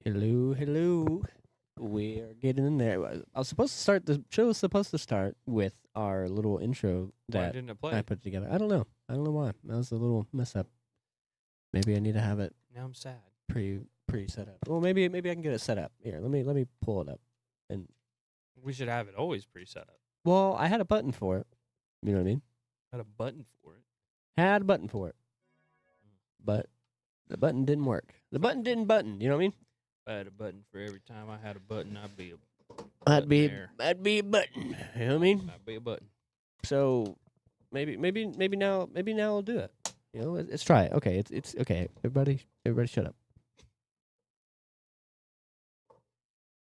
Hello. We're getting in there. I was supposed to start, the show was supposed to start with our little intro Why that didn't it I play? put together. I don't know why. That was a little mess up. Maybe I need to have it Now I'm sad. pre set up. Well, maybe I can get it set up. Here, let me pull it up. And We should have it always pre-set up. well, I had a button for it. You know what I mean? Had a button for it. Had a button for it. But the button didn't work. The button didn't button, you know what I mean? If I had a button for every time I had a button, I'd be a That'd be there. a button. You know what I mean? I'd be a button. So maybe now I'll do it. You know, let's try it. Okay, it's okay. Everybody shut up.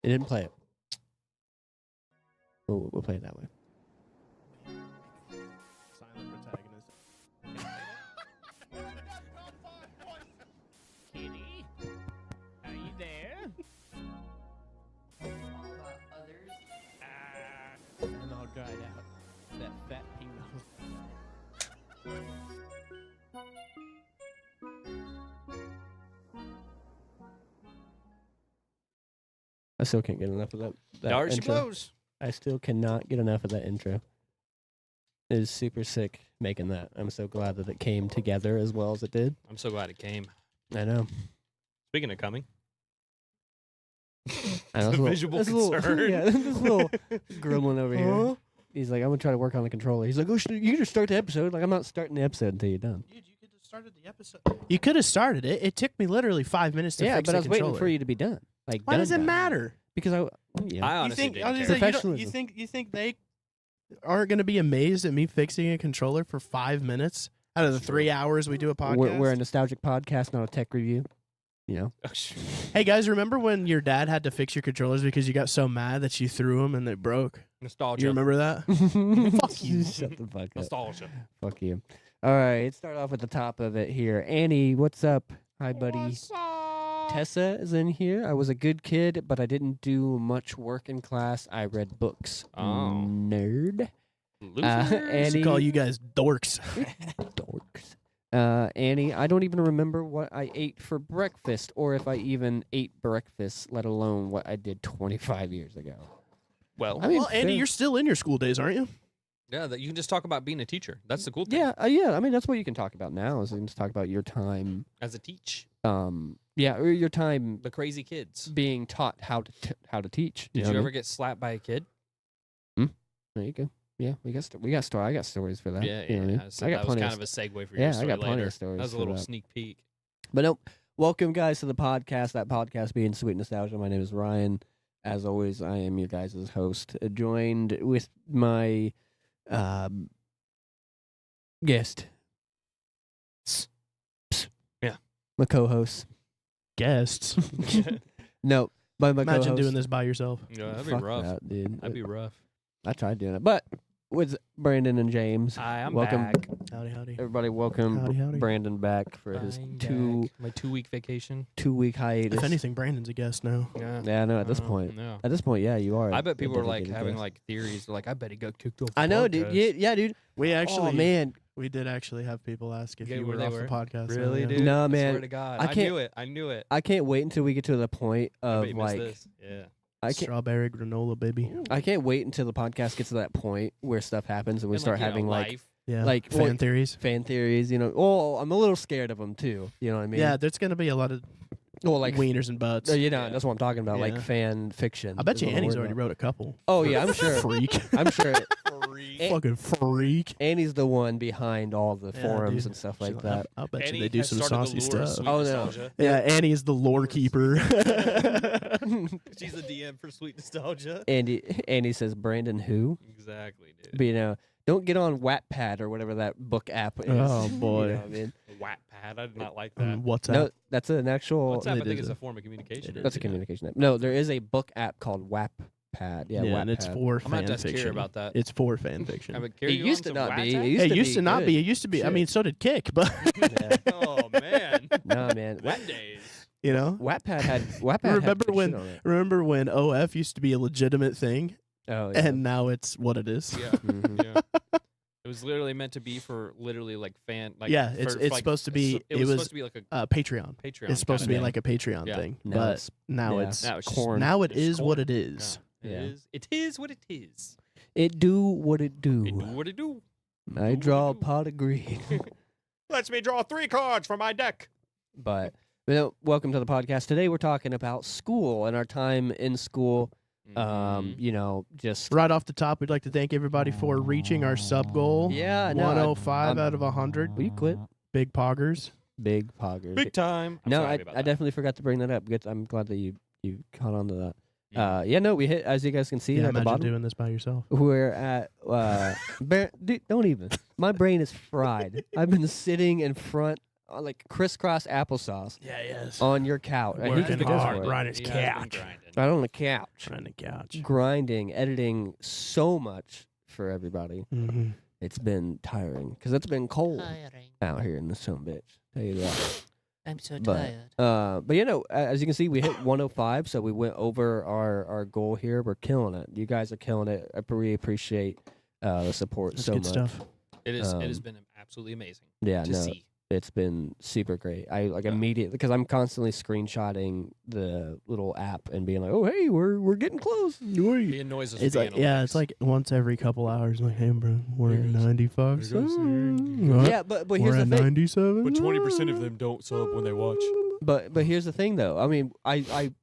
It didn't play it. We'll play it that way. Silent protagonist. Kitty, are you there? And all dried out. That fat peanut. I still can't get enough of that There she intro. blows. I still cannot get enough of that intro. It is super sick making that. I'm so glad that it came together as well as it did. I'm so glad it came. I know. Speaking of coming. I know, It's a visual concern. Yeah, this little gremlin over here. He's like, I'm gonna try to work on the controller. He's like, oh, you can just start the episode. Like, I'm not starting the episode until you're done. Dude, you could have started the episode. You could have started it. It took me literally 5 minutes to Yeah, fix but the I was waiting controller. for you to be done. Like, Why does it done. matter? Because I I You honestly think, didn't I was care. gonna say, Professionalism. you think they aren't going to be amazed at me fixing a controller for 5 minutes out of the 3 hours we do a podcast? we're a nostalgic podcast, not a tech review. You know, Hey guys, remember when your dad had to fix your controllers because you got so mad that you threw them and they broke? Nostalgia. You remember that? fuck you. Shut the fuck up. Nostalgia. Fuck you. All right, let's start off with the top of it here. Annie, what's up? Hi, buddy. Tessa is in here. I was a good kid, but I didn't do much work in class. I read books. Oh. Nerd. Losers. Annie. Call you guys dorks. Dorks. Annie, I don't even remember what I ate for breakfast or if I even ate breakfast, let alone what I did 25 years ago. well, I mean, Well, Andy, fair. you're still in your school days, aren't you? yeah, that you can just talk about being a teacher. That's the cool thing. Yeah. I mean, that's what you can talk about now. Is you can just talk about your time. As a teach. Or your time The crazy kids. being taught how to teach. Did know you what I ever mean? get slapped by a kid? There you go. Yeah, we got I got stories for that. Yeah, you know what I mean? So I got that was plenty kind of of a segue for yeah, your I story got plenty later. of stories That was a for little that. sneak peek. But nope. Welcome, guys, to the podcast. That podcast being Sweet Nostalgia. My name is Ryan. As always, I am your guys' host, joined with my guest. Yeah. My co-host. Guests. No, by my Imagine co-host. doing this by yourself. Yeah, that'd be Fuck rough. that, dude. That'd be rough. I tried doing it. But with Brandon and James. Hi, I'm welcome, back. Howdy, howdy. everybody. Welcome Howdy, howdy. Brandon back for his I'm two back. My 2-week vacation. 2-week hiatus. If anything, Brandon's a guest now. Yeah. Yeah, no. At this point, Yeah. At this point, yeah, you are. I bet a people are like dedicated having guest. like theories. They're like, I bet he got kicked off. I know, dude. Yeah, dude. We actually, oh man, we did actually have people ask if Yeah, you where were they off were? the podcast. Really, Yeah. dude? No, I man. swear to God, I I can't- knew it. I knew it. I can't wait until we get to the point I of bet you missed like this. Yeah. I can't. Strawberry granola, baby. I can't wait until the podcast gets to that point where stuff happens and we And, start you know, having like life. Yeah. Like, fan well, theories. fan theories. You know, oh, I'm a little scared of them too. You know what I mean? Yeah, there's gonna be a lot of Well, like wieners and butts. you know, Yeah. that's what I'm talking about. Like Yeah. fan fiction. I bet is you what I'm Annie's worried already about. wrote a couple. Oh yeah, I'm sure. Freak. I'm sure. Fucking freak. Annie's the one behind all the Yeah, forums dude. and stuff She's like that. I'll bet Annie you they do has some started saucy the lure of stuff. Sweet Oh, no. Nostalgia. Yeah, Annie's the lore keeper. She's the DM for Sweet Nostalgia. Andy says Brandon who? Exactly, dude. But you know, don't get on Wattpad or whatever that book app is. Oh, You boy. know what I mean? Wattpad. I did not like that. What's No, up? that's an actual. WhatsApp, I it think, is is a a- form of communication. it That's a yeah. communication app. No, there is a book app called Wattpad. Yeah, and it's Wattpad. for I'm gonna fan have to ask Kira fiction. about that. It's for fan fiction. I mean, It Kira, you used on to some not be. WhatsApp? It It used to not good. be. It used to be. I Shit. mean, so did Kick, but Yeah. Oh man, No, man. Wet days. you know. Wattpad had. Wattpad Remember had good when- shit on it. Remember when OF used to be a legitimate thing, Oh yeah. and now it's what it is. Yeah, Mhm. yeah. It was literally meant to be for literally like Yeah, for, it's like, supposed to be. It was supposed to be like a Patreon. Patreon. It's supposed to be kinda like a Patreon Yeah. thing, Now but it's- now yeah. it's Now it's just corn. now it It's is what corn. it is. thing. Yeah. It is what it is. It do what it do. It do what it do. I do draw a what it do. pot of green. Lets me draw 3 cards from my deck. But welcome to the podcast. Today we're talking about school and our time in school. Mhm. You know, just Right off the top, we'd like to thank everybody for reaching our sub goal. yeah, no, 105 I'm- out of 100. Will you quit? Big poggers. Big poggers. Big time. I'm no, sorry I about I that. definitely forgot to bring that up. I'm glad that you caught on to that. Yeah, no, we hit, as you guys can see Yeah, at the imagine bottom. doing this by yourself. We're at dude, don't even. My brain is fried. I've been sitting in front like crisscross applesauce Yeah, yes. on your couch. He Working goes hard, for it. right. his He has been couch. grinding. Right on the couch, On the couch. grinding, editing so much for everybody. Mm-hmm. It's been tiring because it's been cold Tiring. out here in the sun, bitch. Tell you that. I'm so But- tired. But you know, as you can see, we hit 105, so we went over our goal here. We're killing it. You guys are killing it. I really appreciate the support That's so good much. stuff. It has Um, been absolutely amazing Yeah, to no, see. it's been super great. I like Yeah. immediately because I'm constantly screenshotting the little app and being like, "Oh, hey, we're getting close." He annoys us. It's with like the yeah, it's analytics. like once every couple hours. Like, hey, bro, we're at Here goes- 95. here goes- What? Yeah, but we're here's the at thing. 97. But 20% of them don't sub when they watch. But here's the thing, though. I mean, I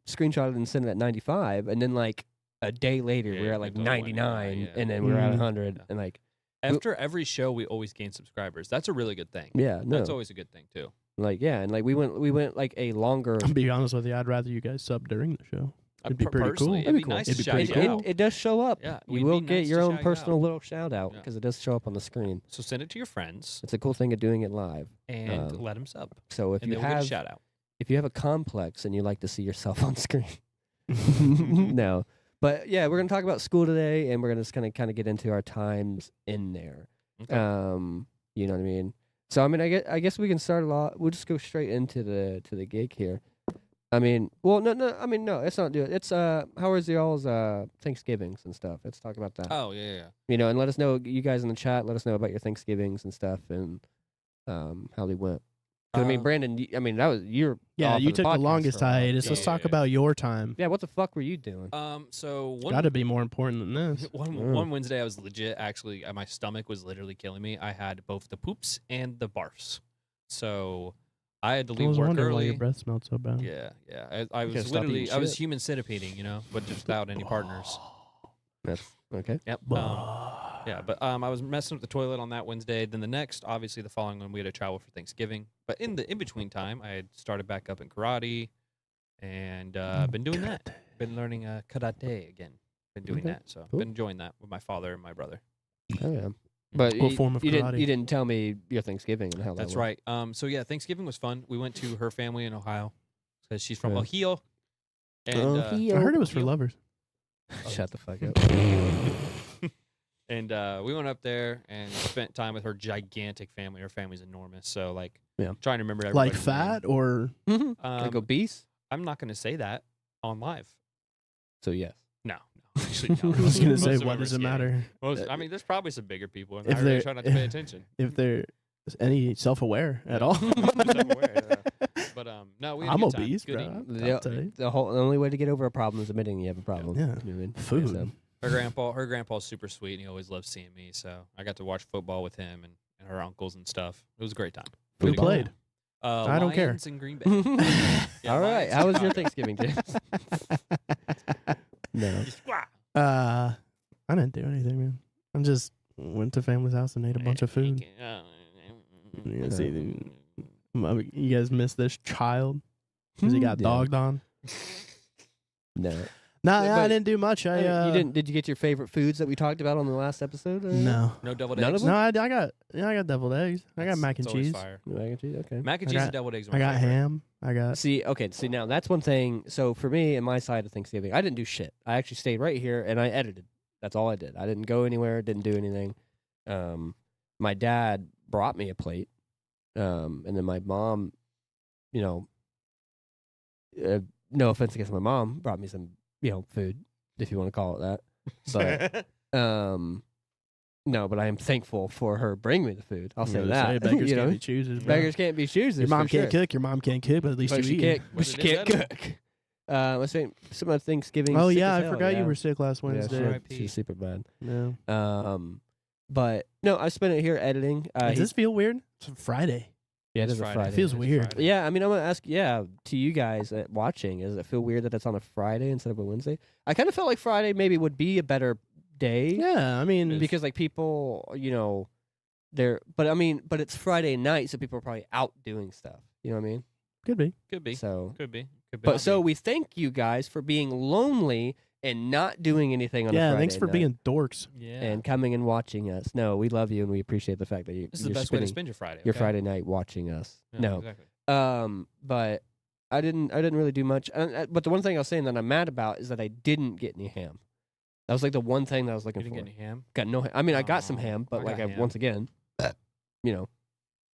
screenshotted and sent it at 95, and then like a day later Yeah, we were at like it's all went 99, high, yeah. and then we were at Mhm. 100, Yeah. and like After every show, we always gain subscribers. That's a really good thing. yeah, no, That's always a good thing too. like yeah, and like we went like a longer. I'll be honest with you. I'd rather you guys sub during the show. It'd be pretty cool. Personally, It'd It'd be be cool. nice It'd to be shout pretty you cool. out. It does show up. Yeah, You we'd will be get nice your to own shout you personal out. little shout out Yeah. because it does show up on the screen. So send it to your friends It's a cool thing of doing it live. and Um, let them sub. So if And you they'll get a have shout out. if you have a complex and you like to see yourself on screen, no. But yeah, we're gonna talk about school today, and we're gonna just kind of get into our times in there. Okay. You know what I mean? So I mean, I guess we can start a lot. We'll just go straight into the gig here. I mean, well, no. I mean, no. Let's not do it. It's how was y'all's Thanksgivings and stuff? Let's talk about that. Oh yeah. You know, and let us know, you guys in the chat. Let us know about your Thanksgivings and stuff, and how they went. 'Cause, I mean, Brandon, I mean, that was your Yeah, off you of the took the podcast longest for a while. hiatus. Let's Yeah, talk yeah. about your time. Yeah, what the fuck were you doing? So Got to be more important than this. one Wednesday, I was legit. Actually, my stomach was literally killing me. I had both the poops and the barfs, so I had to I leave was work wondering why early. your breath smelled so bad. Yeah. I gotta was stop eating literally I was shit. human centipeding, but just without any partners. That's okay. Yep. Yeah, but I was messing with the toilet on that Wednesday. Then the next, obviously, the following one, we had to travel for Thanksgiving. But in the in between time, I had started back up in karate, and been doing that. Been learning karate again. Been doing Okay, that, so cool. been enjoying that with my father and my brother. Oh yeah. But What you, form of you didn't karate? you didn't tell me your Thanksgiving and how That's that went. right. So yeah, Thanksgiving was fun. We went to her family in Ohio because she's from Yeah. Ohio. And I heard it was for Ohio. lovers. Shut the fuck up. And we went up there and spent time with her gigantic family. Her family's enormous, so like, Yeah. trying to remember Like everybody's fat or name. Like obese? I'm not going to say that on live. So yes. No, actually, no. I was gonna Most say, of what them does are it skinny. matter I mean, there's probably some bigger people, and If I really they're- try not to pay attention. if they're any self-aware at all? Self-aware, But no, we had a I'm good time. obese, Good bro. eating. I'll tell you. The only way to get over a problem is admitting you have a problem. Yeah. You know what I mean? Food. So, Her grandpa's super sweet, and he always loves seeing me. So I got to watch football with him and her uncles and stuff. It was a great time. Who Good eating. played? I don't care. Lions in Green Bay. Yeah, all right. Lions How in was your Chicago. Thanksgiving, James? No. Just, wah. I didn't do anything, man. I just went to family's house and ate a bunch of food. Yeah, see, you guys missed this child because he got Yeah. dogged on. No. Nah, Yeah, I but- didn't do much. I you didn't? Did you get your favorite foods that we talked about on the last episode? No, No deviled None of eggs. them? no, I got deviled eggs. I got mac and It's always cheese. fire. Mac and cheese. Okay. Mac and I cheese got- and deviled eggs. Are I my got favorite. ham. I got. See, now that's one thing. So for me and my side of Thanksgiving, I didn't do shit. I actually stayed right here and I edited. That's all I did. I didn't go anywhere. Didn't do anything. My dad brought me a plate, and then my mom, no offense against my mom, brought me some, food, if you want to call it that. But No, but I am thankful for her bringing me the food. I'll say Really that. beggars you can't know, be choosers. bro. beggars can't be choosers. Your mom for can't sure. cook. Your mom can't cook, but at least But you she eat. can't. But What's she it can't edible? cook. Let's say some of Thanksgiving. Oh sick yeah, as I hell, forgot yeah. you were sick last Yeah, Wednesday. R.I.P. she's super bad. Yeah. But no, I spent it here editing. Does this feel weird? It's a Friday. Yeah, it It's is a Friday. Friday. It feels It's weird. Friday. Yeah, I mean, I'm gonna ask, to you guys watching, does it feel weird that it's on a Friday instead of a Wednesday? I kind of felt like Friday maybe would be a better day Yeah, I mean, because like people, but it's Friday night, so people are probably out doing stuff. You know what I mean? could be. Could be. So, Could be. Could be. but so we thank you guys for being lonely and not doing anything on a Yeah, Friday thanks for night being dorks. Yeah. and coming and watching us. No, we love you and we appreciate the fact that this is you're the best way to spending spend your Friday. your okay? Friday night watching us. Yeah, No, Exactly. but I didn't really do much. But the one thing I was saying that I'm mad about is that I didn't get any ham. That was like the one thing that I was You looking didn't for. get any ham? Got no. I mean, I got some Oh, ham, but I like got ham. once again,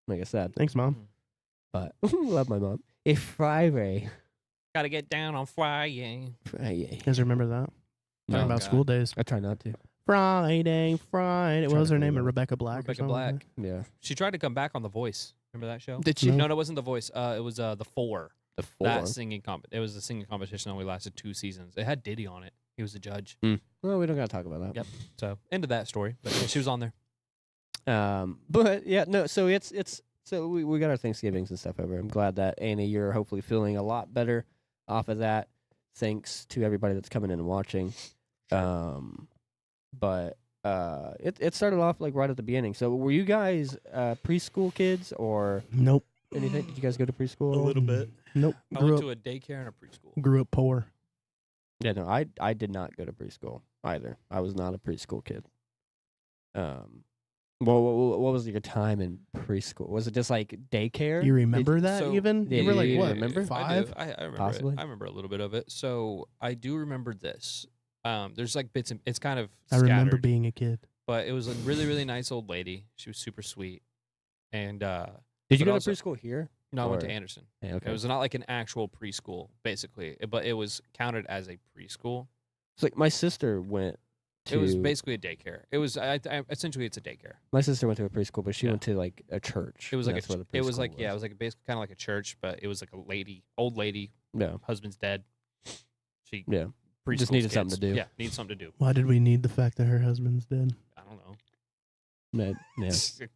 like I said, Thanks, Mom. but love my mom. It's Friday. Gotta get down on Friday. Friday. You guys remember that? Talking Oh, about God. school days. I try not to. Friday. What Trying was to her think name? about it. Rebecca Black. or Rebecca something Black. like Yeah. She tried to come back on The Voice. Remember that show? Did she? No, it wasn't The Voice. It was The Four. The four. That singing It was a singing competition that only lasted 2 seasons. It had Diddy on it. He was the judge. Well, we don't gotta talk about that. Yep. So end of that story. But yeah, she was on there. But yeah, no. So so we got our Thanksgivings and stuff over. I'm glad that Annie, you're hopefully feeling a lot better off of that. Thanks to everybody that's coming in and watching. But it started off like right at the beginning. So were you guys preschool kids or that. Nope. anything? Did you guys go to preschool? A little bit. Nope. I Grew went up, to a daycare and a preschool. grew up poor. Yeah, no, I did not go to preschool either. I was not a preschool kid. Well, what was your time in preschool? Was it just like daycare? You remember that so- even? Yeah, You were like, you what, remember? I 5? do. I remember Possibly. it. I remember a little bit of it. So I do remember this. There's like bits and it's kind of I remember scattered, being a kid. but it was a really, really nice old lady. She was super sweet. And Did but you go also- to preschool here? no, I went to Or- Anderson. Yeah, okay. It was not like an actual preschool, basically, but it was counted as a preschool. It's like my sister went to. It was basically a daycare. It was essentially it's a daycare. My sister went to a preschool, but she Yeah. went to like a church. It was and like that's where the it was preschool like yeah, it was like basically kind of like a church, but it was like old lady, Yeah, husband's dead. She yeah. preschool Just needed something to kids. do. Yeah, needed something to do. Why did we need the fact that her husband's dead? I don't know. Yeah.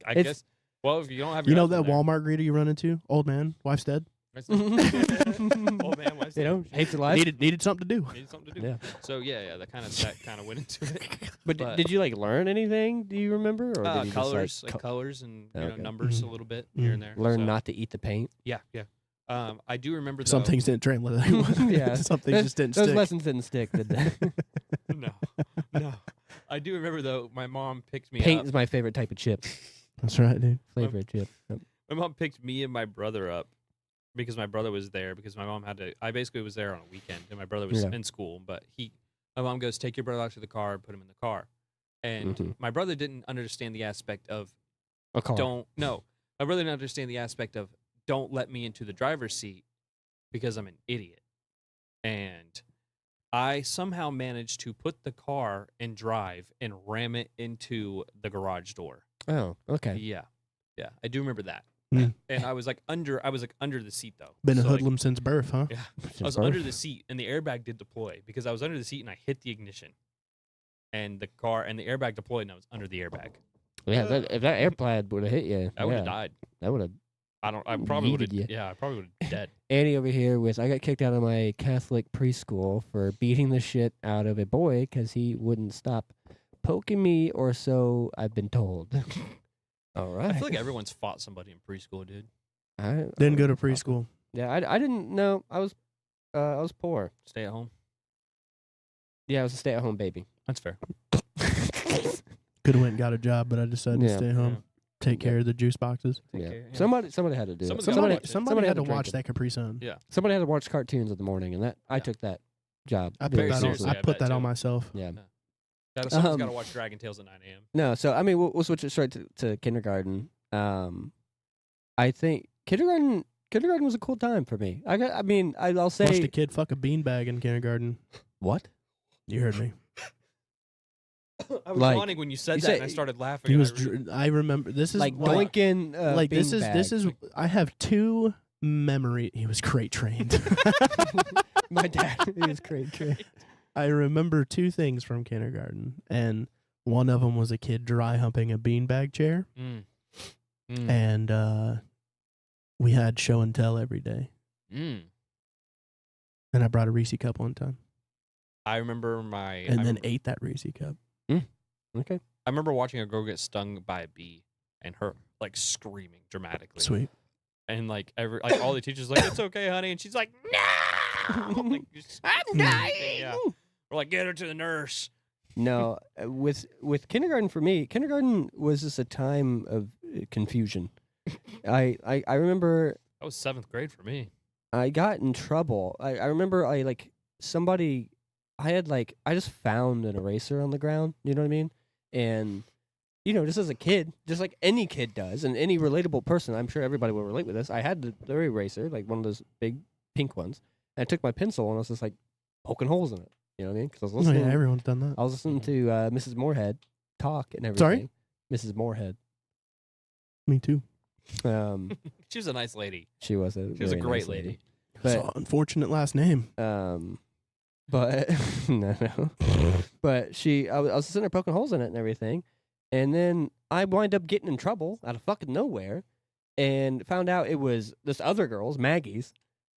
I It's- guess. Well, if you don't have You your know that husband Walmart greeter you run into? Old man, wife's dead. there- Old man, wife's You know, hates your life. Needed something to do. needed something to do. Yeah. So yeah, that kind of went into it. But, But- did you like learn anything? Do you remember? Or did you Colors, just, like like, colors and Okay. numbers Mhm. a little bit here and there. learn So, not to eat the paint? Yeah, yeah. I do remember Some though- things didn't translate. Yeah. Some things just didn't Those stick. lessons didn't stick, did they? No. I do remember though. My mom picked me Paint up. is my favorite type of chip. That's right, dude. Favorite chip. Yep. My mom picked me and my brother up because my brother was there because my mom had to. I basically was there on a weekend and my brother was Yeah. in school, but my mom goes, take your brother out to the car and put him in the car. And Mhm. my brother didn't understand the aspect of A car. my brother didn't understand the aspect of don't let me into the driver's seat because I'm an idiot. And I somehow managed to put the car in drive and ram it into the garage door. Oh, okay. Yeah. Yeah. I do remember that. Mm. And I was like under the seat though. Been a So, like, hoodlum since birth, huh? yeah. I was under the seat and the airbag did deploy because I was under the seat and I hit the ignition. And the airbag deployed and I was under the airbag. Yeah, if that airplane would have hit you, I would have yeah, died. that would have. I probably would have. Yeeted you. Yeah, I probably would have dead. Annie over here I got kicked out of my Catholic preschool for beating the shit out of a boy because he wouldn't stop poking me, or so I've been told. All right. I feel like everyone's fought somebody in preschool, dude. Didn't go to preschool. Yeah, I didn't know. I was poor. Stay at home. Yeah, I was a stay-at-home baby. That's fair. Could have went and got a job, but I decided to Yeah. stay home, take care of the juice boxes. Take Yeah. care, yeah. Somebody had to do Someone's it. gotta Somebody, watch it. Somebody had to drink watch it. that Capri Sun. Yeah. Somebody had to watch cartoons in the morning, and I Yeah. took that job. I very put that on, seriously, I I put bet, that on too. myself. Yeah. Someone's got to Um, watch Dragon Tales at 9 a.m. No, so I mean, we'll switch it straight to kindergarten. I think kindergarten was a cool time for me. I'll Watched say a kid fuck a beanbag in kindergarten. what? You heard me. I was Like, yawning when you said you that, said- and I started laughing. He and was. I really- I remember. This is like why- doinking. like this is beanbag. I have two memory. He was crate trained. My dad. He was great. I remember two things from kindergarten, and one of them was a kid dry humping a beanbag chair, Mm. Mm. and we had show and tell every day. Mm. And I brought a Reese cup one time, I remember and then ate that Reese cup. Okay. I remember watching a girl get stung by a bee and her like screaming dramatically. Sweet. And like all the teachers like, it's okay, honey, and she's like, no, like, I'm dying. Yeah. We're like, get her to the nurse. No, with kindergarten for me, kindergarten was just a time of confusion. I remember That was 7th grade for me. I got in trouble. I remember I just found an eraser on the ground, you know what I mean? And just as a kid, just like any kid does, and any relatable person, I'm sure everybody will relate with this. I had the eraser, like one of those big pink ones, and I took my pencil and I was just like poking holes in it. You know what I mean? Because I was Oh listening. yeah, everyone's done that. I was listening to Mrs. Moorhead talk and everything. Sorry? Mrs. Moorhead. Me too. She was a nice lady. She was a She was a very great nice lady. But So unfortunate last name. but no. But I was sitting there poking holes in it and everything, and then I wind up getting in trouble out of fucking nowhere, and found out it was this other girl's, Maggie's,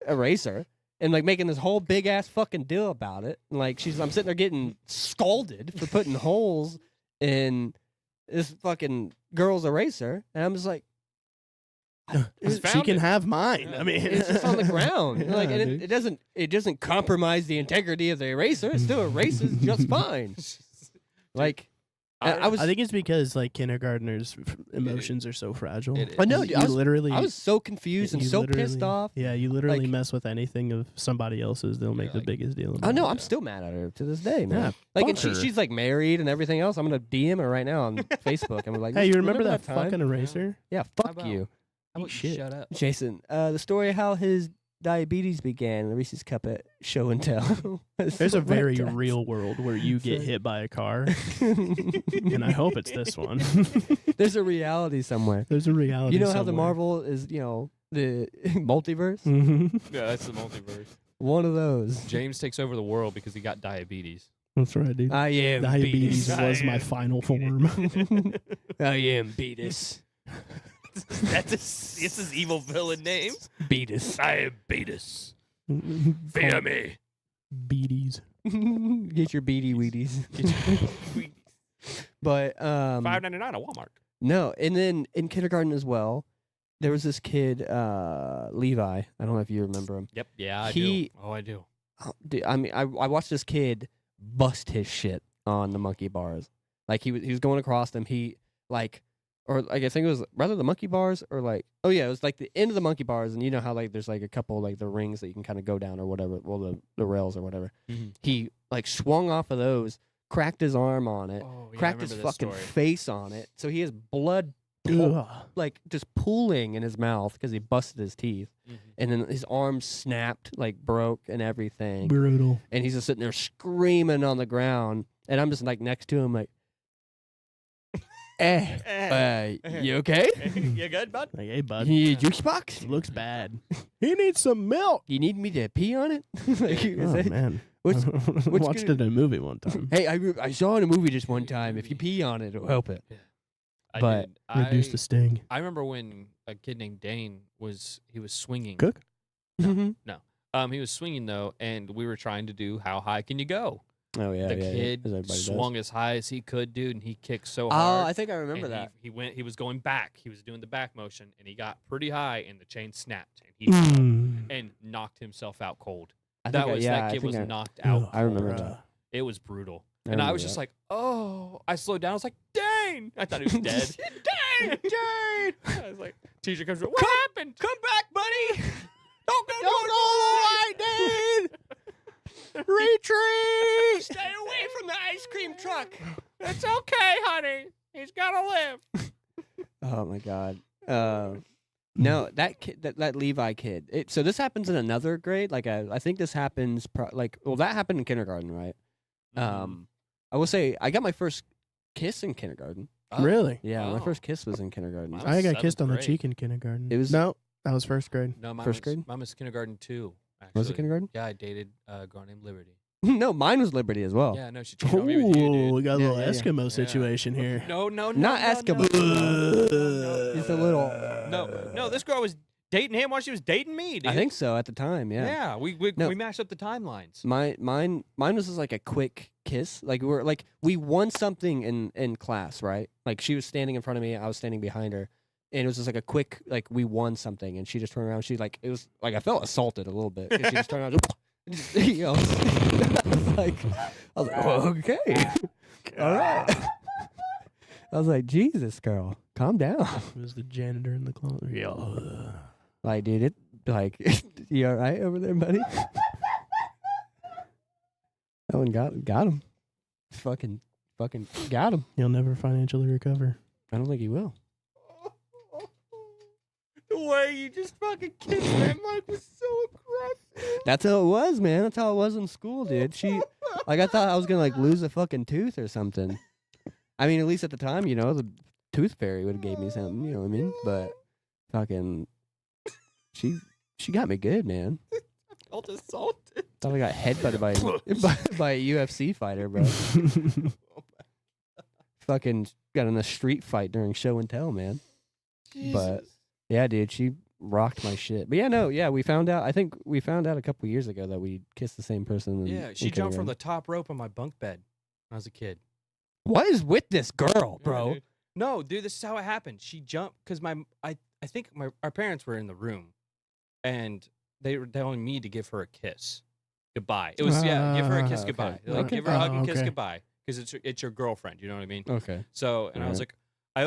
eraser, and like making this whole big ass fucking deal about it. And like I'm sitting there getting scolded for putting holes in this fucking girl's eraser, and I'm just like, Just She found can it. have mine. Yeah. I mean, it's just on the ground. Like, Yeah, and dude. it doesn't compromise the integrity of the eraser. It still erases just fine. Like I was I think it's because like kindergartners' emotions are so fragile. It I know, is. dude, You literally. I was so confused and you so pissed literally- off. Yeah, you literally Like- mess with anything of somebody else's, they'll make You're the like- biggest deal. I about know. it. I'm still mad at her to this day, man. Yeah, Like, and fuck her. she's like married and everything else. I'm gonna DM her right now on Facebook. I'm like, Hey, you remember that time? fucking eraser? Yeah, fuck about- you, How about Shit. you shut up? Jason. The story of how his diabetes began, the Reese's Cup at show and tell. There's a What very the- real world where you get Sorry. hit by a car, and I hope it's this one. There's a reality somewhere. There's a reality. You know how the somewhere. Marvel is, the multiverse? Mhm. Yeah, that's the multiverse. One of those. James takes over the world because he got diabetes. That's right, dude. I am Diabetes Beatus. was my final form. I am Beatus. It's his evil villain name. Beatus. I am Beatus. Fear me. Beaties. Get your beady weedies. But $5.99 at Walmart. no, and then in kindergarten as well, there was this kid, Levi. I don't know if you remember him. Yep. Yeah, I He- do. Oh, I do. I mean, I watched this kid bust his shit on the monkey bars. Like he was going across them. He like, or like I think it was rather the monkey bars or like, oh yeah, it was like the end of the monkey bars, and you know how like there's like a couple like the rings that you can kind of go down or whatever, well the rails or whatever. Mhm. He like swung off of those, cracked his arm on it, Oh, yeah, I cracked his remember this fucking story. face on it, so he has blood Ugh. like just pooling in his mouth because he busted his teeth, Mhm. and then his arm snapped, like broke and everything, Brutal. and he's just sitting there screaming on the ground, and I'm just like next to him like, you okay? You good, bud? Like, hey, bud. You need a juice box? Looks bad. He needs some milk. You need me to pee on it? Like, is Oh it- man. what's- Watched good- it in a movie one time. Hey, I saw in a movie just one time. If you pee on it, it'll help it. I But did. Reduce the sting. I remember when a kid named Dane was swinging. Cook? Mhm. He was swinging though, and we were trying to do how high can you go? Oh yeah, The yeah, kid as everybody does. swung as high as he could, dude, and he kicked so Oh, hard. I think I remember and that. He was going back. He was doing the back motion, and he got pretty high, and the chain snapped, and he Mm. and knocked himself out cold. I That think was yeah, that I kid think was I- knocked Ugh, out. I remember cold. that. It was brutal. I And I remember was just that. like, oh, I slowed down. I was like, Dane. I thought he was dead. Dane, Dane. I was like, teacher comes, what happened? Come back, buddy. Don't go, Don't go, Retreat! Stay away from the ice cream truck. It's okay, honey. He's gotta live. Oh my god. No, that kid, that Levi kid. So this happens in another grade. Like I think this happens that happened in kindergarten, right? I will say I got my first kiss in kindergarten. Oh, Really? Yeah, my Oh. first kiss was in kindergarten. Mine I got seventh kissed on the grade. cheek in kindergarten. It was- no, that was first grade. No, mine First was, grade? Mine was kindergarten too. Actually. Was it kindergarten? Yeah, I dated a girl named Liberty. No, mine was Liberty as well. Yeah, no, she cheated on me with you, Ooh, we dude. got a Yeah, little yeah, yeah. Eskimo Yeah. situation here. No, Not no, Eskimo. no. It's a little. No, this girl was dating him while she was dating me, dude. I think so at the time. Yeah. Yeah, we No. mashed up the timelines. Mine was just like a quick kiss. Like we won something in class, right? Like she was standing in front of me, I was standing behind her, and it was just like a quick like we won something, and she just turned around. She like it was like I felt assaulted a little bit. 'Cause she just turned around. Just, you know, I was like, oh, okay, all right. I was like, Jesus, girl, calm down. It was the janitor in the closet. Yeah. Like, dude, it like you all right over there, buddy? That one got him. Fucking got him. He'll never financially recover. I don't think he will. The way you just fucking kissed that mic was so aggressive. That's how it was, man. That's how it was in school, dude. She, like, I thought I was gonna like lose a fucking tooth or something. I mean, at least at the time, you know, the tooth fairy would have gave me something. You know what I mean? But fucking, she got me good, man. Felt assaulted. Thought I got headbutted by a UFC fighter, bro. Fucking got in a street fight during show and tell, man. But yeah, dude, she rocked my shit. But yeah, no, yeah, we found out. I think we found out a couple years ago that we kissed the same person. Yeah, she jumped from the top rope on my bunk bed when I was a kid. What is with this girl, Yeah, bro? dude. No, dude, this is how it happened. She jumped because I think our parents were in the room, and they were telling me to give her a kiss goodbye. It was give her a kiss okay. goodbye. Like, Okay. give her a hug and kiss okay. goodbye because it's your girlfriend. You know what I mean? Okay. So, and I was Alright.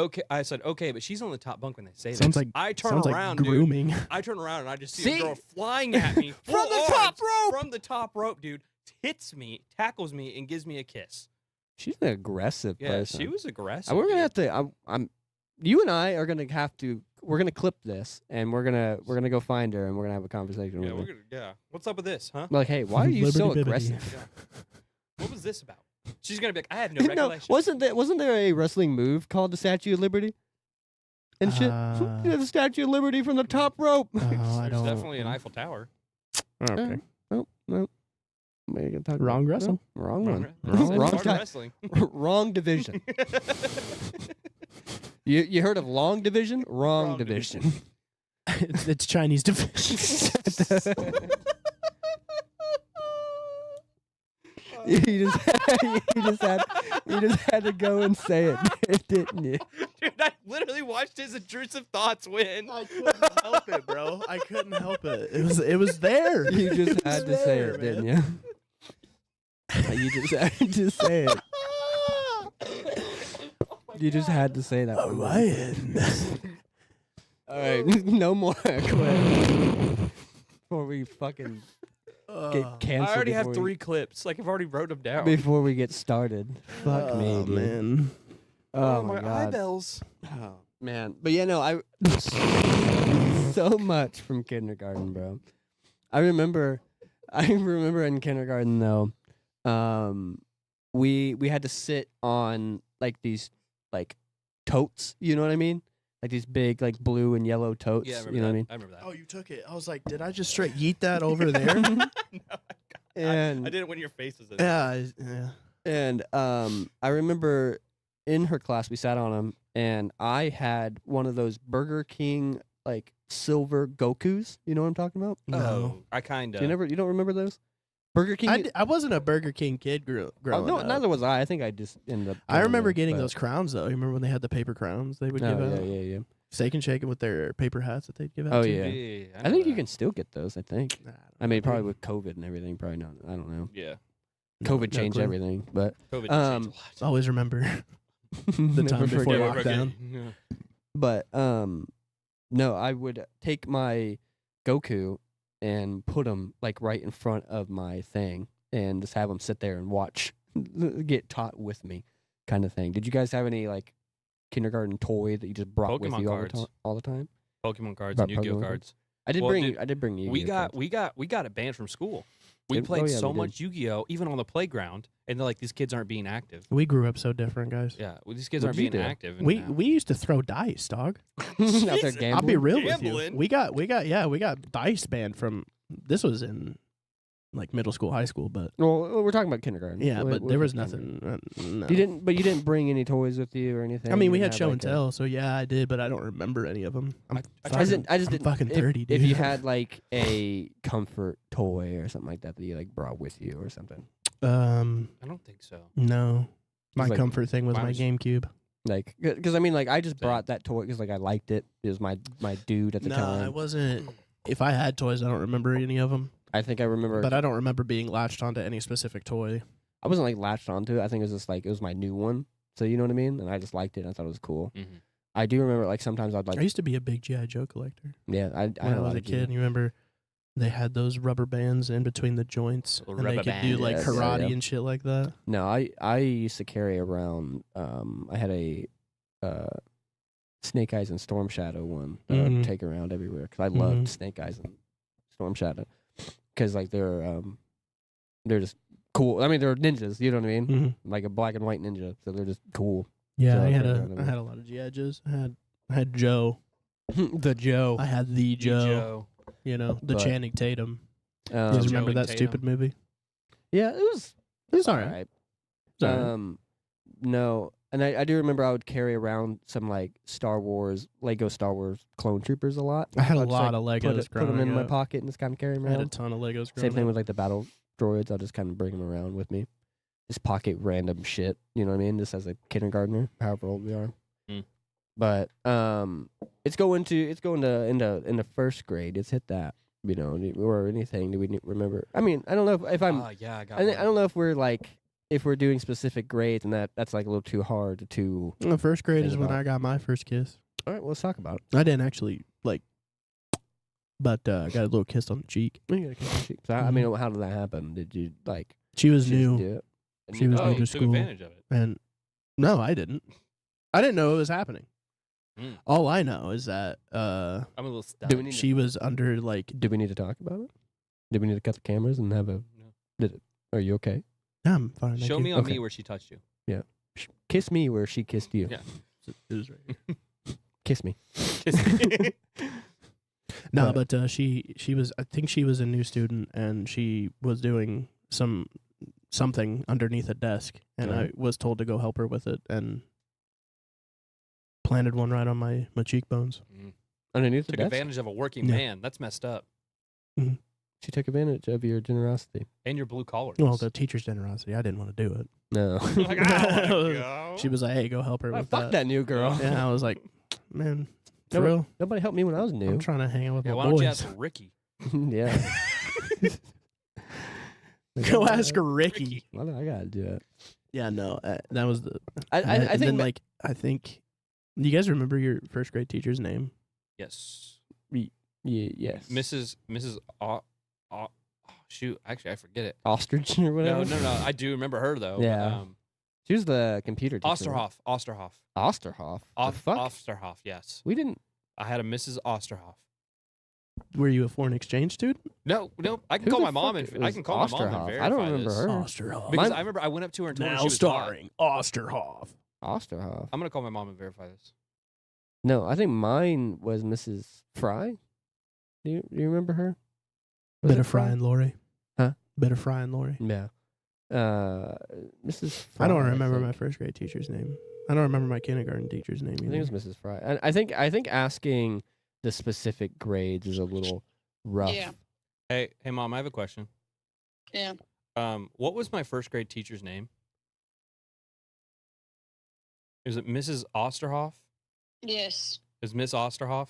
like, I said okay, but she's on the top bunk when they say Sounds this. like I turn sounds around, like dude. grooming. I turn around and I just see See? a girl flying at me From full the top arms, rope! From the top rope, dude. Hits me, tackles me, and gives me a kiss. She's an aggressive Yeah, person. she was aggressive. We're gonna dude. have to. I'm. You and I are gonna have to. We're gonna clip this, and we're gonna go find her, and we're gonna have a conversation Yeah, with we're her. gonna. Yeah. What's up with this, huh? Like, hey, why are you so Liberty bibbity. aggressive? What was this about? She's gonna be like, I have no No, recollection. wasn't there a wrestling move called the Statue of Liberty? And shit, the Statue of Liberty from the top rope. Oh, I There's don't. definitely an Eiffel Tower. Okay. No. We can talk Wrong about- wrestle. no, wrong one. Wrong, Wrong part of time. wrestling. Wrong division. You heard of long division? Wrong, Wrong division. it's Chinese division. you just had to go and say it, didn't you? Dude, I literally watched his intrusive thoughts win. I couldn't help it, bro. I couldn't help it. It was there. You just It was had to say there, it, man. didn't you? You just had to say it. You just had to say that one. Ryan. All right, no more. Quit. Before we fucking get canceled. I already have before we- 3 clips. Like, I've already wrote them down. Before we get started. Fuck me, Oh, dude. man. Oh, my god. eyeballs. Oh, man. But yeah, no, I so much from kindergarten, bro. I remember in kindergarten though, we had to sit on like these like totes, you know what I mean? Like these big like blue and yellow totes, Yeah, I remember you know that. what I mean? I remember that. Oh, you took it. I was like, did I just straight yeet that over there? No, And I did it when your face was in it. yeah. And I remember in her class we sat on them, and I had one of those Burger King like silver Gokus. You know what I'm talking about? No. Oh, I kind of. You don't remember those? Burger King. I wasn't a Burger King kid Oh, growing no, up. neither was I. I think I just ended up. I going remember there, getting but- those crowns though. You remember when they had the paper crowns they would Oh, give yeah, out? yeah. Steak and Shake with their paper hats that they'd give out. Oh, too. yeah. I know think you that. can still get those. I think. Nah, I mean, probably with COVID and everything, probably not. I don't know. Yeah. COVID changed clue. everything, but COVID did change Um, a lot. Always remember the never time before forget. lockdown. Yeah. But no, I would take my Goku and put them like right in front of my thing, and just have them sit there and watch, get taught with me, kind of thing. Did you guys have any like kindergarten toy that you just brought with Pokemon you cards. all the time? Pokemon cards About and Yu-Gi-Oh Pokemon cards. I did Well, bring dude, I did bring you. We got it banned from school. We Oh, played yeah, so we did. much Yu-Gi-Oh, even on the playground, and they're like, these kids aren't being active. We grew up so different, guys. Yeah, well, these kids What'd aren't you being do? active. And, We used to throw dice, dog. Out there Jesus. gambling. I'll be real with you. Gambling? We got dice banned from. This was in like middle school, high school, but Well, we're talking about kindergarten. yeah, We're- but we're there was kindergarten. nothing. No. But you didn't bring any toys with you or anything. I mean, You we didn't had have, show and like, a- tell, so yeah, I did, but I don't remember any of them. I I just I'm didn't. fucking 30, If dude. you had like a comfort toy or something like that you like brought with you or something, I don't think so. No, my like- comfort thing was Mine my was- GameCube. like because I mean like I just Same. brought that toy because like I liked it. It was my dude at the No, time. I wasn't. If I had toys, I don't remember any of them, I think I remember, but I don't remember being latched onto any specific toy. I wasn't like latched onto it. I think it was just like it was my new one. So you know what I mean? And I just liked it. And I thought it was cool. Mm-hmm. I do remember like sometimes I'd like I used to be a big GI Joe collector yeah I when had I a was lot a of kid. You remember they had those rubber bands in between the joints, Little and they rubber could do bands. like Yes, karate yeah. and shit like that. No, I used to carry around. I had a Snake Eyes and Storm Shadow one that I Mhm. would take around everywhere because I loved Mhm. Snake Eyes and Storm Shadow because like they're just cool. I mean, they're ninjas. You know what I mean? Mm-hmm. Like a black and white ninja, so they're just cool. Yeah, So I I had carried a around them. I had a lot of GI Joes. I had Joe. The Joe. I had the Joe. Joe. You know, the But- Channing Tatum. You Um, guys Joe remember and that Tatum. stupid movie? yeah, it was. It's all right. It's all right. No, and I do remember I would carry around some like Lego Star Wars Clone Troopers a lot. I had a I'd just, lot like, of Legos put them growing in my up. pocket and just kind of carry them I had a around. ton of Legos growing Same thing up. with like the battle droids. I'll just kind of bring them around with me. Just pocket random shit. You know what I mean? Just as a kindergartner, however old we are. Mm. But it's going to into first grade. It's hit that, you know, or anything. Do we remember? I mean, I don't know if I'm. Yeah, I got I one. don't know if we're like if we're doing specific grades and that's like a little too hard to. The first grade Think is when about- I got my first kiss. All right, well, let's talk about it. I didn't actually like, but I got a little kiss on the cheek. You gotta kiss your cheek. So, I mean, how did that happen? Did you like? She was just new, do it? She was oh, new you to took school. advantage of it. and no, I didn't. I didn't know it was happening. Mm. All I know is that I'm a little stuck. Do we need she was under like. Do we need to talk about it? Do we need to cut the cameras and have a? No. Are you okay? I'm fine. thank Show you. me on Okay. me where she touched you. Kiss me where she kissed you. Yeah. It was right here. Kiss me. No, But- but she was. I think she was a new student, and she was doing something underneath a desk, and Right. I was told to go help her with it, and planted one right on my cheekbones. Mm. Underneath the Took desk. advantage of a working Yeah. man. That's messed up. She took advantage of your generosity. And your blue collar. Well, the teacher's generosity. I didn't want to do it. No. like, I don't wanna go. She was like, "Hey, go help her Oh, with fuck that new girl. Yeah, I was like, "Man, for Nobody- real, Nobody helped me when I was I'm new. trying to hang out with Yeah, my why don't you boys." ask Ricky? Yeah. Go ask Ricky. Why do I gotta do it? Yeah, no, that was the. I and think then, like, I think. You guys remember your first grade teacher's name? Yes. yes. Mrs. Oh, shoot. Actually, I forget it. Ostrich or whatever. No. I do remember her though. Yeah. She was the computer teacher. Osterhoff. Osterhoff. The fuck? Osterhoff. Yes. We didn't. I had a Mrs. Osterhoff. Were you a foreign exchange student? No. I can Who call the my mom fuck and I is can call my mom and Osterhoff? verify I don't remember this. her. Osterhoff. Because Mine- I remember I went up to her and told her Now she was hot. starring Osterhoff. Osterhoff. I'm gonna call my mom and verify this. No, I think mine was Mrs. Fry. Do you remember her? Was Bit it of Fry and Laurie. Huh? Bit of Fry and Laurie. Yeah. Mrs. Fry, I don't remember my think. first grade teacher's name. I don't remember my kindergarten teacher's name I think either. it was Mrs. Fry. And I think asking the specific grades is a little rough. Yeah. Hey, mom, I have a question. Yeah. What was my first grade teacher's name? Is it Mrs. Osterhoff? Yes. Is Miss Osterhoff?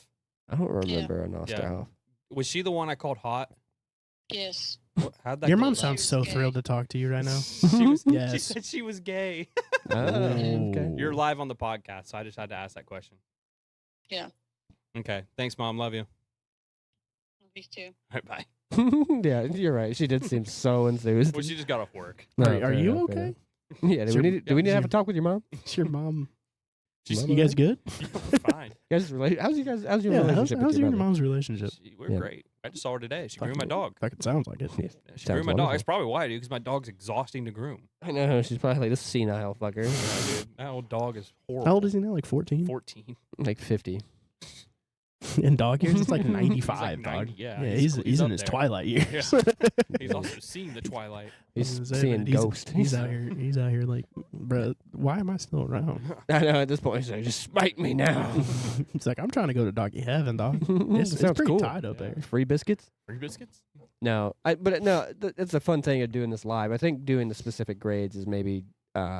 I don't remember an Yeah. Osterhoff. Was she the one I called hot? Yes. How'd that Your go mom down? sounds so Gay. thrilled to talk to you right now. She was, She Yes. said she was gay. Okay. You're live on the podcast, so I just had to ask that question. Yeah. Okay. Thanks, Mom. Love you. Me too. All right, bye. Yeah, you're right. She did seem so enthused. Well, she just got off work. No, Are fair you enough, okay? Yeah. Do Sure. we need to Yeah, have a you- talk with your mom? It's your mom. She's You guys good? fine. How's your Yeah, relationship? how's with you your and your mother? mom's relationship? We're Yeah. great. I just saw her today. She groomed my dog. Fucking sounds like it. Yeah. She Sounds groomed my dog. wonderful. That's probably why, dude, because my dog's exhausting to groom. I know she's probably like this senile fucker, Yeah, dude. That old dog is horrible. How old is he now? Like 14? 14. like 50. In dog years, it's like He's 95, like 90, dog. yeah, he's in up his there. twilight years. Yeah. He's also seen the twilight. He's I was gonna say, seeing man, he's- ghosts. He's out here. He's out here like, bro. Why am I still around? I know at this point he's like, just smite me now. He's like, I'm trying to go to doggy heaven, dog. That It's sounds pretty cool. tight up Yeah. there. Free biscuits? Free biscuits? No, it's a fun thing of doing this live. I think doing the specific grades is maybe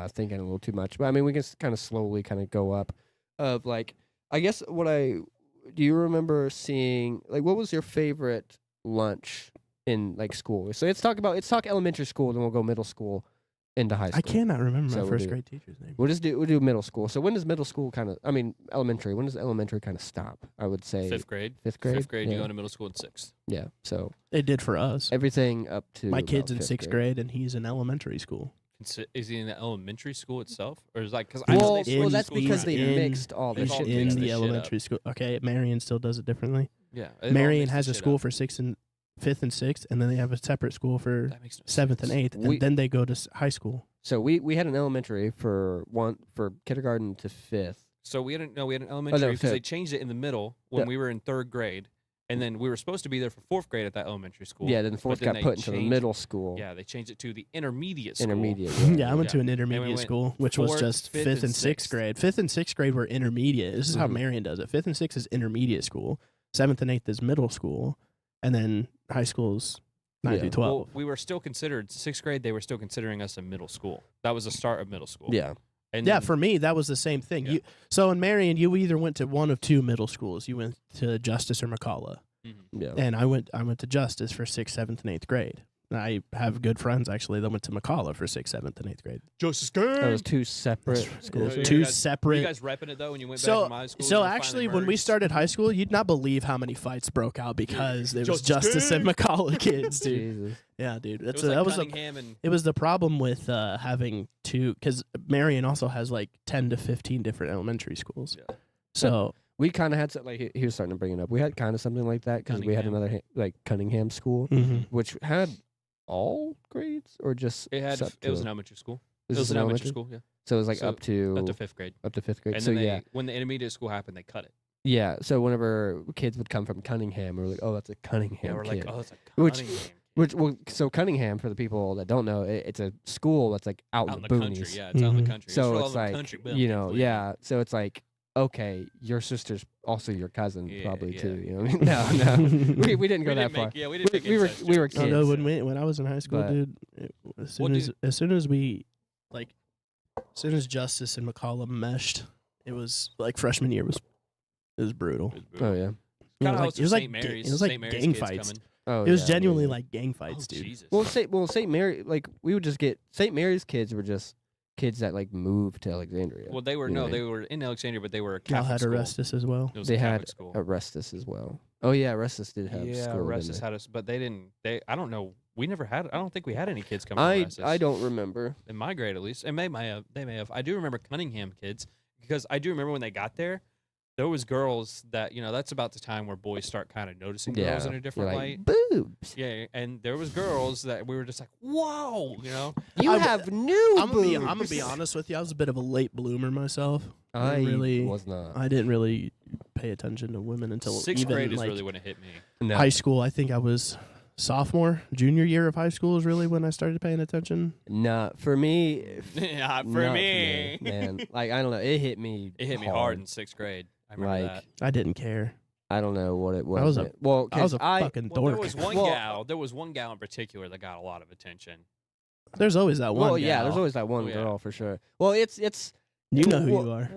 thinking a little too much. But I mean, we can kind of slowly kind of go up. Of like, I guess do you remember seeing like what was your favorite lunch in like school? So let's talk elementary school, then we'll go middle school into high school. I cannot remember So my we'll first do- grade teacher's name. We'll do middle school. So when does middle school elementary? When does elementary kind of stop? I would say Fifth grade. Fifth grade. Fifth grade, yeah. you go into middle school in sixth. Yeah. So It did for us. everything up to My about kid's in fifth sixth grade, and he's in elementary school. Is he in the elementary school itself? Or is like, because I know Well, they in- well, that's schools because around they here. mixed all They've this all shit mixed in this together. the shit up. elementary school. Okay, Marion still does it differently. Yeah. they've all Marion mixed has this a shit school up. for fifth and sixth, and then they have a separate school for That makes no seventh and sense. eighth, We- and then they go to high school. So we had an elementary for kindergarten to fifth. So we had an elementary because they fifth. changed it in the middle when Yeah. we were in third grade, and then we were supposed to be there for fourth grade at that elementary school. Yeah, then the fourth then got they put into the changed- middle school. Yeah, they changed it to the intermediate school. Intermediate. Yeah, I went to an And we intermediate went school, which was fourth, just fifth, fifth and and sixth sixth. grade. Fifth and sixth grade were intermediate. This is how Mhm. Marion does it. Fifth and sixth is intermediate school. Seventh and eighth is middle school, and then high school's 9 Yeah. through 12. Well, we were still considered sixth grade. They were still considering us a middle school. That was the start of middle school. Yeah. And Yeah, then- for me that was the same thing. Yeah. So in Marion, you either went to one of two middle schools. You went to Justice or McCullough, Mhm. Yeah. and I went to Justice for sixth, seventh, and eighth grade. And I have good friends actually that went to McCullough for sixth, seventh, and eighth grade. Justice That was two separate That's- schools. Yeah, Two you guys- Were separate. you guys repping it though when you went back So, from high school? so and you actually, finally when we merged? started high school, you'd not believe how many fights broke out because there was Justice Justice and McCullough kids, dude. Jesus. Yeah, dude. It That's was like that was Cunningham and it was the problem with having two, because Marion also has like 10 to 15 different elementary schools. Yeah. So We kind of had something like he was starting to bring it up. We had kind of something like that because we had Cunningham. another like Cunningham school, which had all grades or just it had up it was to- an elementary school. is It was this an elementary school. Yeah, So it was like So up to up to fifth grade. fifth grade. And So then yeah, when the intermediate school happened, they cut it. yeah. So whenever kids would come from Cunningham, we were like, oh, that's a Cunningham Yeah, we're like, kid. oh, it's a Which- Cunningham kid. So Cunningham, for the people that don't know, it's a school that's like out, out in in the the boonies. country. Yeah, it's out in Mhm. the country. So for all it's the like, country you know, bumpkins, yeah. So it's like, okay, your sister's also your cousin, Yeah, probably yeah. too. You know what I mean? No, we didn't go that far. Yeah, we didn't make We were- incest we were jokes. I know kids. when I was in high school, But- dude, as soon Well, as as soon as we like as soon as Justice and McCullough meshed, it was like freshman year was brutal. Oh yeah. It Kind was of like, it was like St. Mary's. it was like St. Mary's gang kids fights. coming. Oh, It was yeah, genuinely yeah. like gang fights, Oh, dude. Jesus. Well, St. Mary, like we would just get St. Mary's kids were just kids that like moved to Alexandria. Well, they were You know no, what I they were in Alexandria, but they were a Y'all Catholic had school. Arrestus as well. It was They a had Catholic school. Arrestus as well. Oh yeah, Arrestus did have Yeah, school. Arrestus didn't had us, but they didn't. I don't know. We never had. I don't think we had any kids they? coming from Arrestus. I don't remember. In my grade, at least, and they may have. I do remember Cunningham kids because I do remember when they got there. There was girls that that's about the time where boys start kind of noticing girls in a You're different like, light. boobs. Yeah, and there was girls that we were just like, whoa, You I'm- have new I'm boobs. gonna be honest with you. I was a bit of a late bloomer myself. I really was not. I didn't really pay attention to women until Sixth even grade is like really when it hit me. No. high school. I think I was sophomore, junior year of high school is really when I started paying attention. Not for me. Not not man. Like I don't know. It hit me. It hit me hard in sixth grade. I remember Like, that. I didn't care. I don't know what it was. I was a- man. Well, I was a 'cause fucking Well, dork. there was one Well- gal. There was one gal in particular that got a lot of attention. There's always that one. Well, yeah. There's gal. always that one Oh, yeah. girl for sure. Well, it's You know who you well, are.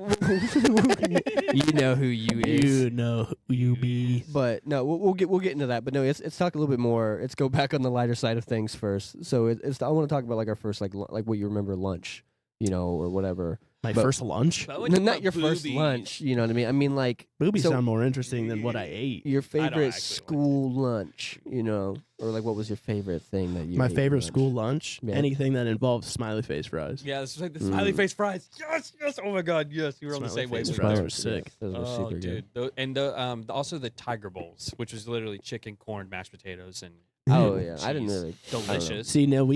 you know who you is. You know who you be. But no, we'll get into that. But no, it's talk a little bit more. Let's go back on the lighter side of things first. So it's I want to talk about like our first like what you remember lunch, or whatever. My But- first lunch. But I went to Not your first Boobies. lunch. You know what I mean? I mean, like Boobies So- sound more interesting than what I ate. your favorite actually like school lunch. You know, or like what was your favorite thing that you? My ate for favorite lunch? school lunch. Yeah. Anything that involves smiley face fries. Yeah, it's like the smiley face fries. Yes, yes. Oh my God, yes. You were on the Smiley same face wavelength. fries Smiley- were sick. yes, those were Oh, super good. dude. And also the Tiger Bowls, which was literally chicken, corn, mashed potatoes, and Oh yeah, I didn't cheese. really. I don't know. delicious See, now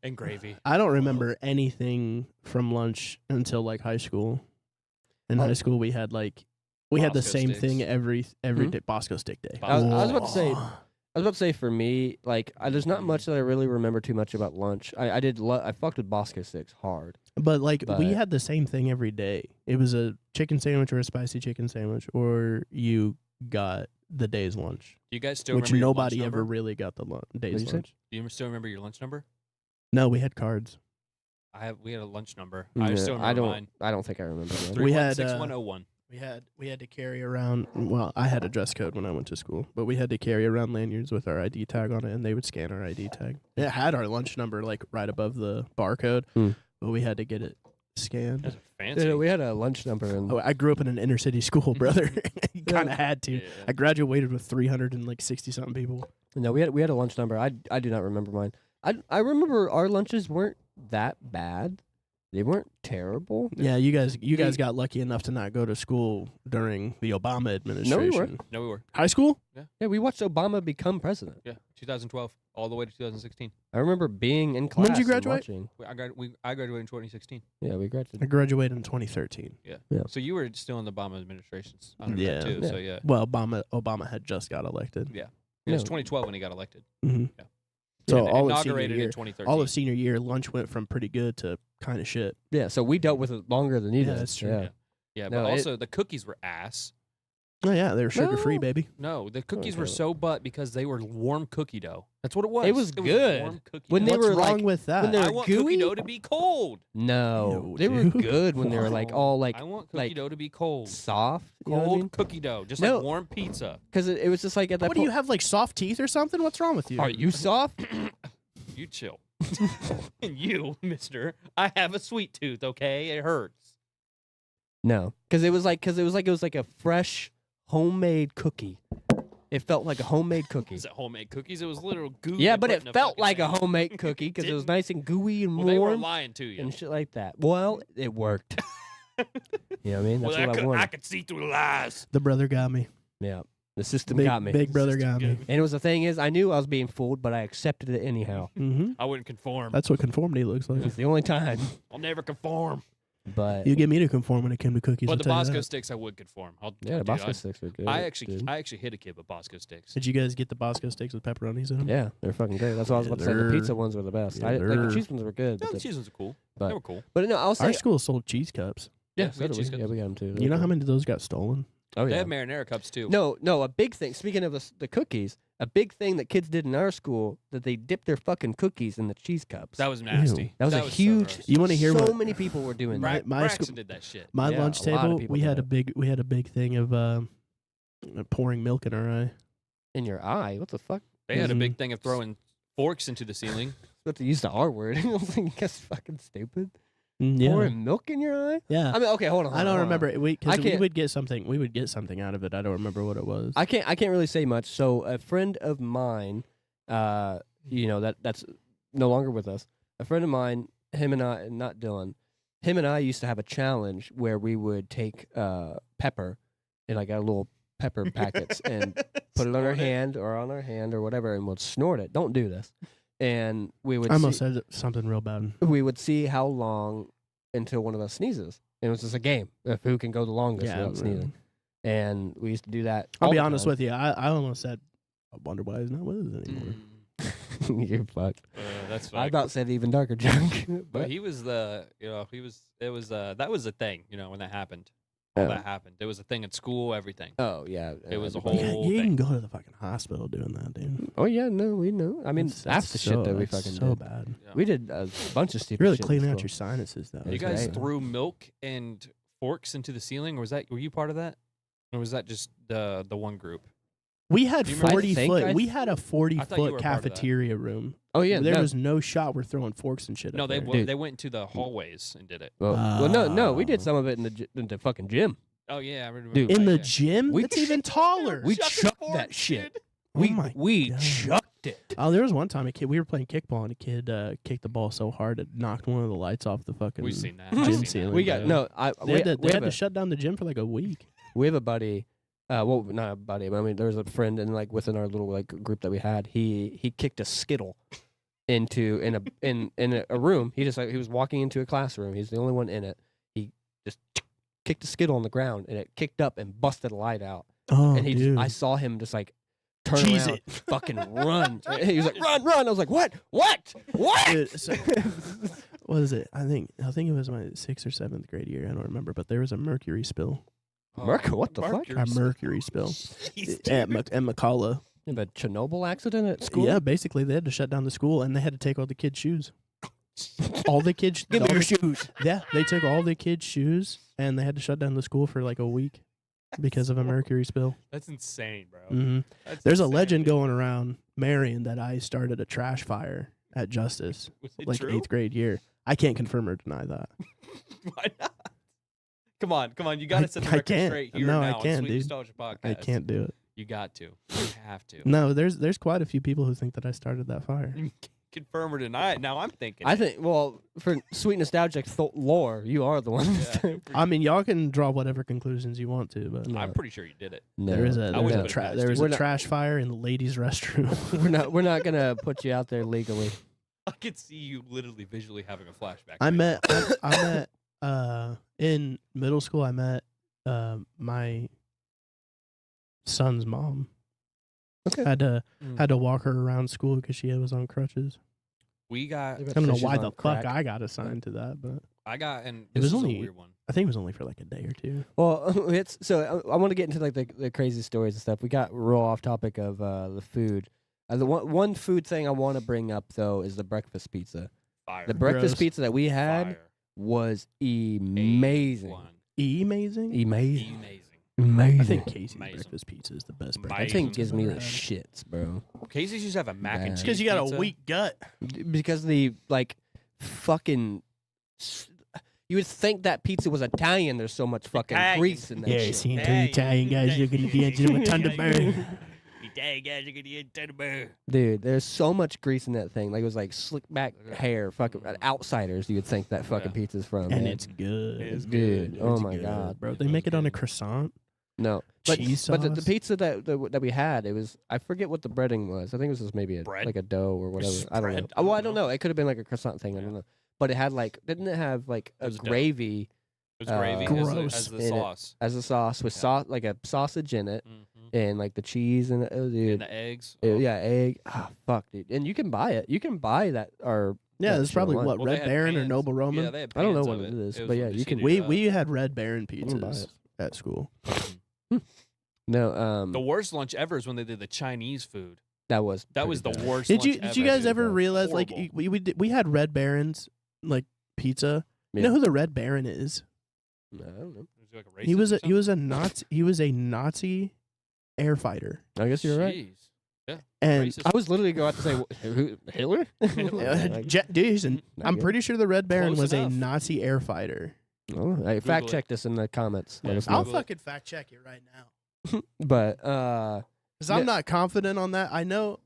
and gravy. I don't remember anything from lunch until like high school. In Oh. high school, we had the Bosco same sticks. thing every Hmm? day. Bosco stick day. I was about to say- Oh. I was about to say for me, like, there's not much that I really remember too much about lunch. I did. I fucked with Bosco sticks hard. But we But- had the same thing every day. It was a chicken sandwich or a spicy chicken sandwich, or you got the day's lunch, Do you guys still which remember your nobody lunch ever number? really got the day's What'd you say? lunch. Do you still remember your lunch number? No, we had cards. We had a lunch number. Yeah, I still remember mine. I don't think I remember that. We had, 316101. We had to carry around. Well, I had a dress code when I went to school, but we had to carry around lanyards with our ID tag on it, and they would scan our ID tag. It had our lunch number like right above the barcode, Hmm. but we had to get it scanned. That's fancy. Yeah, we had a lunch number, and Oh, I grew up in an inner city school, brother. You kind of had to. Yeah. I graduated with 360 something people. no, we had a lunch number. I do not remember mine. I remember our lunches weren't that bad. They weren't terrible. Yeah, you guys They- got lucky enough to not go to school during the Obama administration. No, we weren't. No, we were. High school? Yeah, we watched Obama become president. Yeah, 2012 all the way to 2016. I remember being in class. When did you and graduate? watching. I graduated in 2016. Yeah, we I graduated. graduated in 2013. Yeah. Yeah. So you were still in the Obama administration's under Yeah. that too. Yeah. So yeah. Well, Obama had just got elected. Yeah. It was No. 2012 when he got elected. Mm-hmm. Yeah. So And all of senior inaugurated in year, 2013. all of senior year, lunch went from pretty good to kind of shit. Yeah, so we dealt with it longer than you Yeah, did. that's true. Yeah. Yeah, No, but it- also the cookies were ass. Oh yeah, they were sugar free, No. baby. No, the cookies were Okay. so butt because they were warm cookie dough. That's what it was. It was good. warm cookie When dough. they What's were, wrong like- with that? when they I were want gooey? cookie dough to be cold. No, Ew, they were dude. good when they were like all like I want cookie like dough to be cold. soft. You know what I Cold mean? cookie dough, just No. like warm pizza. Because it was just like at that What do you point. have, like soft teeth or something? What's wrong with you? Are you soft? You chill. And you, mister, I have a sweet tooth, okay? It hurts. No, because it was like a fresh homemade cookie. It felt like a homemade cookie. Is it homemade cookies? It was literal goo. Yeah, they but put it in a felt fucking like a thing. homemade cookie because it was didn't. nice and gooey and Well, they were warm lying to you. and shit like that. Well, it worked. You know what I mean? That's Well, what I I wanted. could see through the lies. The brother got me. Yeah, the system Big, got me. big brother System got me. got me. And it was the thing is, I knew I was being fooled, but I accepted it anyhow. Mm-hmm. I wouldn't conform. That's what conformity looks like. It's the only time. I'll never conform. But You get me to conform when it came to cookies. But I'll the tell you Bosco that. sticks, I would conform. yeah, the dude, Bosco sticks were good. I actually dude. hit a kid with Bosco sticks. Did you guys get the Bosco sticks with pepperonis in them? Yeah, they're fucking great. That's what I was about to say. The They're- pizza ones were the best. Yeah, Like the they're- cheese ones were good. No, But, the cheese ones are cool. but- They were cool. but no, I'll say Our school sold cheese cups. Yeah, so we had did cheese we. cups. Yeah, we got them too. You know how many of those got stolen? Oh They yeah. have marinara cups too. No, a big thing. Speaking of the cookies, a big thing that kids did in our school that they dipped their fucking cookies in the cheese cups. That was nasty. That was a so huge. gross. You wanna hear so what- many people were doing My- that. my Braxton school- did that shit. My Yeah, lunch a lot of table, people we did had that. a big thing of pouring milk in our eye. In your eye? What the fuck? They had a Mhm. big thing of throwing forks into the ceiling. Supposed to use the R word. I was like, that's fucking stupid. Yeah, Pouring milk in your eye? yeah. I mean, okay, hold on. I don't remember. We I can't- would get something. We would get something out of it. I don't remember what it was. I can't really say much. So a friend of mine, you know that's no longer with us. A friend of mine, him and I, not Dylan, him and I used to have a challenge where we would take pepper in like a little pepper packets and put it on our hand or whatever, and we'll snort it. Don't do this. And we would I almost see, said something real bad. we would see how long until one of us sneezes. And it was just a game of who can go the longest Yeah, without sneezing. And we used to do that. I'll be honest with you. I almost said, I wonder why he's not with us anymore. with you. You're fucked. That's I fine. about said even darker joke. But but he was that was a thing, when that happened. All Oh. that happened. It was a thing at school, everything. oh yeah, It was a everybody- whole- You thing. can go to the fucking hospital doing that, dude. Oh yeah, no, we know. I mean, that's the shit that we that's fucking so did. bad. Yeah. We did a bunch of stupid. You're really shit in cleaning out school. your sinuses, though. You That's guys right. threw milk and forks into the ceiling, or were you part of that? Or was that just the one group? We had Do you remember- 40 I think foot. I We th- had a I 40 thought you were foot a part of that. cafeteria room. Oh yeah, There no. was no shot. We're throwing forks and shit. No, up they there. Dude. they went into the hallways and did it. Well, no, we did Ah. some of it in the fucking gym. Oh yeah, I remember. Dude. in that, the yeah. gym. We That's even taller. We Chucking chucked forks, that shit. dude. Oh my we God. chucked it. Oh, there was one time we were playing kickball and a kid kicked the ball so hard it knocked one of the lights off the fucking We've seen that. gym I've seen that. ceiling. We got Yeah. no. They had, to, we have to a, shut down the gym for like a week. we have a buddy. Well, not a buddy, but I mean, there was a friend, and like within our little like group that we had, he kicked a skittle into in a room. He was walking into a classroom. He's the only one in it. He just kicked a skittle on the ground, and it kicked up and busted a light out. Oh, And dude. I saw him just like turn Cheese around, it. fucking run. He was like, run. I was like, what? Dude, so- what is it? I think it was my 6th or 7th grade year. I don't remember, but there was a mercury spill. What the fuck? A mercury spill at McCullough. You have a Chernobyl accident at school? Yeah, basically they had to shut down the school and they had to take all the kids' shoes. All the kids. Give me all your the- shoes. Yeah, they took all the kids' shoes and they had to shut down the school for like a week because of a mercury spill. That's insane, bro. hmm That's There's a insane, legend dude. going around Marion that I started a trash fire at Justice, Was it like true? 8th grade year. I can't confirm or deny that. Why not? Come on. You got to set the I record can't. straight here No, now I on can't, Sweet dude. Nostalgia Podcast. I can't do it. You got to. You have to. No, there's quite a few people who think that I started that fire. You can confirm or deny it. Now I'm thinking. I think, well, for sweet nostalgic lore, you are the one. Yeah. I mean, y'all can draw whatever conclusions you want to, but No. I'm pretty sure you did it. No, there is a I there was wouldn't a, put it tra- past there you. was We're a not- trash fire in the ladies' restroom. we're not gonna put you out there legally. I could see you literally visually having a flashback. I right met now. I met in middle school. I met my son's mom. Okay. Had to Mm. had to walk her around school because she was on crutches. We got. I I don't know She's why on the crack. fuck I got assigned to that, but I got, and It this was is only- a weird one. I think it was only for like a day or two. Well, it's so I want to get into like the crazy stories and stuff. We got real off topic of the food. The one food thing I want to bring up though is the breakfast pizza. Fire. The breakfast Gross. pizza that we had Fire. was amazing. A1. Amazing. Amazing. Amazing. Amazing. I think Casey's Amazing. breakfast pizza is the best Amazing. that breakfast thing pizza gives I've me ever the had. shits, bro. Casey's used to have a mac and Bad. cheese. Because you got pizza. a weak gut. Because the like fucking. You would think that pizza was Italian. There's so much fucking Italian. grease in that Yeah, shit. seeing two Italian guys looking at the engine of a Thunderbird. Italian guys are gonna get Thunderbird. Dude, there's so much grease in that thing. Like it was like slick back hair. Fucking outsiders, you would think that fucking Yeah. pizza's from. And man. it's good. It's good. It's Oh my good, God. bro! It They was make it on a good. croissant. no, but Cheese but the sauce? pizza that we had, it was I forget what the breading was. I think it was just maybe Bread? like a dough or whatever. Just I don't know. bread? Well, I don't know. It could have been like a croissant thing. I don't Yeah. know. But it had like didn't it have like a was dough. gravy It was gravy Gross. as the In it. sauce. as a sauce with Yeah. sauce like a sausage in it Mm-hmm. and like the cheese and oh, dude. And the eggs. Yeah, egg. Ah, fuck, dude. And you can buy it. You can buy that or Yeah, that that's shit probably online. what Well, they Red had Baron or pans. Noble Roman. Yeah, they had I don't know pans what of it is, was but yeah, just you can- heated we up. we had Red Baron can buy pizzas it. at school. No, The worst lunch ever is when they did the Chinese food. that was That was the pretty bad. worst. Did you lunch did you ever, guys dude. ever realize like Horrible. we had Red Baron's like pizza? You Yeah. know who the Red Baron is? No, I don't know. Was he like a He was racist or he was a Nazi he was a Nazi air fighter. I guess you're right. Jeez. And Racist. I was literally going to say who, Hitler. Like, dude, listen, Not I'm good. pretty sure the Red Baron Close was enough. a Nazi air fighter. oh, hey, fact Google it. check this in the comments. Let Yeah, us Google know. I'll it. fucking fact check it right now. But Because Yeah. I'm not confident on that. I know.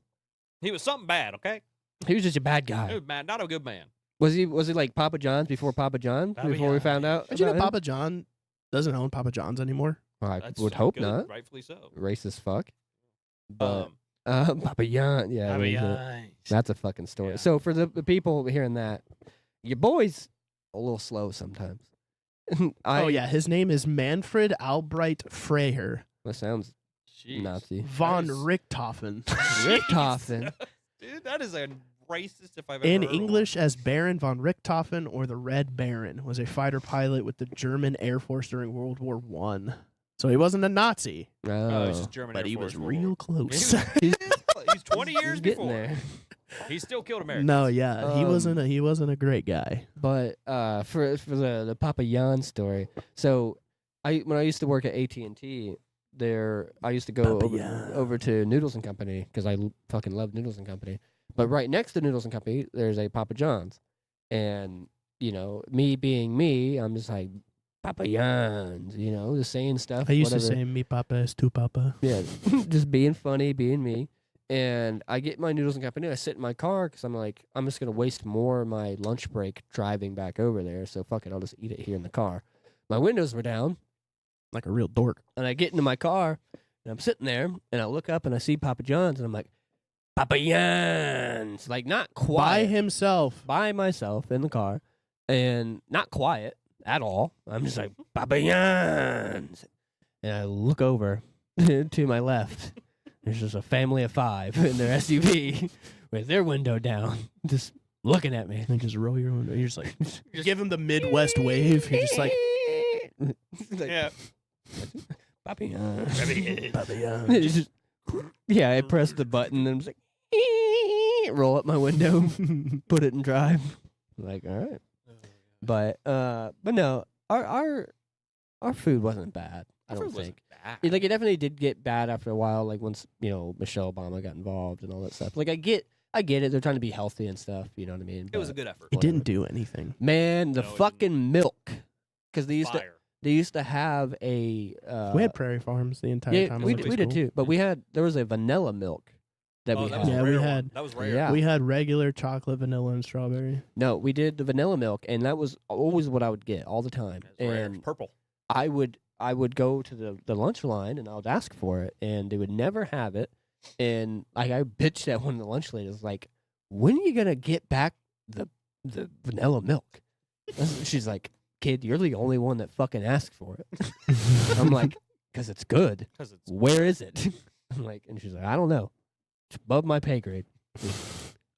He was something bad. Okay. he was just a bad He guy. was bad. Not a good man. Was he like Papa John's before Papa John? Papa Before we John. found out? Did you know about him? Papa John doesn't own Papa John's anymore? Well, I That's would hope good, not. Rightfully so. Racist fuck. But Um, Papa John, yeah, Papa there's a- John's. that's a fucking story. Yeah. So for the people hearing that, your boy's a little slow sometimes. Oh yeah, his name is Manfred Albright Freiherr that sounds Jeez. Nazi. von Nice. Richthofen. Richthofen. Dude, that is a racist if I've ever In heard of one. English as Baron von Richthofen or the Red Baron, was a fighter pilot with the German Air Force during World War One. So he wasn't a Nazi, Oh, he's Oh, just German but Air he Force was War. real close. He's 20 years he's getting before. there. He still killed Americans. No, yeah, he wasn't Um, he wasn't a great guy. But for the Papa Jan story, so when I used to work at AT&T, I used to go Papaya. over to Noodles and Company because I fucking love Noodles and Company. But right next to Noodles and Company, there's a Papa John's, and you know, me being me, I'm just like Papa John's, you know, just saying stuff. I used to whatever. say mi papa es tu papa. Yeah, just being funny, being me. And I get my Noodles and Company. I sit in my car because I'm like, I'm just gonna waste more of my lunch break driving back over there. So fuck it, I'll just eat it here in the car. My windows were down, Like a real dork. and I get into my car, and I'm sitting there, and I look up and I see Papa John's, and I'm like, Papa John's, like not By quiet, himself. by myself in the car, and not quiet at all. I'm just like Papa John's, and I look over to my left. There's just a family of 5 in their SUV with their window down, just looking at me. And just roll your window. You're just like, give him the Midwest wave. You're just like, Yeah. Papa John's. Papa It's just- yeah, I pressed the button and I'm just like, roll up my window, put it in drive. Like, all right. But no, our food wasn't bad. I don't think. Like, it definitely did get bad after a while. Like once Michelle Obama got involved and all that stuff. Like I get it. They're trying to be healthy and stuff. You know what I mean? It was a But, good effort. It didn't do anything. man, the No, it fucking milk, because they Fire. used to have a. We had Prairie Farms the entire yeah, time. I we went to did school. too. But there was a vanilla milk that Oh, we that had. was a Yeah, we rare one. had- That was rare. Yeah. We had regular chocolate, vanilla, and strawberry. No, we did the vanilla milk, and that was always what I would get all the time. It was rare. And Purple. I would go to the lunch line and I would ask for it, and they would never have it. And like I bitched at one of the lunch ladies, like, when are you gonna get back the vanilla milk? She's like, kid, you're the only one that fucking asked for it. I'm like, because it's good. Because it's Where is it? I'm like, and she's like, I don't know. It's above my pay grade.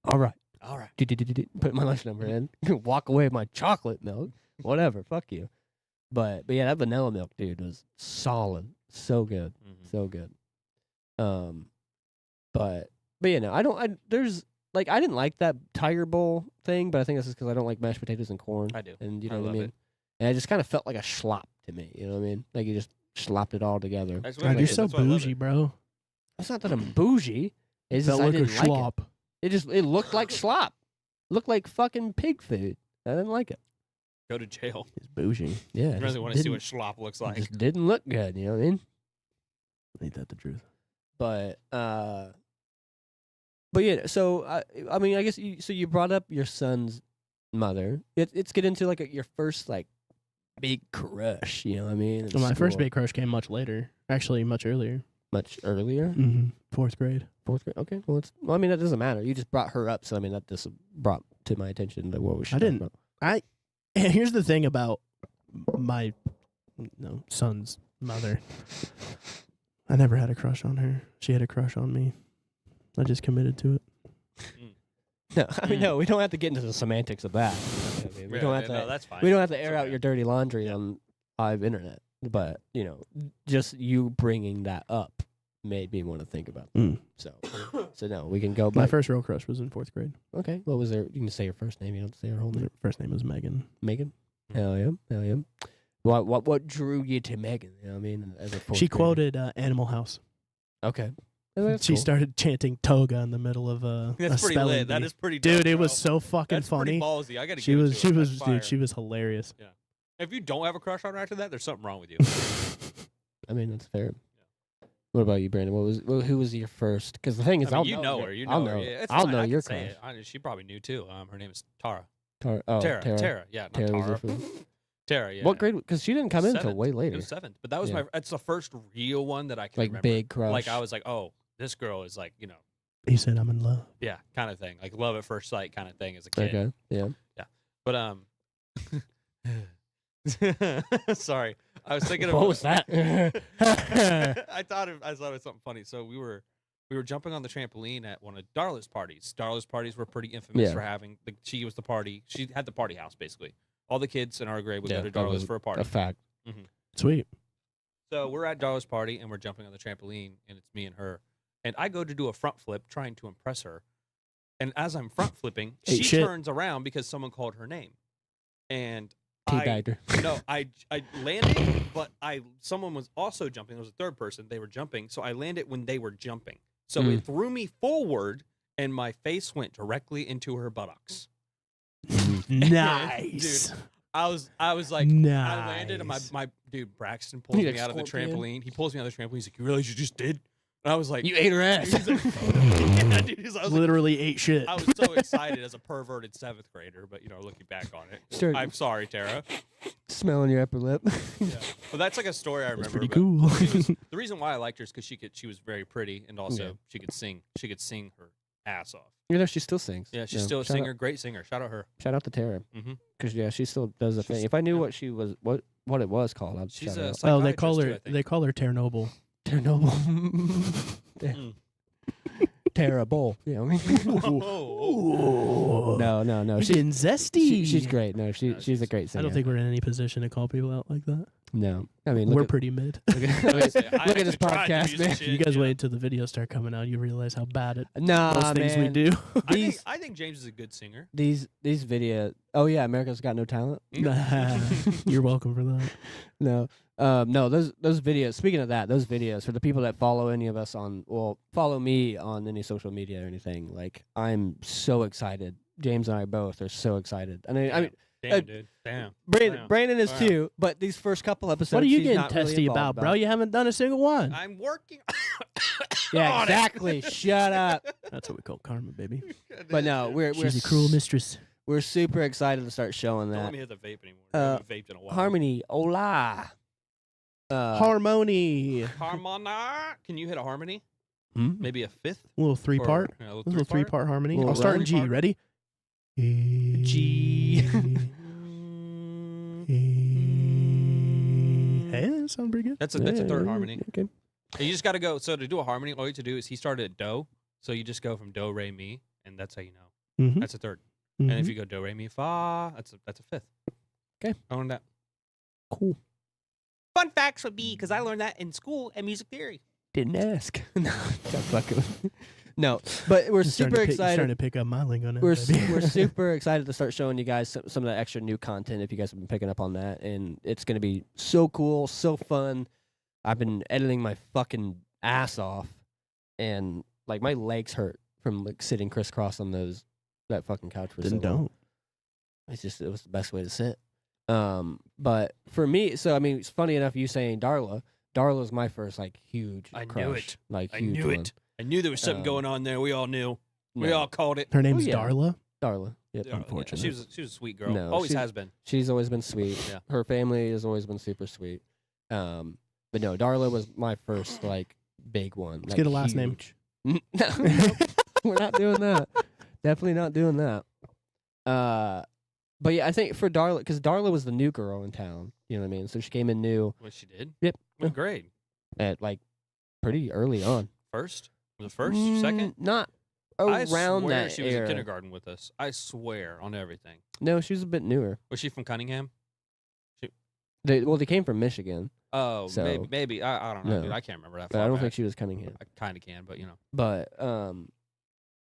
All right. all right. Put my lunch number in. Walk away with my chocolate milk. Whatever. Fuck you. But yeah, that vanilla milk, dude, was solid. So good. Mhm. So good. But yeah, no, I didn't like that Tiger Bowl thing, but I think that's just because I don't like mashed potatoes and corn. I do. And you I know what I love mean? it. And it just kind of felt like a slop to me. You know what I mean? Like you just slopped it all together. That's what God, I you're do. so That's why I love bougie, it. bro. It's not that I'm bougie. It's Felt just I like a didn't like it. schlop. It looked like slop. Looked like fucking pig food. I didn't like it. Go to jail. It's bougie. Yeah. I it really just want to see didn't- what schlop looks it like. just didn't look good, you know what I mean? Ain't that the truth? But yeah, so I mean, I guess you brought up your son's mother. It's get into like your first like big crush, you know what I mean? in Well, my first school. big crush came much later. Actually, much earlier. Much earlier. Mm-hmm. 4th grade. 4th grade. Okay, well, I mean that doesn't matter. You just brought her up, so I mean that just brought to my attention like what we should. I talk didn't- about. And here's the thing about my son's mother. I never had a crush on her. She had a crush on me. I just committed to it. No, I mean no. We don't have to get into the semantics of that. You know what I mean? We don't have to. No, that's fine. We don't have to air It's out okay. your dirty laundry on live internet, but just you bringing that up made me want to think about that. Mm. So no, we can go My back. first real crush was in 4th grade. Okay, what was there? You can say your first name. You don't have to say her whole Her name. first name was Megan. Megan. Mhm. Hell yeah. What drew you to Megan? You know what I mean? As a fourth She grader? quoted Animal House. Okay. Oh, that's She cool. started chanting toga in the middle of a That's pretty spelling lit. That bee. is pretty. Dude, dope, it was bro. so fucking That's funny. pretty ballsy. I gotta. She give it was, to her. That's dude, fire. she was hilarious. If you don't have a crush on her after that, there's something wrong with you. I mean, that's fair. What about you, Brandon? Who was your first? Because the thing is, I mean, I'll you know her. You know I'll her. know. Yeah, it's I'll fine. know I your can say crush. it. She probably knew too. Her name is Tara. Tara. Tara. Yeah, not Tara was your Tara. first. Tara. Yeah. What grade? Because she didn't come in until Seventh. way It later. was 7th, but that was Yeah. That's the first real one that I can Like remember. big crush. Like I was like, oh, this girl is like, He said, I'm in love. yeah, kind of thing, like love at first sight kind of thing as a kid. Okay. Yeah. But sorry, I was thinking of What was that? I thought it was something funny. So we were jumping on the trampoline at one of Darla's parties. Darla's parties were pretty infamous Yeah. for having she was the party. She had the party house basically. All the kids in our grade would Yeah, go to that Darla's was for a party. A fact. Sweet. So we're at Darla's party and we're jumping on the trampoline and it's me and her. And I go to do a front flip trying to impress her. And as I'm front flipping, Hey, she shit. turns around because someone called her name. And Teabagged her. No, I landed, but someone was also jumping. There was a third person. They were jumping, so I landed when they were jumping. So it threw me forward, and my face went directly into her buttocks. Nice. Dude, I was like, nice. I landed, and my dude Braxton pulls You me out of the scorpion. trampoline. He pulls me out of the trampoline. He's like, "You realize you just did?" And I was like, You ate her ass. He's like, yeah, dude. I was like, Literally ate shit. I was so excited as a perverted 7th grader, but looking back on it, Sure. I'm sorry, Tara. Smelling your upper lip. Yeah. Well, that's like a story I remember. That's pretty but cool. the reason why I liked her is because she was very pretty, and also she could sing. She could sing her ass off. She still sings. Yeah, she's Yeah. still a Shout singer, out- great singer. Shout out her. Shout out to Tara. Mhm. Because she still does the thing. If I knew what she was, what it was called, I'd She's shout a it out. Oh, they call psychiatrist, her. too, I They call her Chernobyl. Chernobyl. Mm. Terrible. Yeah. Ooh. No. She's getting zesty. She's great. No, she's a great I singer. don't think we're in any position to call people out like that. No. I mean, We're look pretty mid. at, look at Look this podcast, man. You guys wait until the videos start coming out. You realize how bad at Nah, most things man. we do. I think James is a good singer. These videos. Oh yeah, America's Got No Talent. You're welcome for that. No. No, those videos. Speaking of that, those videos for the people that follow any of us follow me on any social media or anything. Like, I'm so excited. James and I both are so excited. I mean, Damn, dude. Damn. Brandon is Wow. too. But these first couple episodes, What are you she's getting not really testy involved about, bro? You haven't done a single one. I'm working. Yeah, on it. exactly. Shut up. That's what we call karma, baby. But no, we're She's a cruel mistress. we're super excited to start showing Don't let that. me hit the vape anymore. I haven't vaped in a while. Harmony, hola. Harmony. Harmona. Can you hit a harmony? Hmm? Maybe a fifth? A little three-part. Or, A little three-part harmony. Little I'll start in G. three-part. Ready? G. Hey, that sounds pretty good. That's a third harmony. Okay. And you just got to go. So to do a harmony, all you have to do is he started at do. So you just go from do, re, mi, and that's how you know. Mhm. That's a third. And if you go do, re, mi, fa, that's a fifth. Okay. I learned that. Cool. Fun facts would be because I learned that in school and music theory. Didn't ask. No, don't fuck with me. No, but we're super Starting excited. to pick up my lingo now. We're baby. we're super excited to start showing you guys some of the extra new content if you guys have been picking up on that, and it's gonna be so cool, so fun. I've been editing my fucking ass off, and like my legs hurt from like sitting crisscross on that fucking couch for Then so long. don't. It was the best way to sit. But for me, so I mean, it's funny enough you saying Darla. Darla's my first like huge I knew crush. it. Like I huge knew one. it. I knew there was something going on there. We all knew. We No. all called it. Her name's yeah. Darla. Darla. Yep. Yeah, Unfortunate. She was a sweet girl. No, Always she's- has been. She's always been sweet. Yeah. Her family has always been super sweet. But no, Darla was my first like big one. Let's like, get a last name. huge. No, we're not doing that. Definitely not doing that. But yeah, I think for Darla, because Darla was the new girl in town. You know what I mean? So she came in new What she did? Yep. What grade? at like pretty early on. First? Was it first? Second? Not I around swear that she was era. in kindergarten with us. I swear on everything. No, she was a bit newer. Was she from Cunningham? They came from Michigan, Oh, So- maybe. I don't know, No. dude. I can't remember that. but Far I don't back. think she was Cunningham. I kind of can, but you know.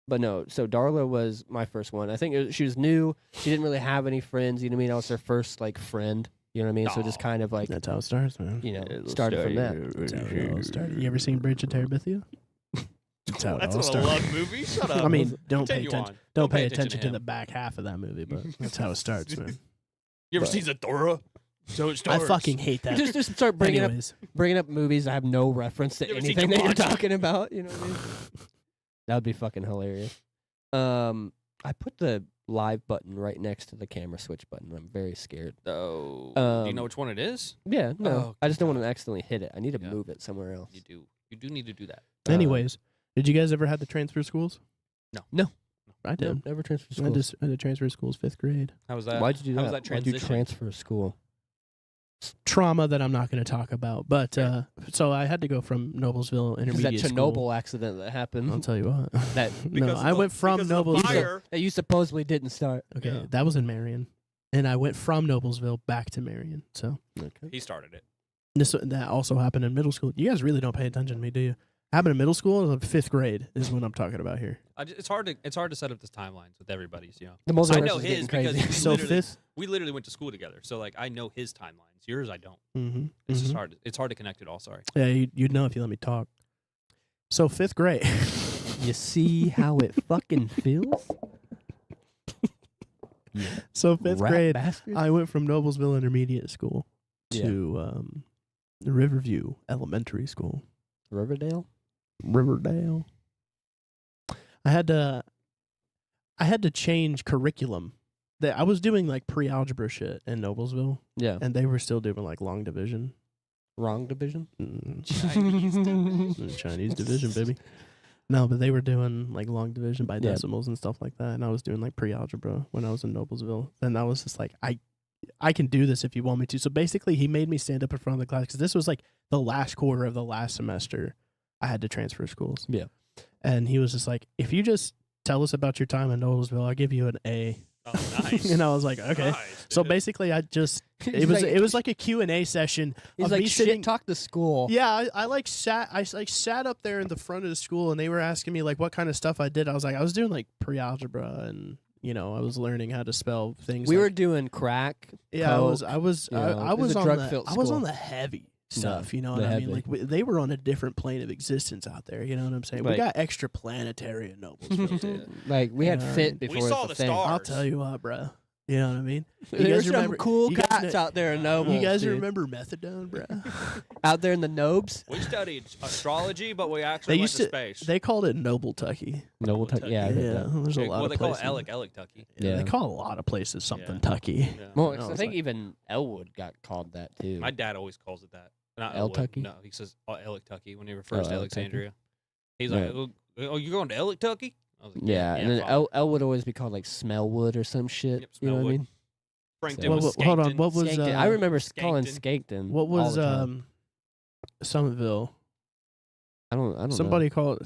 But no. So Darla was my first one. I think she was new. She didn't really have any friends. You know what I mean? I was her first like friend. You know what I mean? So just Aw. kind of like That's how it starts, man. you know started from that. That's how it all started. You ever seen Bridge of Terabithia? That's how it That's all what started. a love movie. Shut up. I mean, don't pay Continue attention. on. Don't pay attention attention to to him. the back half of that movie, but that's how it starts, man. You ever but- seen Zathura? So it I starts. fucking hate that. Just start bringing Anyways, up movies. I have no reference to You ever seen anything that you're Jumanji? talking about. You know what I mean? That would be fucking hilarious. I put the live button right next to the camera switch button. I'm very scared. Oh. Do you know Um, which one it is? Yeah, no. Oh, I just don't God. want to accidentally hit it. I need to Yeah. move it somewhere else. You do. You do need to do that. anyways, did you guys ever have to transfer schools? No. I No, did. never transfer I schools. just had to transfer schools 5th grade. How was that? Why'd you do How that? was that Why'd you transition? transfer school? Trauma that I'm not going to talk about, but so I had to go from Noblesville Because that Intermediate Chernobyl School. accident that happened I'll tell you what. That- no, Because of I the- went from because of the Noblesville. fire. that you supposedly didn't start. Okay, Yeah. that was in Marion, and I went from Noblesville back to Marion. So Okay. He started it. that also happened in middle school. You guys really don't pay attention to me, do you? Happened in middle school, 5th grade is what I'm talking about here. It's hard to set up this timelines with everybody's. The So I multiverse know is his getting because crazy. we So literally- 5th. We literally went to school together, so like I know his timelines. Yours, I don't. Mm-hmm. It's just hard. It's hard to connect it all. Sorry. Yeah, you'd know if you let me talk. So 5th grade. You see how it fucking feels? So 5th Rat grade, bastard. I went from Noblesville Intermediate School Yeah. to Riverview Elementary School. Riverdale? Riverdale. I had to change curriculum. I was doing like pre-algebra shit in Noblesville, Yeah. and they were still doing like long division. Wrong division? Chinese division. Chinese division, baby. No, but they were doing like long division by Yeah. decimals and stuff like that, and I was doing like pre-algebra when I was in Noblesville. And I was just like, I can do this if you want me to. So basically, he made me stand up in front of the class because this was like the last quarter of the last semester. I had to transfer schools. Yeah. And he was just like, if you just tell us about your time in Noblesville, I'll give you an A. Oh, nice. And I was like, okay. Nice, So dude. basically, I just He's it was like a Q&A session. He's of like, me shit, sitting- talk to school. Yeah, I sat up there in the front of the school, and they were asking me like what kind of stuff I did. I was like, I was doing like pre-algebra, and I was learning how to spell things. We like- were doing crack. yeah, I was coke, I was you know, it was a on drug-filled I was school. on the heavy stuff. You know the what I mean? heavy. Like they were on a different plane of existence out there. You know what I'm saying? We Like- got extra planetary in Noblesville. dude. Like, we had Yeah, fit we before saw it was the a thing. stars. I'll tell you what, bro. You know what I mean? There's guys some remember- cool you guys cats kn- out there in Nobles. You guys dude. remember methadone, bro? Out there in the Nobes? We studied astrology, but we actually They went used to to. space. They called it Noble Tucky. Noble Tucky. Yeah, I read Yeah, that. there's a lot well, of they call places. it Alec Tucky. Yeah, Yeah. they call a lot of places something Yeah. Tucky. Yeah. Well, No, I it's think like- even Elwood got called that too. My dad always calls it that. Not El Elwood. Tucky? No, he says Alec Tucky when he refers to Alec Tucky. Alexandria. He's Right. like, oh, you're going to Alec Tucky? I was like, yeah, and then probably. El would always be called like Smellwood or some shit. Yep, you know what I Smellwood. mean? Frankton Well, was hold on, Skankton. what was Skankton. I remember calling Skankton. Skankton. what all was the time. Summitville? I don't Somebody called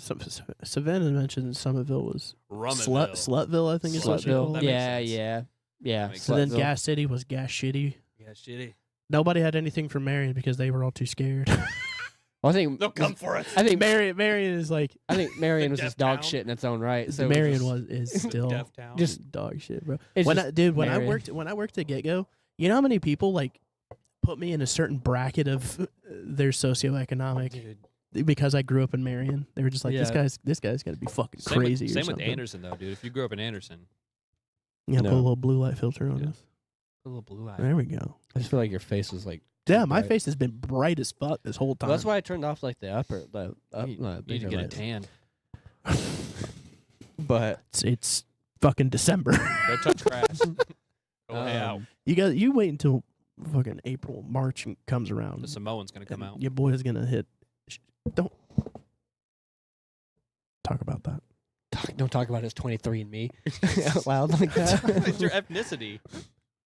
Savannah mentioned Summitville was Rummaville. Slutville, I think know. is what she Slutville, called that it. makes Yeah, sense. yeah. That makes So then Slutville. Gas City was Gas Shitty. Yeah, shitty. Nobody had anything from Marion because they were all too scared. Well, I think They'll come for us. I think Marion is like I think Marion was Deaf just dog town. shit in its own right. So Marion it is still Deaf town. just- dog shit, bro. It's When just I, dude, when Marion. I worked at Get Go, you know how many people like put me in a certain bracket of their socioeconomic Dude. because I grew up in Marion. They were just like, Yeah. this guy's got to be fucking Same crazy. With, or same with something. Anderson though, dude. If you grew up in Anderson, Yeah, put a No. little blue light filter on Yeah. us. a little blue eye. There we go. I just feel like your face was like. Yeah, my bright. face has been bright as fuck this whole time. Well, that's why I turned off like the upper. The up, You no, need these to are get a lights. tan. But it's fucking December. Go touch grass. Go lay out. You wait until fucking April, March comes around. The Samoan's gonna come out. Your boy is gonna hit. Don't talk about that. don't talk about his 23andMe out loud like that. It's your ethnicity.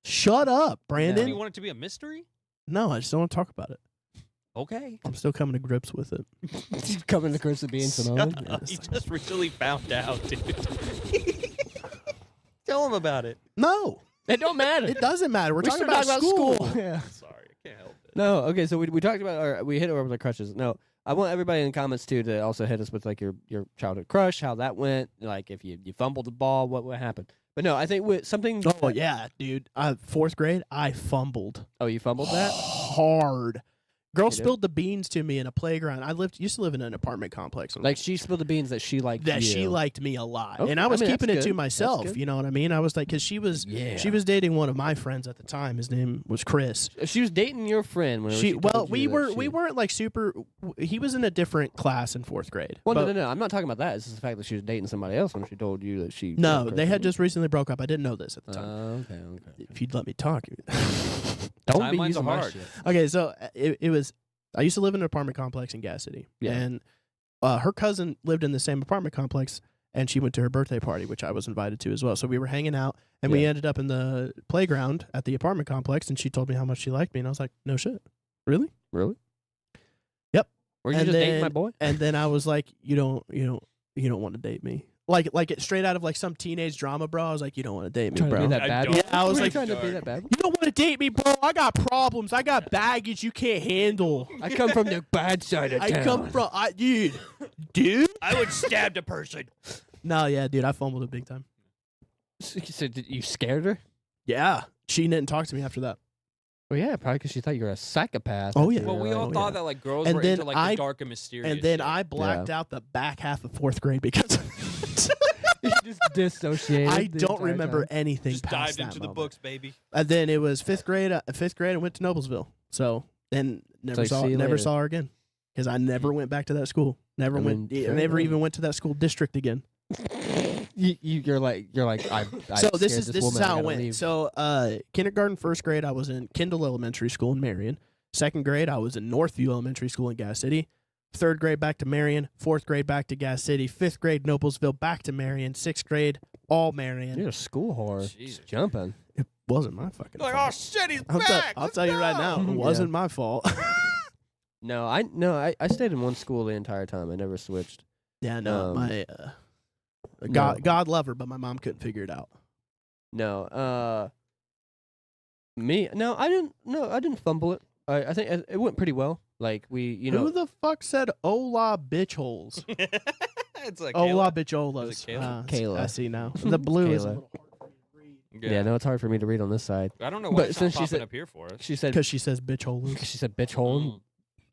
Shut up, Do Brandon. you want it to be a mystery? No, I just don't want to talk about it. Okay. I'm still coming to grips with it. Coming to grips with being Samoan. Shut Yeah, up. it's You like- just recently found out, dude. Tell him about it. No, It don't matter. it doesn't matter. We're We talking should about talk school. Yeah. Sorry, I can't help it. No, okay, so we talked about we hit it over with our crushes. No, I want everybody in the comments too to also hit us with like your childhood crush, how that went, like if you fumbled the ball, what happened. But no, I think with something. Oh yeah, dude. 4th grade, I fumbled Oh, you fumbled that? hard. Girl You did? spilled the beans to me in a playground. I used to live in an apartment complex. Like she spilled the beans that she liked that you. she liked me a lot, Okay, and I was I mean, keeping that's it to good. That's myself. good. You know what I mean? I was like, because she was dating one of my friends at the time. His name was Chris. She was dating your friend. Whenever she Well, told we you that were she- we weren't like super. He was in a different class in 4th grade. Well, but- no. I'm not talking about that. It's just the fact that she was dating somebody else when she told you that she. No, was they had crushing just recently broke up. I didn't know this at the you. time. Okay. If you'd let me talk. Don't be Timelines using are my hard. shit. Okay, so it was. I used to live in an apartment complex in Gas City, Yeah. and her cousin lived in the same apartment complex, and she went to her birthday party, which I was invited to as well. So we were hanging out, and we Yeah. ended up in the playground at the apartment complex, and she told me how much she liked me, and I was like, "No shit, really?" Really? Yep. Were you And just dating my then- boy? And then I was like, "You don't want to date me." like it straight out of like some teenage drama, bro. I was like, you don't want to date me, Trying to bro. be that I bad. don't. Yeah, I was Were you like, trying to be that bad. You don't want to date me, bro. I got problems. I got baggage you can't handle. I come from the bad side of I town. come from, dude. I would stab the person. No, yeah, dude, I fumbled it big time. So did you scared her? Yeah, she didn't talk to me after that. Well, yeah, probably because she thought you were a psychopath. Oh, That's yeah. what Well, we you're all like. thought that like girls And were then into like I- the dark and mysterious. And then shit. I blacked out the back half of 4th grade because You just dissociated. I the don't entire remember time. anything. just past dived that into the moment. books, baby. And then it was 5th grade. 5th grade, I went to Noblesville. So then never like, see you never later. saw her again because I never went back to that school. Never I went. mean, fair Never enough. even went to that school district again. You're like I So this scared is this is woman, I how it gotta went. leave. So kindergarten, 1st grade, I was in Kendall Elementary School in Marion. 2nd grade, I was in Northview Elementary School in Gas City. 3rd grade, back to Marion. 4th grade, back to Gas City. 5th grade, Noblesville, back to Marion. 6th grade, all Marion. You're a school whore. Jesus. Just jumping. It wasn't my fucking Like, fault. oh shit, he's I'll, back. I'll Let's tell you right go." now, it Yeah. wasn't my fault. No, I stayed in one school the entire time. I never switched. Yeah, no, Um, God love her, but my mom couldn't figure it out. No, me. No, I didn't. No, I didn't fumble it. I think it went pretty well. Like we, Who the fuck said "Ola bitch holes"? It's like Ola Kayla. bitch olas. Is it Kayla? Kayla. I see now. The blue is a Kayla. little hard for me to read yeah. No, it's hard for me to read on this side. I don't know why But it's since not she popping said- up here for us. She said. because she says bitch holes. She said, "Bitch hole." Mm.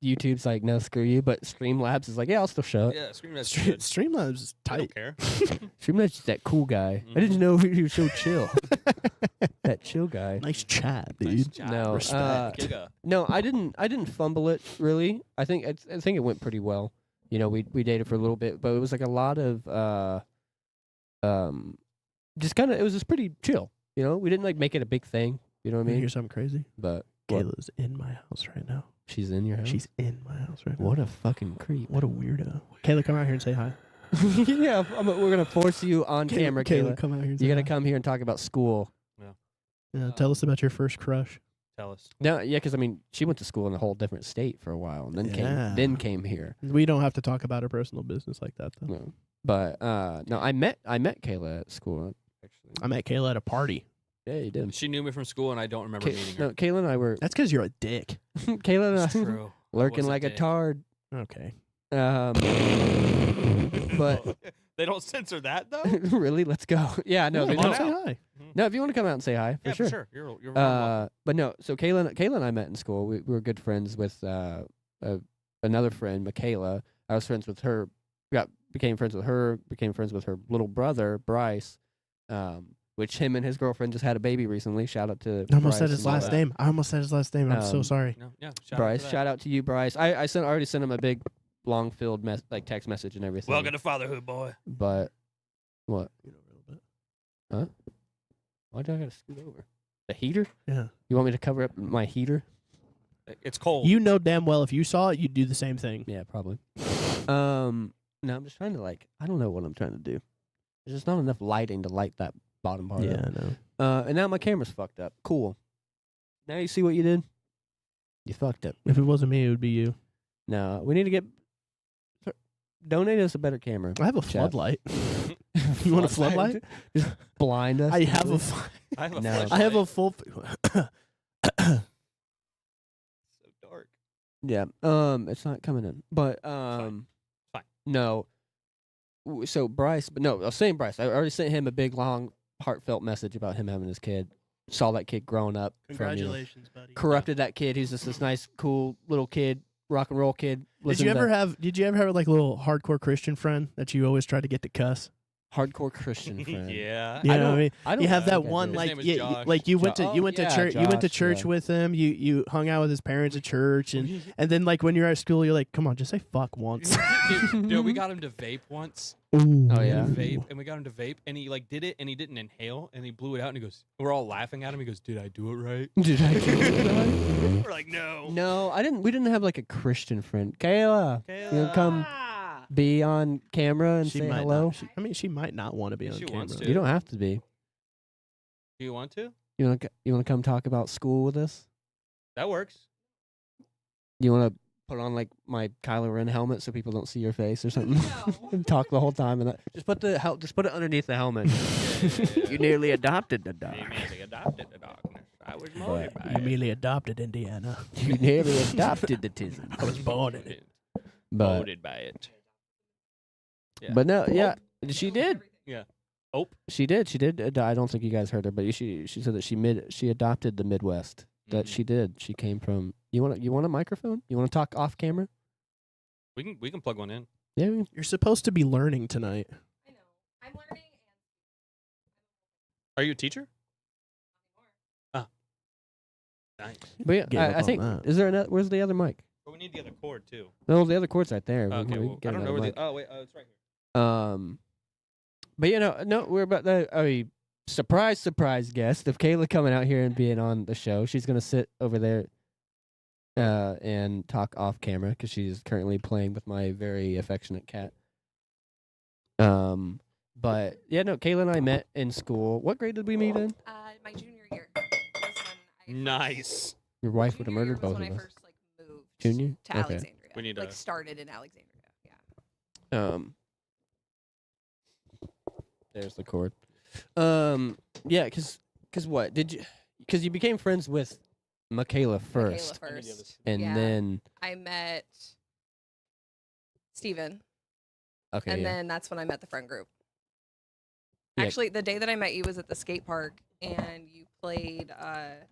YouTube's like, "No, screw you." But Streamlabs is like, "Yeah, I'll still show it." Yeah, scream that's good. Streamlabs is I tight. don't care. Streamlabs is that cool guy. I Mhm. didn't know he was so chill. That chill guy. Nice chat, dude. Nice job. No, Respect. Giga. No, I didn't fumble it really. I think it went pretty well. You know, we dated for a little bit, but it was like a lot of just kind of, it was just pretty chill. You know, we didn't like make it a big thing. You know what I You mean? hear something crazy? But what? Kayla's in my house right now. She's in your house. She's in my house right now. what a fucking creep. What a weirdo. Kayla, come out here and say hi. Yeah, we're gonna force you on camera, Kayla. come out here and You say gotta hi. come here and talk about school. Yeah, tell us about your first crush. Tell us. No, yeah, because I mean, she went to school in a whole different state for a while, and then Yeah. came here. We don't have to talk about her personal business like that, though. No. But no, I met Kayla at school. Actually, I met Kayla at a party. yeah, you did. She knew me from school, and I don't remember meeting her. No, Kayla and I were That's because you're a dick. Kayla and I It's true. lurking was a like a dick. tard. Okay. But they don't censor that though. really, let's go. Yeah, no, they come don't. on say hi. No, if you want to come out and say hi, for Yeah, sure. for sure. You're very welcome. But no, so Kayla and I met in school. We were good friends with another friend, Michaela. I was friends with her. Became friends with her. Became friends with her little brother, Bryce. Which him and his girlfriend just had a baby recently. Shout out to I almost said Bryce his and all last that. name. I almost said his last name. I'm so Um, sorry. No, yeah, shout Bryce, out shout out to you, Bryce. I already sent him a big, long filled text message and everything. Welcome to fatherhood, boy. But what? Why do I gotta scoot over? The heater? Yeah. You want me to cover up my heater? It's cold. You know damn well if you saw it, you'd do the same thing. Yeah, probably. No, I'm just trying to I don't know what I'm trying to do. There's just not enough lighting to light that bottom part Yeah, up. I know. And now my camera's fucked up. Cool. Now you see what you did? You fucked up. If it wasn't me, it would be you. No, we need to donate us a better camera. I have a Chat. floodlight. You want a floodlight? Just blind us. I have a. completely. I have a No. flashlight. I have a full. so dark. Yeah. It's not coming in. But Fine. no. So Bryce, but no, I was saying Bryce. I already sent him a big, long, heartfelt message about him having his kid. Saw that kid growing up. from, buddy. corrupted that kid. He's just this nice, cool little kid, rock and roll kid. Did you ever have? Did you ever have like a little hardcore Christian friend that you always try to get to cuss? hardcore Christian friend? Yeah. You I know what I don't- mean? I don't You have think that I one did. His like name is you, Josh. like you went to Oh, you went to yeah, church you went to Josh, church yeah. with him. You hung out with his parents at church and then like when you're at school you're like, come on, just say fuck once. Dude, we got him to vape once. Ooh. Oh, yeah? Vape, and we got him to vape, and he like did it, and he didn't inhale, and he blew it out, and he goes, we're all laughing at him. He goes, "Did I do it right?" Did I do it? We're like, no. No, I didn't. We didn't have like a Christian friend. Kayla, you Kayla. come be on camera and She say might hello. not. She might not want to be If on she camera. wants to. You don't have to be. Do you want to? You want to come talk about school with us? That works. You want to put on like my Kylo Ren helmet so people don't see your face or something. And talk the whole time and just put it underneath the helmet. You nearly adopted the dog. You merely adopted the darkness. I was molded by You it. merely adopted Indiana. You nearly adopted the tism. I was born in it. But Molded by it. Yeah. but no, yeah, she did. Oh. She did. I don't think you guys heard her, but she said that she adopted the Midwest. That she did. She came from. You want a microphone? You want to talk off camera? We can plug one in. Yeah. You're supposed to be learning tonight. I know. I'm learning. Are you a teacher? Nice. But yeah, Gave up I on think. that. Is there another? Where's the other mic? But we need the other cord too. No, the other cord's right there. Okay. We Well, get I don't know another where mic. the. Oh wait. It's right here. But no, we're about the surprise guest of Kayla coming out here and being on the show. She's gonna sit over there, and talk off camera because she's currently playing with my very affectionate cat. But yeah, no, Kayla and I met in school. What grade did we meet in? My junior year was when I Nice. Your wife would have junior year murdered was both when of I us. first moved Junior? to Okay. Alexandria. We need like a- started in Alexandria. Yeah. There's the cord. Yeah, because what did you? Because you became friends with Michaela first, Michaela first. and Yeah. then I met Steven, okay, and yeah. then that's when I met the friend group. Yeah. Actually, the day that I met you was at the skate park, and you played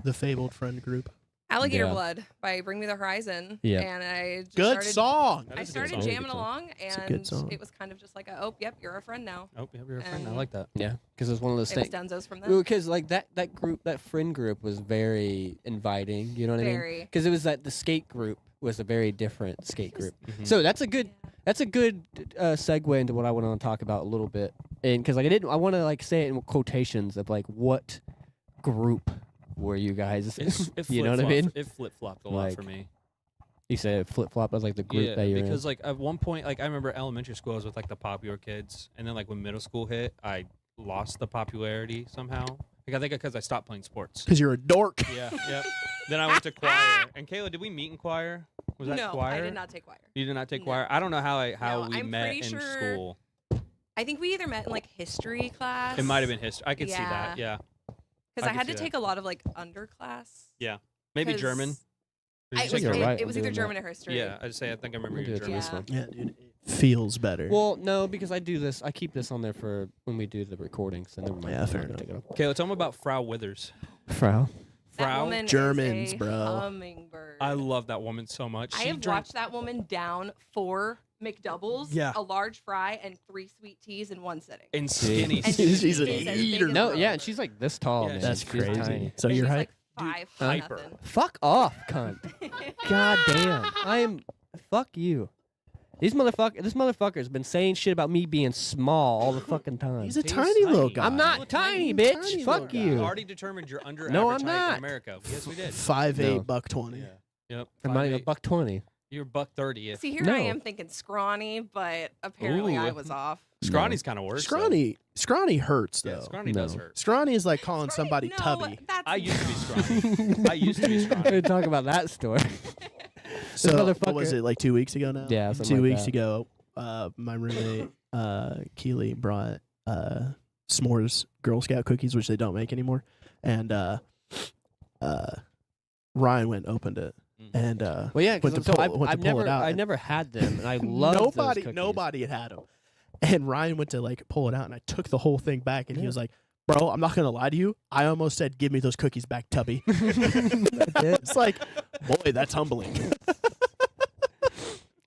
The fabled friend group. Alligator Yeah. Blood by Bring Me the Horizon. Yeah. And I just Good started, song. That I is a good started song. jamming Good song. along, It's a and good song. it was kind of just like, yep, you're a friend now. Oh, yeah, you're a friend. I And- like that. Yeah, because it's one of those It was things. Dunzo's from them. Because like that group, that friend group was very inviting. You know what I mean? Very. Because it was the skate group was a very different skate group. Mhm. So that's a good segue into what I want to talk about a little bit. And because like I want to like say it in quotations of like what group were you guys? You know what I mean? It flip flopped a lot for Like, me. You said flip flop as like the group Yeah, that you're because like at one point, like I remember elementary school, I was with like the popular kids, and then like when middle school hit, I lost the popularity somehow. Like I think because I stopped playing sports. Because you're a dork. Yeah, yep. Then I went to choir. And Kayla, did we meet in choir? Was that no, choir? I did not take choir. You did not take No. choir. I don't know how No, we I'm met pretty in sure- school. I think we either met in like history class. It might have been history. I could see that. Yeah, because I I could had see to that. take a lot of like underclass. maybe 'Cause German. Did you It take was, You're German? right, it was we're either doing German that. or history. Yeah, I just say I think I remember We'll you do in it German. for this Yeah. one. Yeah, dude. It feels better. Well, no, because I do this. I keep this on there for when we do the recordings. So never mind. Yeah, I'm fair not gonna enough. take it off. Kayla, tell me about Frau Withers. Frau. That Frau. woman Germans, is a bro. hummingbird. I love that woman so much. I She have drank- watched that woman down 4 McDoubles, Yeah. a large fry, and 3 sweet teas in one sitting. and skinny. And skinny. she's an as big eater. as No, a yeah, rubber. and she's like this tall, Yeah, man. That's She's crazy. tiny. So And you're she's hype. like 5 for hyper. nothing. Fuck off, cunt. God damn. I am. Fuck you. This motherfucker's been saying shit about me being small all the fucking time. He's a He's tiny little tiny. guy. I'm not Look, tiny, tiny bitch. little Fuck guy. We you. already determined you're under No, average I'm height not. in America. Yes, we did. 5'8", No. $120. Yep. I'm not even 5'8". $120. You're $130. If See, here No. I am thinking scrawny, but apparently I Ooh. was off. Scrawny's kind of worse. though. Scrawny hurts though. Yeah, scrawny does No. hurt. Scrawny is like calling Scrawny- somebody no, tubby. That's I used to be not- scrawny. I used to be We're scrawny. gonna talk about that story. So motherfucker- what was it, like 2 weeks ago now? Yeah, 2 something like weeks that. ago, my roommate Keely brought s'mores Girl Scout cookies, which they don't make anymore, and Ryan went and opened it, and Well, yeah, Went to because pull- went to pull it out I and- never had them, and I love nobody had had them, and Ryan went to like pull it out, and I took the whole thing back, and he was like, "Bro, I'm not gonna lie to you. I almost said, give me those cookies back, Tubby.'" It's like, boy, that's humbling.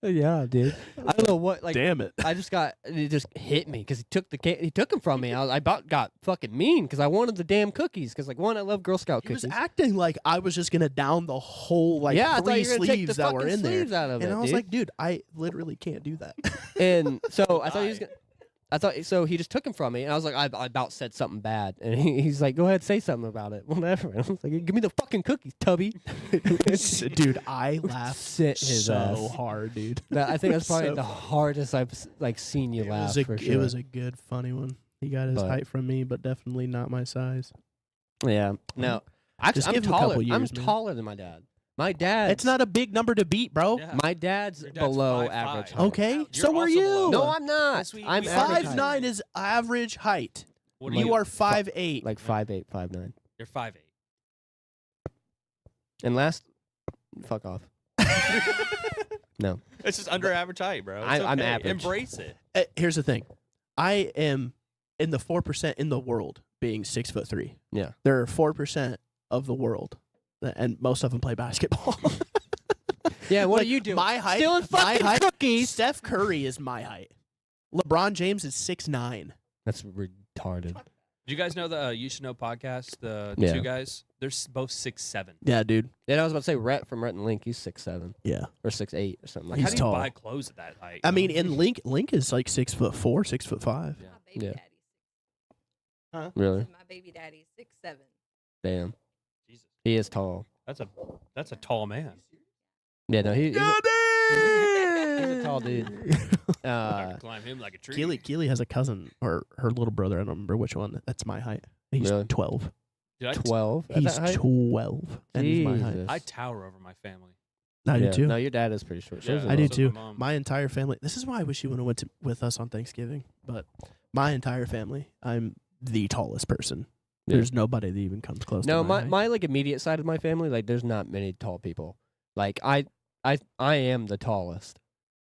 Yeah, dude. I don't know what. Like, Damn it. it just hit me because he took them from me. I got fucking mean because I wanted the damn cookies because like one, I love Girl Scout He was cookies. acting like I was just gonna down the whole like yeah, I thought 3 you were gonna take sleeves the that were fucking in there. sleeves out of And it, I was dude. like, dude, I literally can't do that. And so I thought he was gonna. I thought so. He just took him from me, and I was like, I about said something bad, and he's like, "Go ahead, say something about it, whatever." And I was like, "Give me the fucking cookies, Tubby." Dude, I laughed Sit his so ass. hard, dude. I think that's probably So the hardest I've like seen you laugh for sure. It was a good, funny one. He got his But- height from me, but definitely not my size. Yeah. No. Actually, Just I'm give him a couple taller. I'm years, man. taller than my dad. My dad. It's not a big number to beat, bro. Yeah. My dad's Your dad's below 5'5". average. Oh, height. Okay, You're so are also you. below. No, I'm not. Yes, we- I'm we average average Five height. nine is average height. What You are are 5'8". Like 5'8", 5'9". You're 5'8". And last, fuck off. No. It's just under average height, bro. It's I'm okay. average. Embrace it. Here's the thing. I am in the 4% in the world being 6'3". Yeah. There are 4% of the world, and most of them play basketball. Yeah, what Like, are you doing? My height. Stealing my fucking height. cookies. Steph Curry is my height. LeBron James is 6'9". That's retarded. Do you guys know the You Should Know podcast? The Yeah. two guys? They're both 6'7". Yeah, dude. Yeah, I was about to say Rhett from Rhett and Link. He's 6'7" Yeah. or 6'8" or something like He's How that. do you tall. buy clothes at that height? I mean, in Link is like 6'4", 6'5". My baby Yeah. daddy's Really? my baby daddy's 6'7". Damn. Jesus, He is tall. that's a tall man. Yeah, no, he's a tall dude. I could climb him like a tree. Keely has a cousin or her little brother. I don't remember which one. That's my height. He's Really? 12. Dude, 12. at He's that height? 12. And he's my height. Jesus. I tower over my family. I Yeah. do too. No, your dad is pretty short. So Yeah. is I do your so too. is my mom. My entire family. This is why I wish you would have went with us on Thanksgiving. But my entire family, I'm the tallest person. Yeah. There's nobody that even comes close. No, to my height. my like immediate side of my family, like there's not many tall people. Like I am the tallest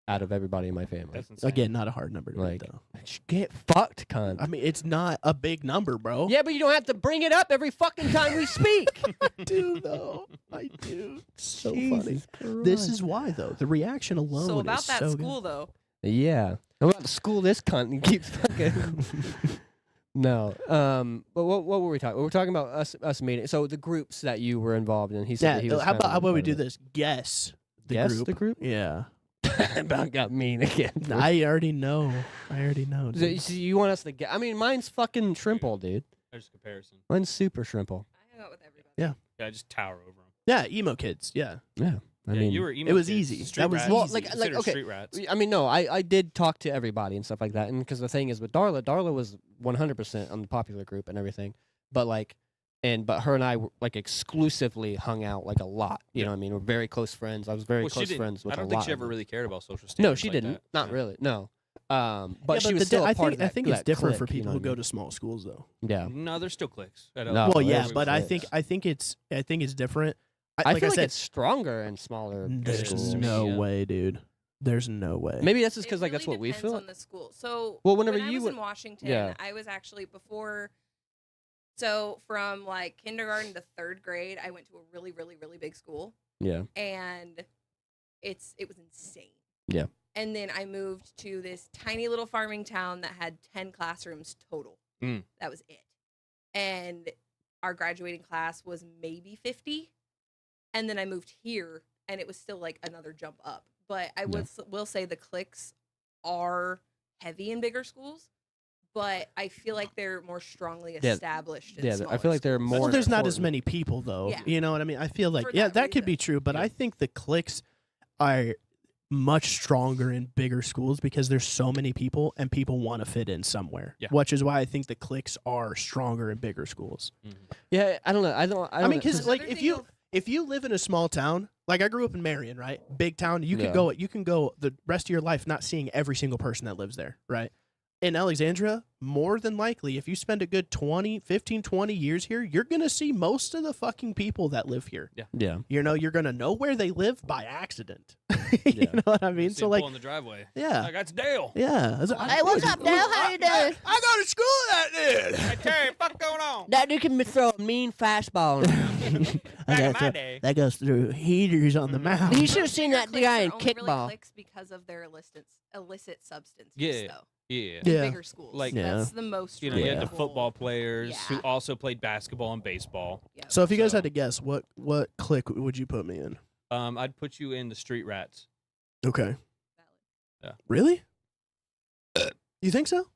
out of everybody in my family. That's insane. Again, not a hard number to beat, Like- though. Get fucked, cunt. I mean, it's not a big number, bro. Yeah, but you don't have to bring it up every fucking time we speak. I do though. I do. So funny. This is why though. The reaction alone. So about is that so school though, Yeah. I'm about to school this cunt and keeps fucking. No. But what were we talking? We were talking about us meeting. So the groups that you were involved in. He said Yeah. that he was How kind about of how about we part do of it. this? Guess the Guess group. the group? Yeah. About got mean again. I already know. So, Dude. so you want us to get? I mean, mine's fucking shrimple, dude. There's a comparison. Mine's super shrimple. I hang out with everybody. Yeah. Yeah, I just tower over them. Yeah, emo kids. Yeah. Yeah. I Yeah, mean, you were emo it was kids, easy. Street That was rats. Well, easy. like, Considered okay. street rats. I mean, no, I did talk to everybody and stuff like that, and because the thing is with Darla was 100% on the popular group and everything, but like, but her and I were, like exclusively hung out like a lot. You know what I mean? We're very close friends. I was very Well, she close didn't- friends with I don't a think lot she of ever them. really cared about social standards. No, she like didn't. that. Not Yeah. really. No. Yeah, But she was the still a I part think of that. I think it's that different for clique, you people know who what I go to small schools though. mean? Yeah. No, there's still cliques. No, Well, there's yeah, no but I cliques. think it's different. I like feel I like said, it's stronger in smaller there's schools. no Yeah. way, dude. There's no way. Maybe that's just It because like really that's what we depends feel. on the school. So Well, whenever when I you was would- in Washington, yeah. I was actually before. So from like kindergarten to third grade, I went to a really, really, really big school, Yeah. and it was insane. Yeah. And then I moved to this tiny little farming town that had 10 classrooms total. Mm. That was it. And our graduating class was maybe 50. And then I moved here, and it was still like another jump up. But I will say the cliques are heavy in bigger schools, but I feel like they're more strongly Yeah. established in Yeah, I smaller feel like they're schools. more well, there's not as important. many people though. Yeah. You know what I mean? I feel like For yeah, that that could be reason. true, but Yeah. I think the cliques are much stronger in bigger schools because there's so many people and people want to fit in somewhere. Yeah. Which is why I think the cliques are stronger in bigger schools. Mhm. Yeah, I don't know. I don't I mean, know. because like Another if thing you you'll- if you live in a small town, like I grew up in Marion, right? Big town, you Yeah. can go the rest of your life not seeing every single person that lives there, right? In Alexandria, more than likely, if you spend a good 15, 20 years here, you're going to see most of the fucking people that live here. yeah. You know, you're going to know where they live by accident. you Yeah. know what I mean? See So him like, pull in the driveway. yeah. Like, that's Dale. Yeah. Hey, what's up, Dale? How you doing? I go to school that did. Hey, Terry, what going on? That dude can throw a mean fastball. Back in my day. That goes through heaters on the mound. You should have seen that Bigger guy in cliques are only really kickball. cliques because of their illicit substance Yeah. use, though. Yeah. In Yeah. bigger schools. Like- Yeah. That's the most You know, you had the relatable- football players who Yeah. also played basketball and baseball. Yeah. So if you guys So- had to guess, what clique would you put me in? I'd put you in the street rats. Okay. Yeah. Really? You think so?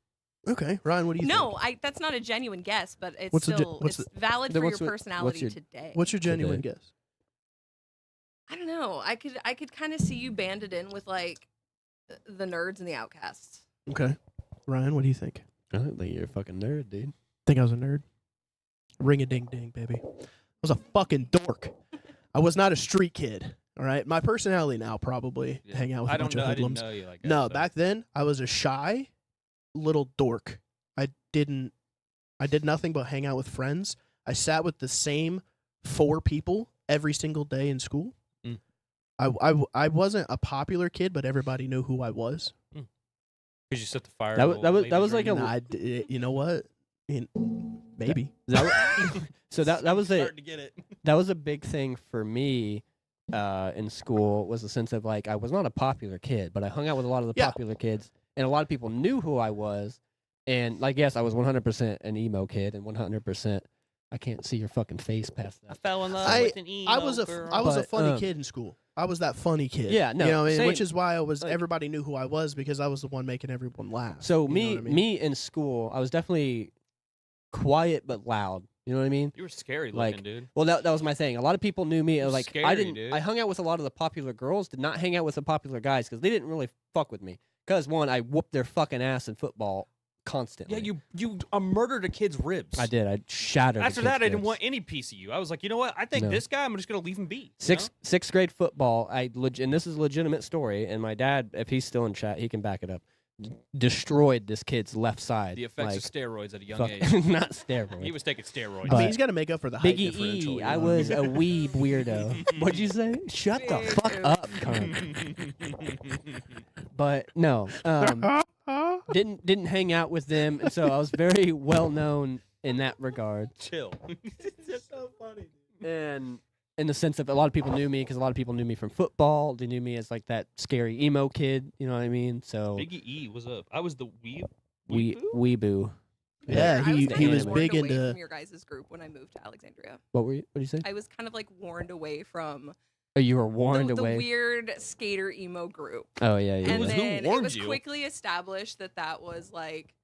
Okay, Ryan, what do you No, think? that's not a genuine guess, but it's What's the ge- still what's it's valid for what's your your- personality your- today. What's your genuine guess? I don't know. I could kind of see you banded in with like the nerds and the outcasts. Okay, Ryan, what do you think? I don't think you're a fucking nerd, dude. Think I was a nerd? Ring a ding ding, baby. I was a fucking dork. I was not a street kid. All right, my personality now probably Yeah. hang out with I a don't bunch know. of I didn't hoodlums. know you like that. No, so. back then I was a shy little dork. I did nothing but hang out with friends. I sat with the same 4 people every single day in school. Mm. I wasn't a popular kid, but everybody knew who I was. Because you set the fire. That was like a- And you know what? Maybe. So that was a Starting to get it. that was a big thing for me in school, was the sense of like I was not a popular kid, but I hung out with a lot of the Yeah. popular kids, and a lot of people knew who I was. And like, yes, I was 100% an emo kid, and 100%. I can't see your fucking face past I that. fell in love I- with an emo I was a girl. But, funny kid in school. I was that funny kid. Yeah, no, you know what I mean? same. Which is why Like- everybody knew who I was, because I was the one making everyone laugh. So You know me what I mean? me in school, I was definitely quiet but loud. You know what I mean? You were scary like, looking, dude. Well, that was my thing. A lot of people knew me. You're Like I scary, didn't. dude. I hung out with a lot of the popular girls. Did not hang out with the popular guys because they didn't really fuck with me. Because one, I whooped their fucking ass in football constantly. Yeah, you murdered a kid's ribs. I did. I shattered. After the that, kid's I didn't ribs. want any piece of you. I was like, you know what? I think No. this guy, I'm just gonna leave him be. you Sixth grade football. And this is a legitimate story. And my dad, if he's still in chat, he can back it up. Destroyed this kid's left know? side. The effects like, of steroids at a young fuck- age. not steroids. He was taking steroids. I mean, But- he's got to make up for the height Biggie differential. E. you I know? was a weeb weirdo. What'd you say? Shut the Big fuck oof. up, cunt. But no, didn't hang out with them, and so I was very well known in that regard. Chill. It's so funny. And in the sense of a lot of people knew me because a lot of people knew me from football. They knew me as like that scary emo kid. You know what I mean? So Biggie E was up. I was the weeb. weeboo. Yeah, I he kind of was warned big away into- from your guys' group when I moved to Alexandria. What did you say? I was kind of like warned away from Oh, you were warned the away. weird skater emo group. Oh yeah, yeah. And was- yeah. who then it warned was you? quickly established that was like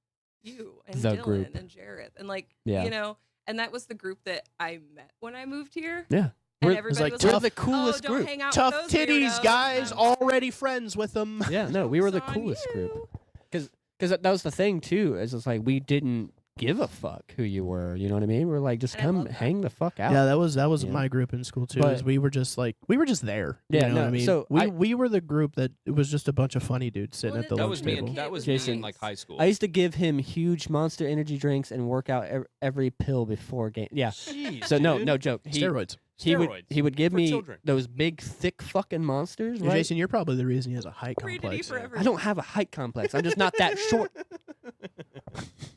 you and The Dylan group. and Jareth and like Yeah. you know, and that was the group that I met when I moved here. Yeah. And We're- everybody like was We're like, the coolest oh, don't group. hang out Tough with those titties, weirdos. guys. And Already friends with them. Yeah, no, we were the joke's on coolest group. you. Because that was the thing too. Is it's like we didn't give a fuck who you were. You know what I mean? We're like, just And I come love that. hang the fuck out. Yeah, that was Yeah. my group in school too. But- Is we were just there. Yeah, you know what no, I mean. so I- we were the group that it was just a bunch of funny dudes sitting Well, at the that That lunch was me. table. And, that was Jason. me in like high school. I used to give him huge Monster Energy drinks and work out every pill before game. Yeah. Jeez, So no, dude. no joke. Steroids. Steroids he would give for me children. those big thick fucking monsters. And Right? Jason, you're probably the reason he has a height Rated E complex. for everyone. I don't have a height complex. I'm just not that short.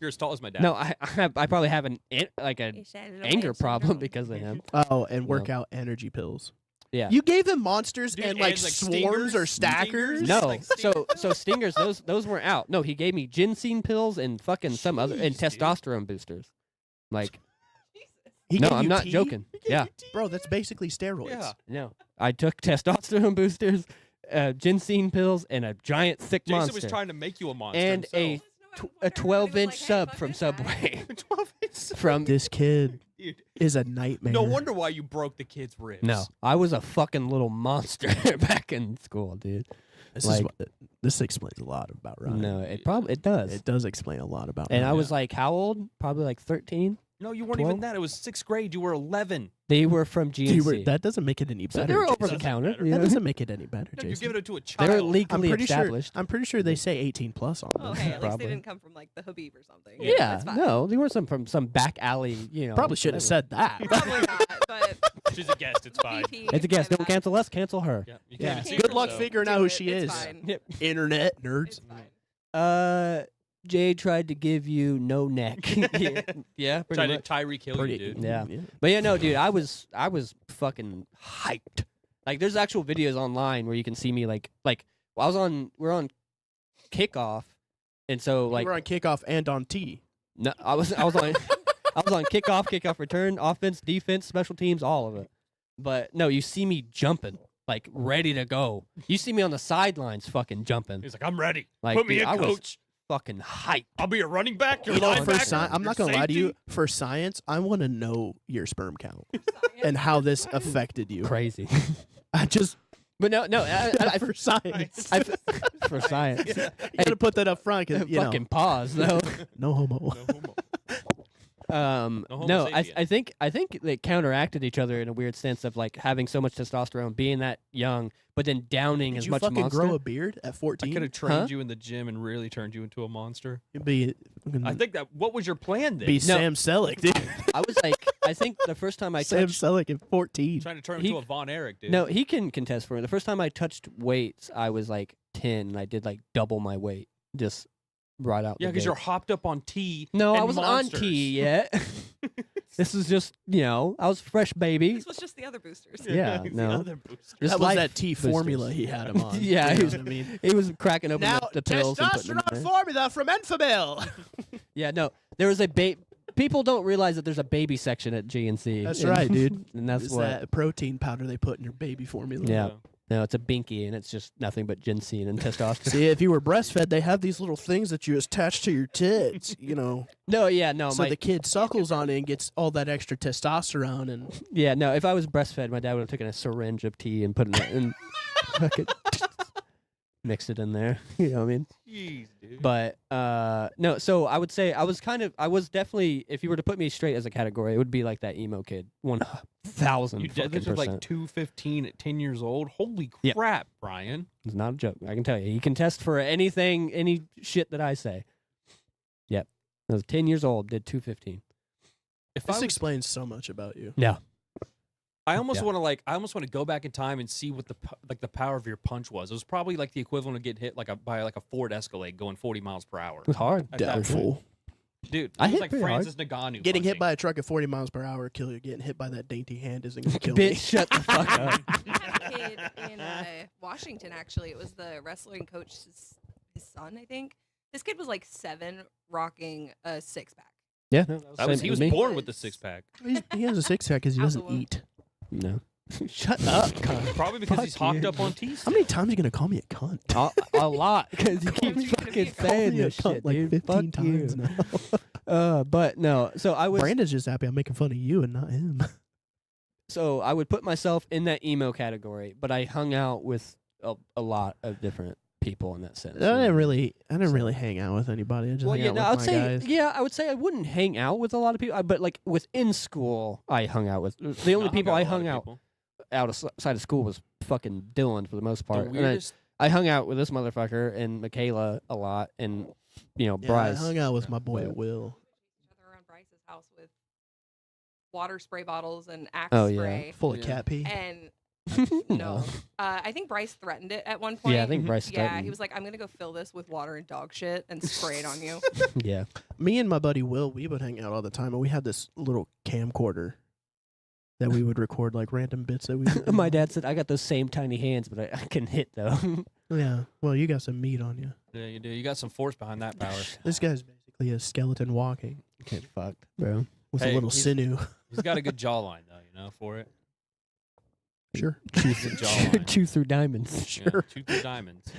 You're as tall as my dad. No, I probably have an like an It's that little anger man problem syndrome. because of him. Oh, and workout energy pills. Yeah. You gave them monsters Dude, and like and, like, swarms or stingers? stackers. Stingers? No, Like so stingers those weren't out. No, he gave me ginseng pills and fucking some other and Jeez, dude. testosterone boosters. Like He no, gave I'm you not tea? joking. Yeah, Bro, that's basically steroids. Yeah. no, I took testosterone boosters, ginseng pills, and a giant thick Jason monster was trying to make you a monster. and himself. a 12-inch sub from Subway 12 inches. from. This kid Dude, is a nightmare. no wonder why you broke the kid's ribs. No, I was a fucking little monster back in school, dude. This this explains a lot about Ryan. No, it does. It does explain a lot about And Ryan. I was like, how old? Probably like 13. No, you weren't 12? even that. It was 6th grade. You were 11. They were from GNC. That doesn't make it any so better. they were over Jason. the counter. better. you That know? doesn't make it any better, No, you're Jason. giving it to a They were child. legally I'm pretty established. sure. I'm pretty sure they say 18 plus on Oh, them. hey, at least they Probably. didn't come from like the Habib or something. Yeah, Yeah, That's fine. no, they were from some back alley. You know, Probably shouldn't have whatever. said that. Probably not, but She's a guest. It's fine. VP, It's a guess. my Don't bad. cancel us. Cancel her. Yeah. You Yeah. can't even see Good her, luck so. figuring Do out who it, she it's is. fine. Yep. Internet nerds. It's fine. Jay tried to give you no neck. yeah, pretty Trying to much. Tyree kill you, dude. Yeah. But yeah, no, dude, I was fucking hyped. Like, there's actual videos online where you can see me like well, we're on kickoff, and so like We're on kickoff and on tee. no, I was on I was on kickoff return, offense, defense, special teams, all of it. But no, you see me jumping, like ready to go. You see me on the sidelines, fucking jumping. He's like, I'm ready. Like, Put me dude, in, I was coach. fucking hyped. I'll be a running back. You're You know, for linebacker, I'm not you're gonna lie to you. safety. For science, I want to know your sperm count and how this affected you. Crazy. I just But no, for science. for science. Yeah. You gotta put that up front because you know, Fucking pause though. no homo. No homo. No homo no, sapien. I think they counteracted each other in a weird sense of like having so much testosterone, being that young, but then downing Did as you much fucking monster. grow a beard at I 14? could have trained Huh? you in the gym and really turned you into a monster. You'd be I think that. What was your plan then? be No. Sam Selleck, dude. I was like, I think the first time I Sam touched. Selleck at 14. Trying to turn him He- into a Von Erich, dude. No, he can contest for me. The first time I touched weights, I was like 10, and I did like double my weight, just right out. Yeah, the because you're gate. hopped up on tea. No, I and wasn't monsters. on T yet. This is just, I was a fresh baby. This was just the other boosters. Yeah, the no. other booster. Just That was life that T boosters. formula he had him on. Yeah, You he know was- what I mean? He was cracking open Now, the pills and putting them in testosterone there. formula from Enfamil. Yeah, no, there was a people don't realize that there's a baby section at GNC. That's and- right, dude. And that's It's what. that protein powder they put in your baby formula. Yeah. No, it's a binky, and it's just nothing but ginseng and testosterone. See, if you were breastfed, they have these little things that you attach to your tits, No, yeah, no, so my, the kid suckles on it and gets all that extra testosterone. And yeah, no. If I was breastfed, my dad would have taken a syringe of tea and put it in, and fucking mixed it in there. You know what I mean? Jeez, dude. But no, so I would say I was definitely, if you were to put me straight as a category, it would be like that emo kid, 1,000 You fucking did this with like percent. 215 at 10 years old. Holy Yeah. crap, Brian! It's not a joke. I can tell you, he can test for anything, any shit that I say. Yep, I was 10 years old, did 215. If I this was, explains so much about you. Yeah, I almost Yeah. want to I almost want to go back in time and see what the power of your punch was. It was probably like the equivalent of getting hit by a Ford Escalade going 40 miles per hour. it was hard. At that point. Doubtful. Dude, I it was hit like pretty hard. Francis Ngannou. Getting hit punching. by a truck at 40 miles per hour kill you. Getting hit by that dainty hand isn't going to kill me. Bitch, shut the fuck up. I had a kid in Washington, actually. It was the wrestling coach's his son, I think. This kid was like 7, rocking a 6-pack. Yeah, He was me. born with the 6-pack. He has a six-pack because he doesn't Absolutely. eat. No, shut up, cunt. Probably because he's hopped you. up on tea. How many times are you going to call me a cunt? A lot, because you keep You're gonna be fucking a Called saying me a this cunt shit, like dude. 15 Fuck times you. now. But no, so I was. Brandon's just happy I'm making fun of you and not him. So I would put myself in that emo category, but I hung out with a lot of different people in that sense. I didn't really hang out with anybody. I just Well, hung yeah, out no, with I would my say, guys. yeah, I would say I wouldn't hang out with a lot of people, but like within school, I hung out with the only people I hung out outside of school was fucking Dylan for the most The part. And weirdest. I hung out with this motherfucker and Michaela a lot, and Yeah, Bryce. I hung out with my boy Yeah. Will. Each other around Bryce's house with water spray bottles and Axe Oh, yeah. spray. Full of Yeah. cat pee. And no, I think Bryce threatened it at one point. Yeah, I think Bryce. Yeah, threatened- he was like, "I'm gonna go fill this with water and dog shit and spray it on you." Yeah, Me and my buddy Will, we would hang out all the time, and we had this little camcorder that we would record like random bits that we. would do. my dad said I got those same tiny hands, but I can hit though. Yeah. Well, you got some meat on you. Yeah, you do. You got some force behind that power. This guy's basically a skeleton walking Get fucked, bro. with Hey, a little he's- sinew. He's got a good jawline, though. For it. Sure. Good jawline. Chew through diamonds. Yeah, Sure. 2 through diamonds.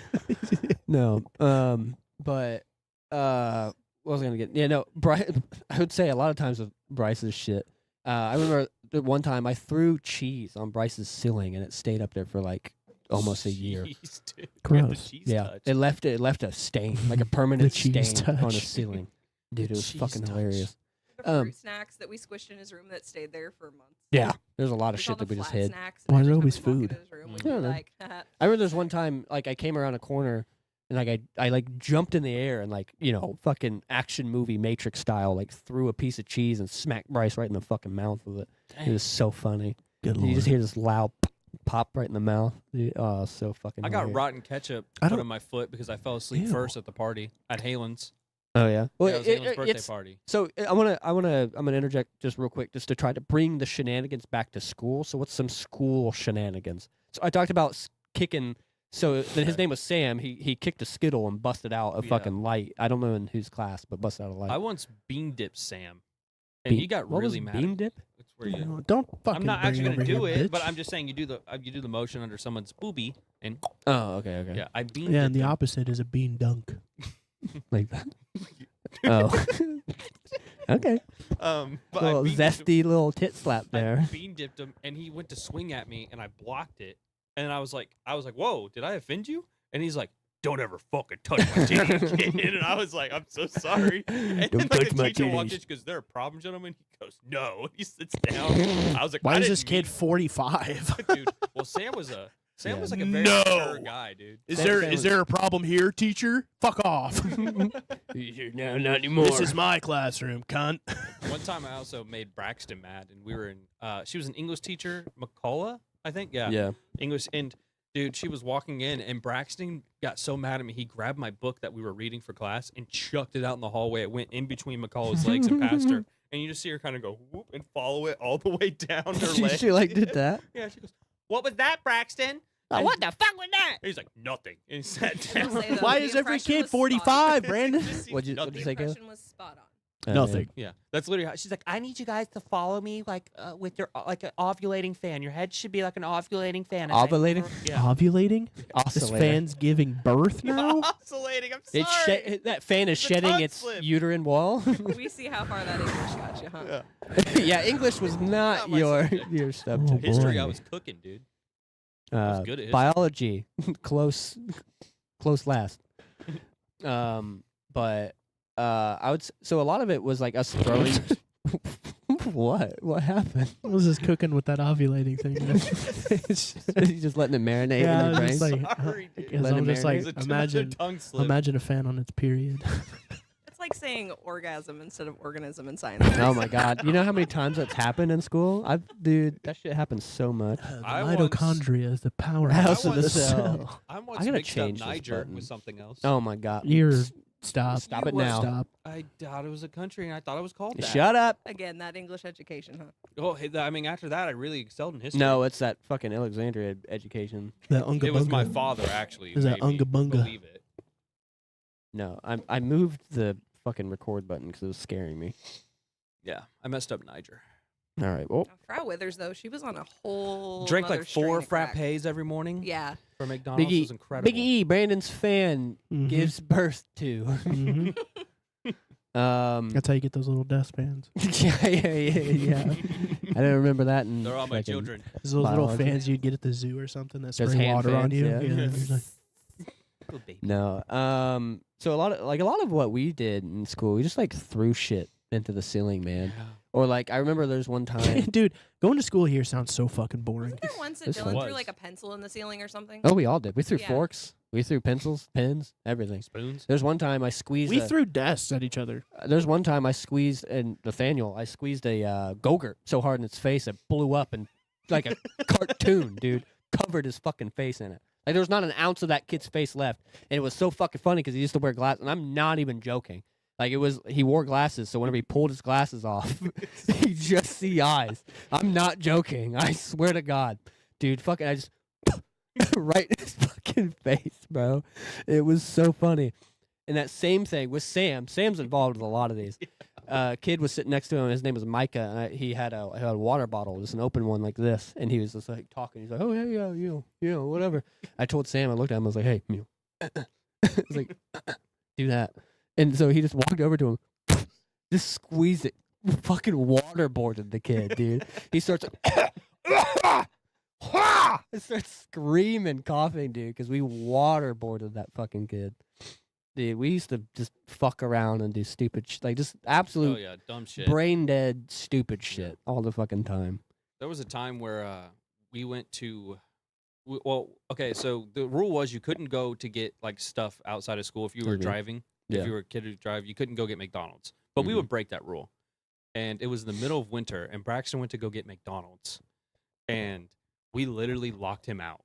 No. But what was I gonna get? Yeah, no. Bryce. I would say a lot of times with Bryce's shit. I remember the one time I threw cheese on Bryce's ceiling and it stayed up there for like almost a year. Jeez, dude. Gross. You had the cheese Yeah, touch. it left a stain, like a permanent cheese stain on touch. a ceiling. Dude, it was Cheese fucking touch. hilarious. The Um, fruit snacks that we squished in his room that stayed there for months. Yeah, there's a lot of There's all shit that the we just flat hid. snacks, Why and every always time we'd walk food? into his room, I we'd don't be know. like, I remember there's one time like I came around a corner and like I like jumped in the air and like fucking action movie Matrix style like threw a piece of cheese and smacked Bryce right in the fucking mouth with it. It was so funny. Good You lord. just hear this loud pop right in the mouth. Oh, so fucking. I got hilarious. rotten ketchup I put don't- on my foot because I fell asleep Ew. first at the party at Halen's. Oh yeah. Well, Yeah, it was Halen's birthday it's party. so I'm gonna interject just real quick just to try to bring the shenanigans back to school. So what's some school shenanigans? So I talked about kicking. So then his name was Sam. He kicked a Skittle and busted out a Yeah. fucking light. I don't know in whose class, but busted out a light. I once bean dipped Sam, and he got what really was mad. bean dip? That's where you. Don't fucking. I'm not bring actually over gonna do here, it, but bitch. I'm just saying you do the motion under someone's boobie, and Oh, okay. yeah, I bean Yeah, and the dipped him. opposite is a bean dunk. Like that. Oh. Okay. But Little I bean dipped him. zesty little tit slap I there. bean dipped him, and he went to swing at me, and I blocked it. And I was like, whoa, did I offend you? And he's like, "Don't ever fucking touch my titties, kid." And I was like, "I'm so sorry." And Don't then, touch the my teacher walked in. titties. She goes, "There a problem, gentlemen?" He goes, "No." He sits down. I was like, Why I is this didn't kid mean- 45? dude? Well, Sam was Yeah. like a very No. mature guy, dude. Is Sam- there Sam is there a problem here, teacher? Fuck off. No, not anymore. This is my classroom, cunt. One time I also made Braxton mad, and we were in. She was an English teacher, McCullough, I think. Yeah, English. And dude, she was walking in, and Braxton got so mad at me. He grabbed my book that we were reading for class and chucked it out in the hallway. It went in between McCullough's legs and past her. And you just see her kind of go whoop and follow it all the way down her leg. she like did that. Yeah, she goes, "What was that, Braxton?" Oh, what the fuck was that? And he's like, "Nothing." And he sat I down. will say, though, Why the is every impression kid was spot on. 45, Brandon? Just What'd you nothing. say, The Caleb? impression was spot on. Nothing. Yeah, that's literally how she's like, "I need you guys to follow me like with your like an ovulating fan. Your head should be like an ovulating fan." as I- Ovulating? Yeah. Ovulating? This Oscillator. fan's giving birth now? Oscillating. I'm It's sorry. that fan is The shedding tongue its slip. uterine wall. We see how far that English got you, huh? Yeah. Yeah, English was not Not my your subject. your stuff. Oh, History, I boy. was cooking, dude. was good at history. Biology, close last. But I would. So a lot of it was like us throwing. What happened? I was just cooking with that ovulating thing. You just letting it marinate Yeah, in your I brain. was just like, Sorry, dude. Because Let I'm it just marinate. like, It was a imagine tongue slip. imagine a fan on its period. It's like saying orgasm instead of organism in science. Oh my god! You know how many times that's happened in school? Dude, that shit happens so much. The I once- mitochondria is the powerhouse I of the once- cell. I once I gotta mixed up change this Niger button. with something else. Oh my god! You're stop. Stop You it were- now! Stop. I thought it was a country, and I thought it was called that. Shut up! Again, that English education, huh? Oh, hey, I mean, after that, I really excelled in history. No, it's that fucking Alexandria education. The unga it was my bunga. father actually. Is that made me Unga Bunga? Believe it. No, I moved the fucking record button because it was scaring me. Yeah, I messed up Niger. All right, well, Now, Frau Withers, though, she was on a whole Drank nother like 4 strain of crack. frappes every morning. Yeah. For McDonald's. Big E- It was incredible. Big E, Brandon's fan, Mhm. gives birth to. Mhm. That's how you get those little dustpans. yeah. I didn't remember that. In They're all my fucking- children. Those little Biology. fans you'd get at the zoo or something that Those spray hand water on fans, you. yeah. you're like, Little baby. No. So a lot of what we did in school, we just like threw shit into the ceiling, man. Yeah. Or like I remember there's one time. dude, going to school here sounds so fucking boring. Wasn't there once that This Dylan was. threw like a pencil in the ceiling or something? Oh, we all did. We threw Yeah. forks. We threw pencils, pens, everything. Spoons. There's one time I squeezed. We a- threw desks at each other. There's one time I squeezed, and Nathaniel, I squeezed a Go-Gurt so hard in its face it blew up and like a cartoon, dude, covered his fucking face in it. Like there was not an ounce of that kid's face left, and it was so fucking funny because he used to wear glasses, and I'm not even joking. Like he wore glasses, so whenever he pulled his glasses off, you just see eyes. I'm not joking. I swear to God, dude, fucking, I just right in his fucking face, bro. It was so funny. And that same thing with Sam. Sam's involved with a lot of these. Kid was sitting next to him. His name was Micah. And he had a water bottle, just an open one like this. And he was just like talking. He's like, "Oh yeah, you know, whatever." I told Sam. I looked at him. I was like, "Hey, you." I was like, "Do that." And so he just walked over to him, just squeezed it, fucking waterboarded the kid, dude. He starts. I start screaming, coughing, dude, because we waterboarded that fucking kid. Dude, we used to just fuck around and do stupid like just Oh absolute yeah, dumb shit. brain dead stupid shit all the fucking time. There was a time where we went to. Well, okay, so the rule was you couldn't go to get like stuff outside of school if you were Mhm. driving. Yeah. If you were a kid who drive, you couldn't go get McDonald's. But we Mhm. would break that rule. And it was the middle of winter, and Braxton went to go get McDonald's, and we literally locked him out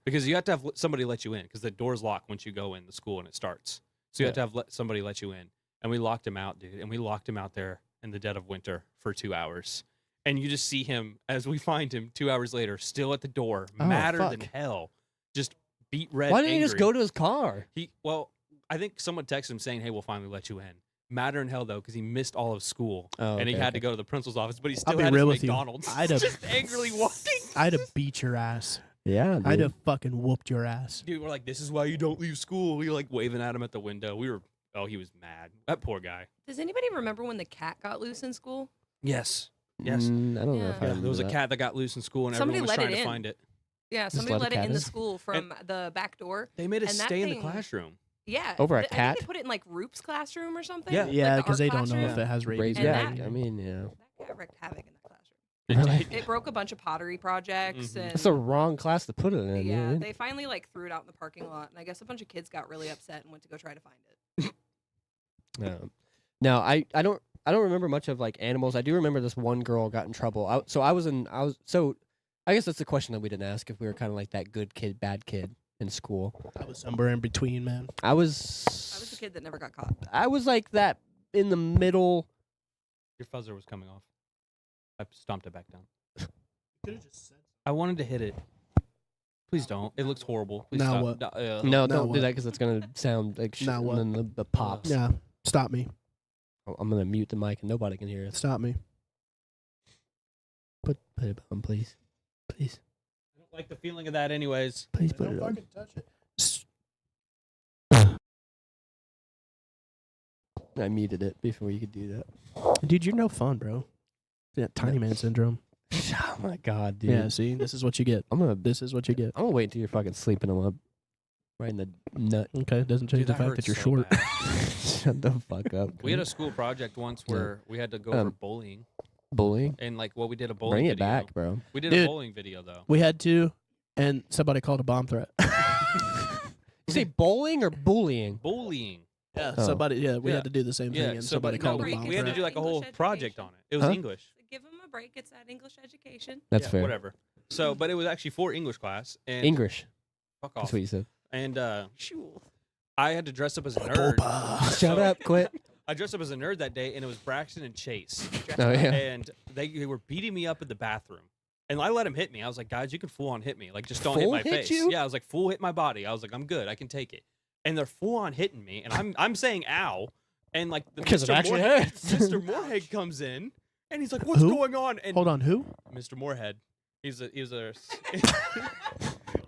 because you have to have somebody let you in because the door's locked once you go in the school and it starts. So you have to have somebody let you in, and we locked him out, dude. And we locked him out there in the dead of winter for 2 hours. And you just see him as we find him 2 hours later, still at the door, Oh, madder than fuck. hell, just beat red. Why didn't he just angry. go to his car? Well, I think someone texted him saying, "Hey, we'll finally let you in." Madder in hell though, because he missed all of school Oh, and he okay, had to okay. go to the principal's office, but he I'll still be had real his with you. McDonald's. I'd have- just angrily walking. I'd have beat your ass. Yeah, dude. I'd have fucking whooped your ass. Dude, we're like, "This is why you don't leave school." We were like waving at him at the window. He was mad. That poor guy. Does anybody remember when the cat got loose in school? Yes. Yes. I don't know if I Yeah. Yeah, there was a remember that. cat that got loose in school, and Somebody everyone was let trying it to in. find it. Yeah, Just somebody let a let it cat in the in? school from the back door. They made us And that stay in the thing- classroom. Yeah. Over a I cat? think they put it in like Roop's classroom or something. Yeah. like Yeah, the because art they don't know classroom. if it has rabies. And yeah, that- I mean, yeah. That cat wreaked havoc in that classroom. Really? It broke a bunch of pottery projects Mhm. and That's the wrong class to put it in. yeah, dude. they finally like threw it out in the parking lot, and I guess a bunch of kids got really upset and went to go try to find it. No, I don't remember much of like animals. I do remember this one girl got in trouble. I guess that's the question that we didn't ask, if we were kind of like that good kid, bad kid in school. I was somewhere in between, man. I I was was the kid that never got caught. I was like that in the middle. Your fuzzer was coming off. I stomped it back down. Could have just said. I wanted to hit it. Please don't. It looks horrible. Please Now stop. what? No, No, Now don't do what? that because it's gonna sound like shit. Now what? And then the pops. Yeah, stop me. I'm gonna mute the mic and nobody can hear us. Stop me. Put it on, please. Please. I don't like the feeling of that anyways. Please put it on. touch it. I muted it before you could do that. Dude, you're no fun, bro. Yeah, tiny man syndrome. Oh my god, dude. Yeah, see, this is what you get. I'm gonna get. wait until you're fucking sleeping them up. Right in the nut. Okay, doesn't change Dude, the that fact hurts that you're so short. bad. Shut the fuck up. We had a school project once Yeah. where we had to go for Um, bullying, bullying. and like, well, we did a bowling. Bring it video. back, bro. We did Dude. a bowling video though. We had to, and somebody called a bomb threat. You say bowling or bullying? Bullying. Yeah, Oh. somebody. Yeah, we Yeah. had to do the same thing, Yeah. and So, somebody but called no, a break bomb we had to threat. do like a whole English project education. on it. It was Huh? English. Give them a break. It's that English education. That's Yeah, fair. Whatever. So, but it was actually for English class. And English. Fuck That's off. what you said. And Shul. I had to dress up as a nerd. Boba. Shut So- up. Quit. I dressed up as a nerd that day, and it was Braxton and Chase. Oh yeah. And they were beating me up in the bathroom. And I let him hit me. I was like, guys, you can full on hit me. Like, just don't hit Full my hit face. you? Yeah, I was like, full hit my body. I was like, I'm good. I can take it. And they're full on hitting me. And I'm saying ow. And like, Because it Mr. actually Moorhead, hurts. Mr. Moorhead comes in, and he's like, what's Who? going on? And Hold on, who? Mr. Moorhead. He was a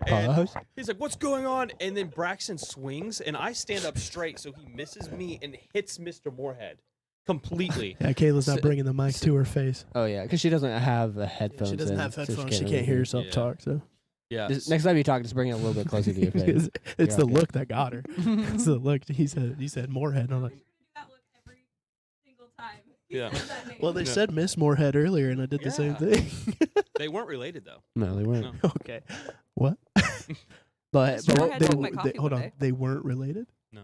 and Pause. he's like, what's going on? And then Braxton swings, and I stand up straight, so he misses me and hits Mr. Moorhead completely. Yeah, Kayla's not So- bringing the mic to her face. Oh yeah, because she doesn't have the headphones. She doesn't in, have so headphones. She really can't hear hear. herself Yeah. talk. So Yeah. Next time you talk, just bring it a little bit closer to your face. it's You're the okay. look that got her. It's the look. He said Moorhead. And I'm like, That look every single time. Yeah. well, they Yeah. said Miss Moorhead earlier, and I did the same Yeah. thing. They weren't related though. No, they weren't. No. Okay. What? But Mr. Moorhead they, took my coffee hold one on. day. They weren't related. No.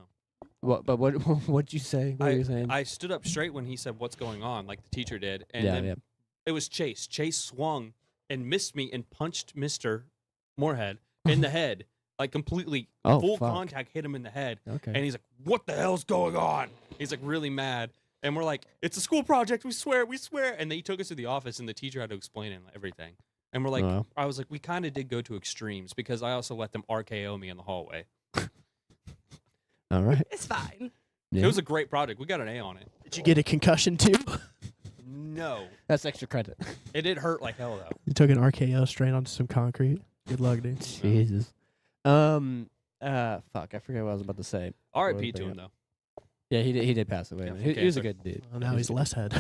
what'd you say? What were you saying? I stood up straight when he said, "What's going on?" Like the teacher did, and yeah, then yeah. it was Chase. Chase swung and missed me and punched Mr. Moorhead in the head, like completely Oh, full fuck. contact hit him in the head. Okay. And he's like, "What the hell's going on?" He's like really mad, and we're like, "It's a school project. We swear, we swear." And they took us to the office, and the teacher had to explain it and everything. And we're like, Wow. I was like, we kind of did go to extremes because I also let them RKO me in the hallway. All right. It's fine. Yeah. It was a great project. We got an A on it. Did you get a concussion too? No, That's extra credit. it did hurt like hell though. You took an RKO straight onto some concrete. Good luck, dude. Jesus. Fuck. I forget what I was about to say. R.I.P. to him though. Yeah, he did pass away. Yeah, man. from He was a cancer. good dude. Well, now he's less head.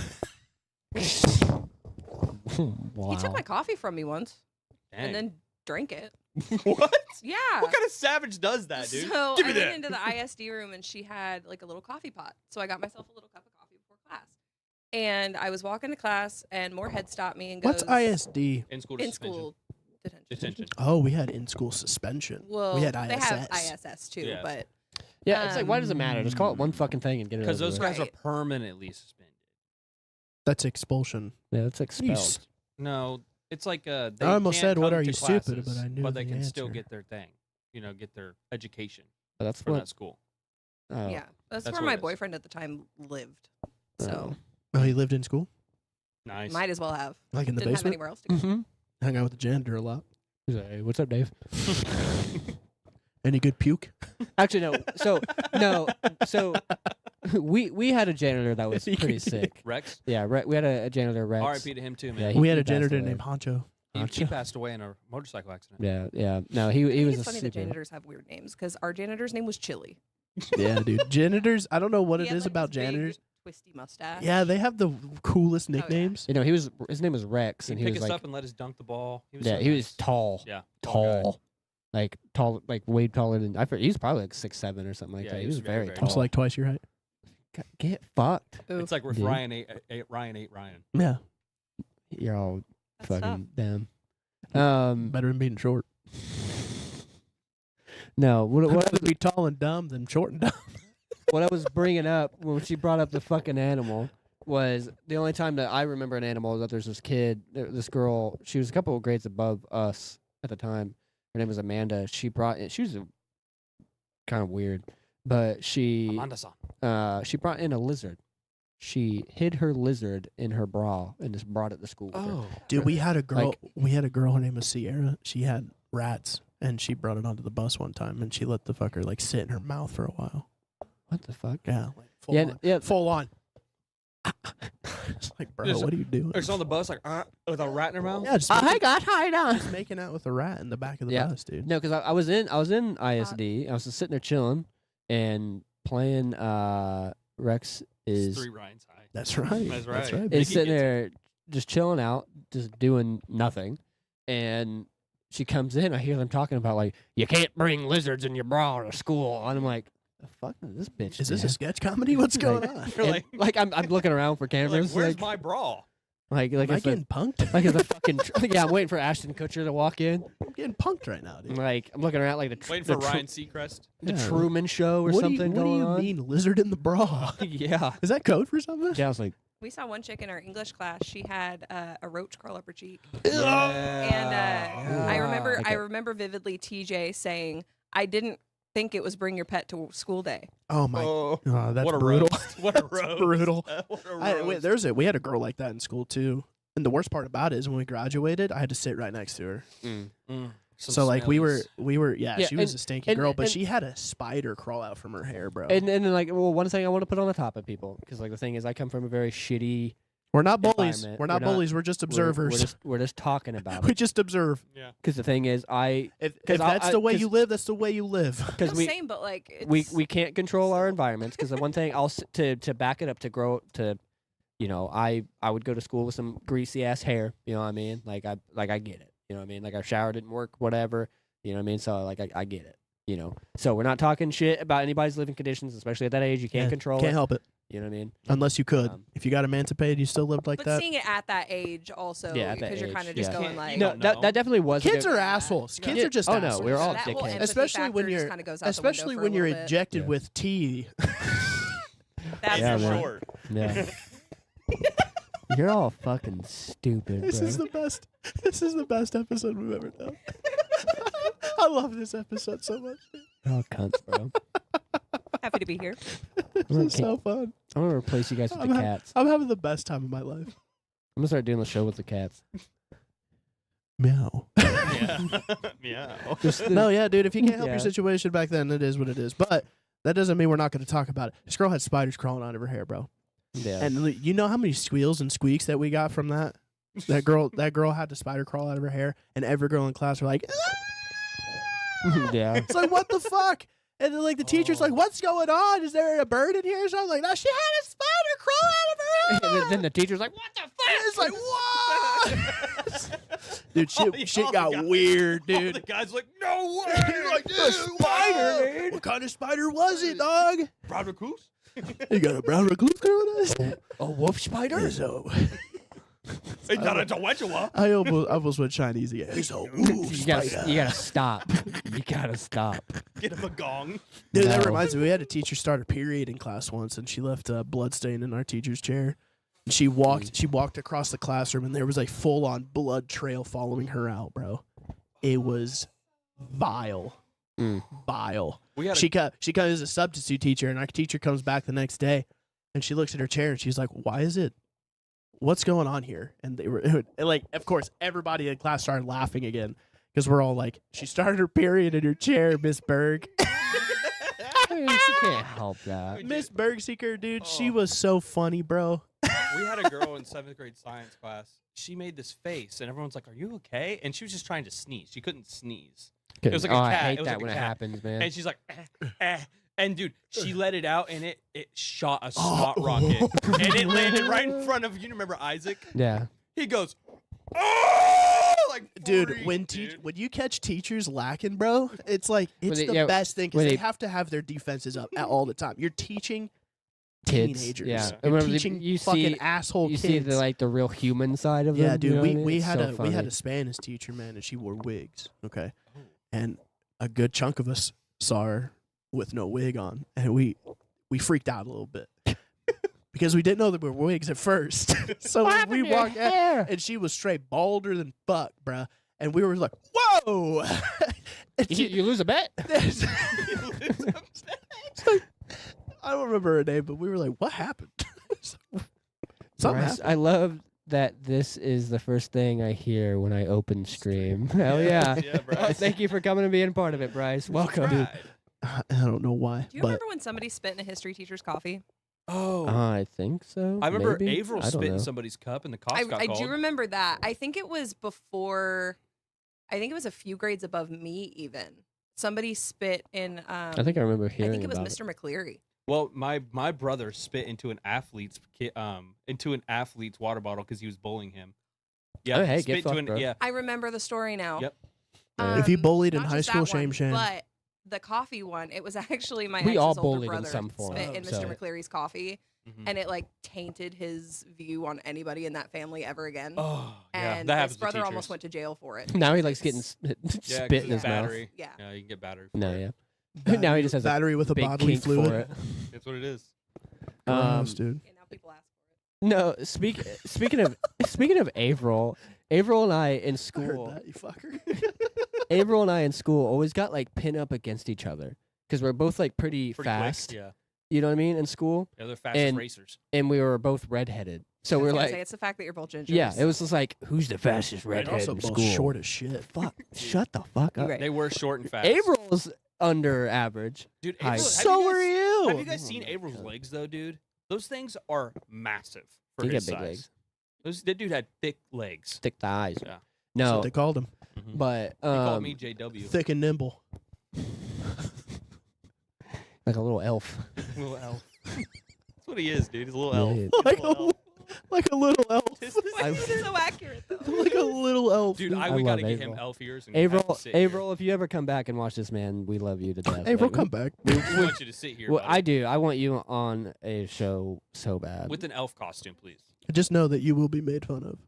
Wow. He took my coffee from me once Dang. and then drank it. what? Yeah. What kind of savage does that, dude? So Give I me went that. into the ISD room and she had like a little coffee pot. So I got myself a little cup of coffee before class. And I was walking to class and Moorhead stopped me and goes, What's ISD? In school. In suspension. school detention. Detention. Oh, we had in-school suspension. Well, we had they ISS. have ISS too, Yeah. but Yeah, it's like, why does it matter? Just call it one fucking thing and get it Because over those with. guys Right. are permanently suspended. That's expulsion. Yeah, it's expelled. No, it's like they I almost can't said, "What come are to you, stupid?" classes, but I knew But they the can still answer. get their thing. You know, get their education But that's from what. that school. Oh. yeah. That's That's where what my it is. boyfriend at the time lived. So Oh, he lived in school, Nice. might as well have. like in the Didn't have basement. anywhere else to go. Mm-hmm. Hung out with the janitor a lot. Hey, what's up, Dave? Any good puke? Actually, no. So we had a janitor that was You pretty could- sick. Rex. Yeah, we had a janitor, Rex. R.I.P. to him too, Yeah, man. he- we had a passed janitor away. named Honcho. He passed away in a motorcycle accident. Yeah, yeah. No, he I think was it's a funny super. that janitors have weird names because our janitor's name was Chili. Yeah, dude. Janitors. I don't know what He it had, is like, about this big janitors. twisty mustache. Yeah, they have the coolest Oh, yeah. nicknames. You know, his name was Rex, He'd and he pick was us like, up and let us dunk the ball. He was yeah, so he nice. was tall, Yeah, tall, like way taller than he's probably like 6'7" or something like Yeah, that. he He was was very, very very tall. It's like twice your height. Get fucked. It's like if Dude. Ryan ate Ryan. Yeah, You're all That's tough. fucking dumb. better than being short. No, I'd rather be tall and dumb than short and dumb. what I was bringing up when she brought up the fucking animal was the only time that I remember an animal is that there's this kid, this girl. She was a couple of grades above us at the time. Her name was Amanda. She brought in. She was kind of weird, but she brought in a lizard. She hid her lizard in her bra and just brought it to school with her. Dude, we had a girl. Like- we had a girl. Her name was Sierra. She had rats, and she brought it onto the bus one time, and she let the fucker like sit in her mouth for a while. What the fuck? Yeah, like full Yeah, on. yeah. Full on. It's like, bro, There's what are you doing? Or she's on the bus like with a rat in her mouth. Yeah, just, I got high down. just making out with a rat in the back of the Yeah. bus, dude. No, because I was in ISD. I was just sitting there chilling and playing. Rex It's is 3 Ryan's high. That's right. That's That's right. right. is baby. sitting there just chilling out, just doing nothing, and she comes in. I hear them talking about like you can't bring lizards in your bra to school, and I'm like, the fuck is this bitch? Is this a doing?" sketch comedy? What's going Like- on? You're And, like I'm looking around for You're like, cameras. where's like, my bra? like Am I it's a, getting punked? like it's a fucking yeah. I'm waiting for Ashton Kutcher to walk in. I'm getting punked right now, dude. Like I'm looking around like Waiting the for Ryan Seacrest. the Yeah. Truman Show or What something do going you on. mean, lizard in the bra? Yeah. Is that code for something? Yeah, I was like, We saw one chick in our English class. She had a roach crawl up her cheek, Yeah. and I remember Okay. I remember vividly TJ saying, "I didn't think it was bring your pet to school day." Oh my! Oh, Oh, that's what a brutal. roast. What a That's roast. brutal. What a roast. We had a girl like that in school too. And the worst part about it is when we graduated, I had to sit right next to her. Some So like we were smellies. yeah, Yeah, she was and- a stinky and- girl, but and- she had a spider crawl out from her hair, bro. and then like, well, one thing I want to put on the top of people because like the thing is, I come from a very shitty. we're not bullies. environment. We're not bullies. We're just observers. We're just talking about We it just observe. Yeah. because the thing is, If 'Cause I- that's the way 'cause- you live, that's the way you live. because No, we. same, but like it's, We can't control our environments because the one thing to back it up to grow to, you know, I would go to school with some greasy ass hair. You know what I mean? Like I get it. You know what I mean? Like our shower didn't work, whatever. You know what I mean? So like I get it. You know. So we're not talking shit about anybody's living conditions, especially at that age. You can't Yeah, control Can't it. help it You know what I mean? unless you could. Um, If you got emancipated, you still lived like but that. seeing it at that age also, Yeah, at that because you're age, kind of just yeah. going You like, can't- No, don't that know. definitely was. a Kids good- are Yeah. assholes. Kids Yeah. are just Oh, no, assholes. we're all that whole dickheads. empathy Especially when factor you're- just kind of goes out the Especially window when for a you're little bit. injected Yeah. with tea. That's Yeah, the man. one. Short. Yeah. You're all fucking stupid, This bro. is the best. This is the best episode we've ever done. I love this episode so much. You're all cunts, bro. Happy to be here. This is so fun. I'm gonna replace you guys with the cats. I'm having the best time of my life. I'm gonna start doing the show with the cats. Meow. Yeah. Meow. Just No, yeah, dude. If you can't help Yeah. your situation back then, it is what it is. But that doesn't mean we're not going to talk about it. This girl had spiders crawling out of her hair, bro. yeah. And you know how many squeals and squeaks that we got from that? That girl had the spider crawl out of her hair, and every girl in class were like, yeah. "It's like what the fuck?" And then like the teacher's like, "What's going on? Is there a bird in here?" So I'm like, "No, she had a spider crawl out of her And hair." then the teacher's like, "What the fuck?" It's like, what? Dude, All shit the got guys- weird, All dude. the guy's like, no way. He's like, dude, spider. What kind of spider was it, dog? Brown recluse? You got a brown recluse girl? A wolf spider? So It's not a tarantula. I almost went Chinese again. It's a wolf You gotta spider. stop. You gotta stop. Get him a gong. Dude, that No. reminds me. We had a teacher start a period in class once, and she left a blood stain in our teacher's chair. And she walked across the classroom, and there was a full on blood trail following her out, bro. It was vile, Mm. vile. We had She comes as a substitute teacher, and our teacher comes back the next day, and she looks at her chair, and she's like, "Why is it? What's going on here?" And they were like, of course, everybody in class started laughing again because we're all like, "She started her period in her chair, Miss Berg." I mean, she can't help that. Miss Bergseeker, dude, she Oh. was so funny, bro. we had a girl in 7th grade science class. She made this face, and everyone's like, "Are you okay?" And she was just trying to sneeze. She couldn't sneeze. It was like a oh, cat. I It hate was that like a when it cat. happens, man. And she's like, And dude, she let it out, and it shot a snot rocket, and it landed right in front of you. Remember Isaac? Yeah. He goes, oh, like Dude, freak, when dude. when you catch teachers lacking, bro, it's like it's they- the yeah, best thing because when they they- have to have their defenses up at all the time. You're teaching Kids. teenagers. Yeah. You're Remember teaching you fucking see asshole you kids. see the real human side of Yeah, them. dude, you know what I mean? we It's had so a we had funny. a Spanish teacher, man, and she wore wigs. Okay, and a good chunk of us saw her with no wig on, and we freaked out a little bit because we didn't know that we were wigs at first. So What when happened we to your walked out, hair? and she was straight balder than fuck, bruh. And we were like, "Whoa!" And she- You lose a bet. It's like, I don't remember her name, but we were like, "What happened?" Something Bryce, happened. I love that this is the first thing I hear when I open stream. Hell yeah. Yeah, Bryce. Thank you for coming and being part of it, Bryce. Welcome. Right. I don't know why, Do you but remember when somebody spit in a history teacher's coffee? Oh, I think so. I remember maybe? Averill I don't spit in know. somebody's cup, and the cops got I called. do remember that. I think it was before. I think it was a few grades above me. Even somebody spit in. I think I remember I hearing think it was about Mr. McCleary. Well, my brother spit into an athlete's water bottle because he was bullying him. Yeah, Oh, hey, spit get fucked, into bro. yeah. I remember the story now. Yep. Yeah. If you bullied in not high just school, that one, shame. But the coffee one, it was actually my We all ex's older bullied in brother some form, spit in Mr. so- McCleary's coffee, Mhm. and it like tainted his view on anybody in that family ever again. Oh, yeah, and that his happens to brother almost teachers. went to jail for it. Now he likes getting Yeah, spit 'cause in his of mouth. battery. Yeah. Yeah, you can get battery. For No, it. yeah. Now he just has a battery with a big bodily kink fluid. for it. That's what it is. Gross, dude. Okay, now people ask for it. No, speaking of Averill and I in I heard school, that, you fucker. Averill and I in school always got like pin up against each other because we're both like pretty Pretty fast. quick. Yeah. You know what I mean? In school, Yeah, they're fastest And- racers. and we were both redheaded, so I was we're gonna like, say, it's the fact that you're both gingers. yeah, it was just like, who's the fastest And redhead also in both school? short as shit. Fuck, shut the fuck You're up. right. They were short and fast. Averill's under average. Dude, Hi. Averill, So are you. Have you guys Oh seen my Averill's God. legs though, dude? Those things are massive for He got his big size. legs, That dude had thick legs. thick thighs. Yeah. That's No, what they called him. Mhm. but He called me JW. Thick and nimble. like a little elf. Little elf. That's what he is, dude. He's a little elf. Yeah. He's Like little elf. Like a little elf. Why is it so accurate though? Like a little elf. Dude, I we gotta love get him Averill. elf ears. And have him Averill, sit here. Averill, if you ever come back and watch this, man, we love you to death. Averill, Like, come back. We want you to sit here. Well, buddy, I do. I want you on a show so bad. with an elf costume, please. Just know that you will be made fun of.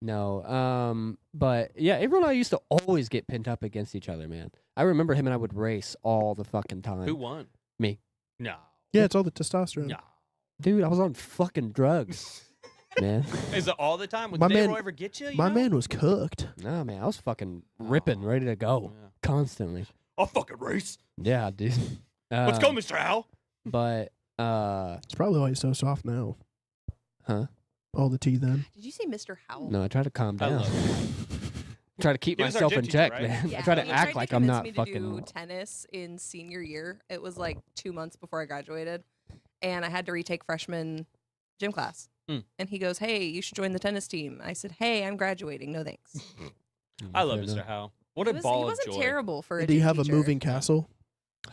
No, but yeah, Averill and I used to always get pinned up against each other, man. I remember him and I would race all the fucking time. Who won? Me. No. Yeah, it's all the testosterone. No. Dude, I was on fucking drugs, man. Is it all the time? My Did man- Averill ever get you? My man was cooked. No, man, I was fucking ripping, ready to go Yeah. constantly. I'll fucking race. Yeah, dude. Let's go, Mr. Hal. But It's probably why he's so soft now. huh? All the tea then. Did you say Mr. Howell? No, I try to calm I down. love Try to keep He was our myself gym in teacher, check, right? man. Yeah, I try to he act tried like to I'm convince not me to fucking. do tennis in senior year. It was like 2 months before I graduated, and I had to retake freshman gym class. Mm. And he goes, "Hey, you should join the tennis team." I said, "Hey, I'm graduating. No thanks." I love Fair Mr. enough. Hal. What He a was, ball he of wasn't joy. terrible for a Do you gym have a teacher. moving castle?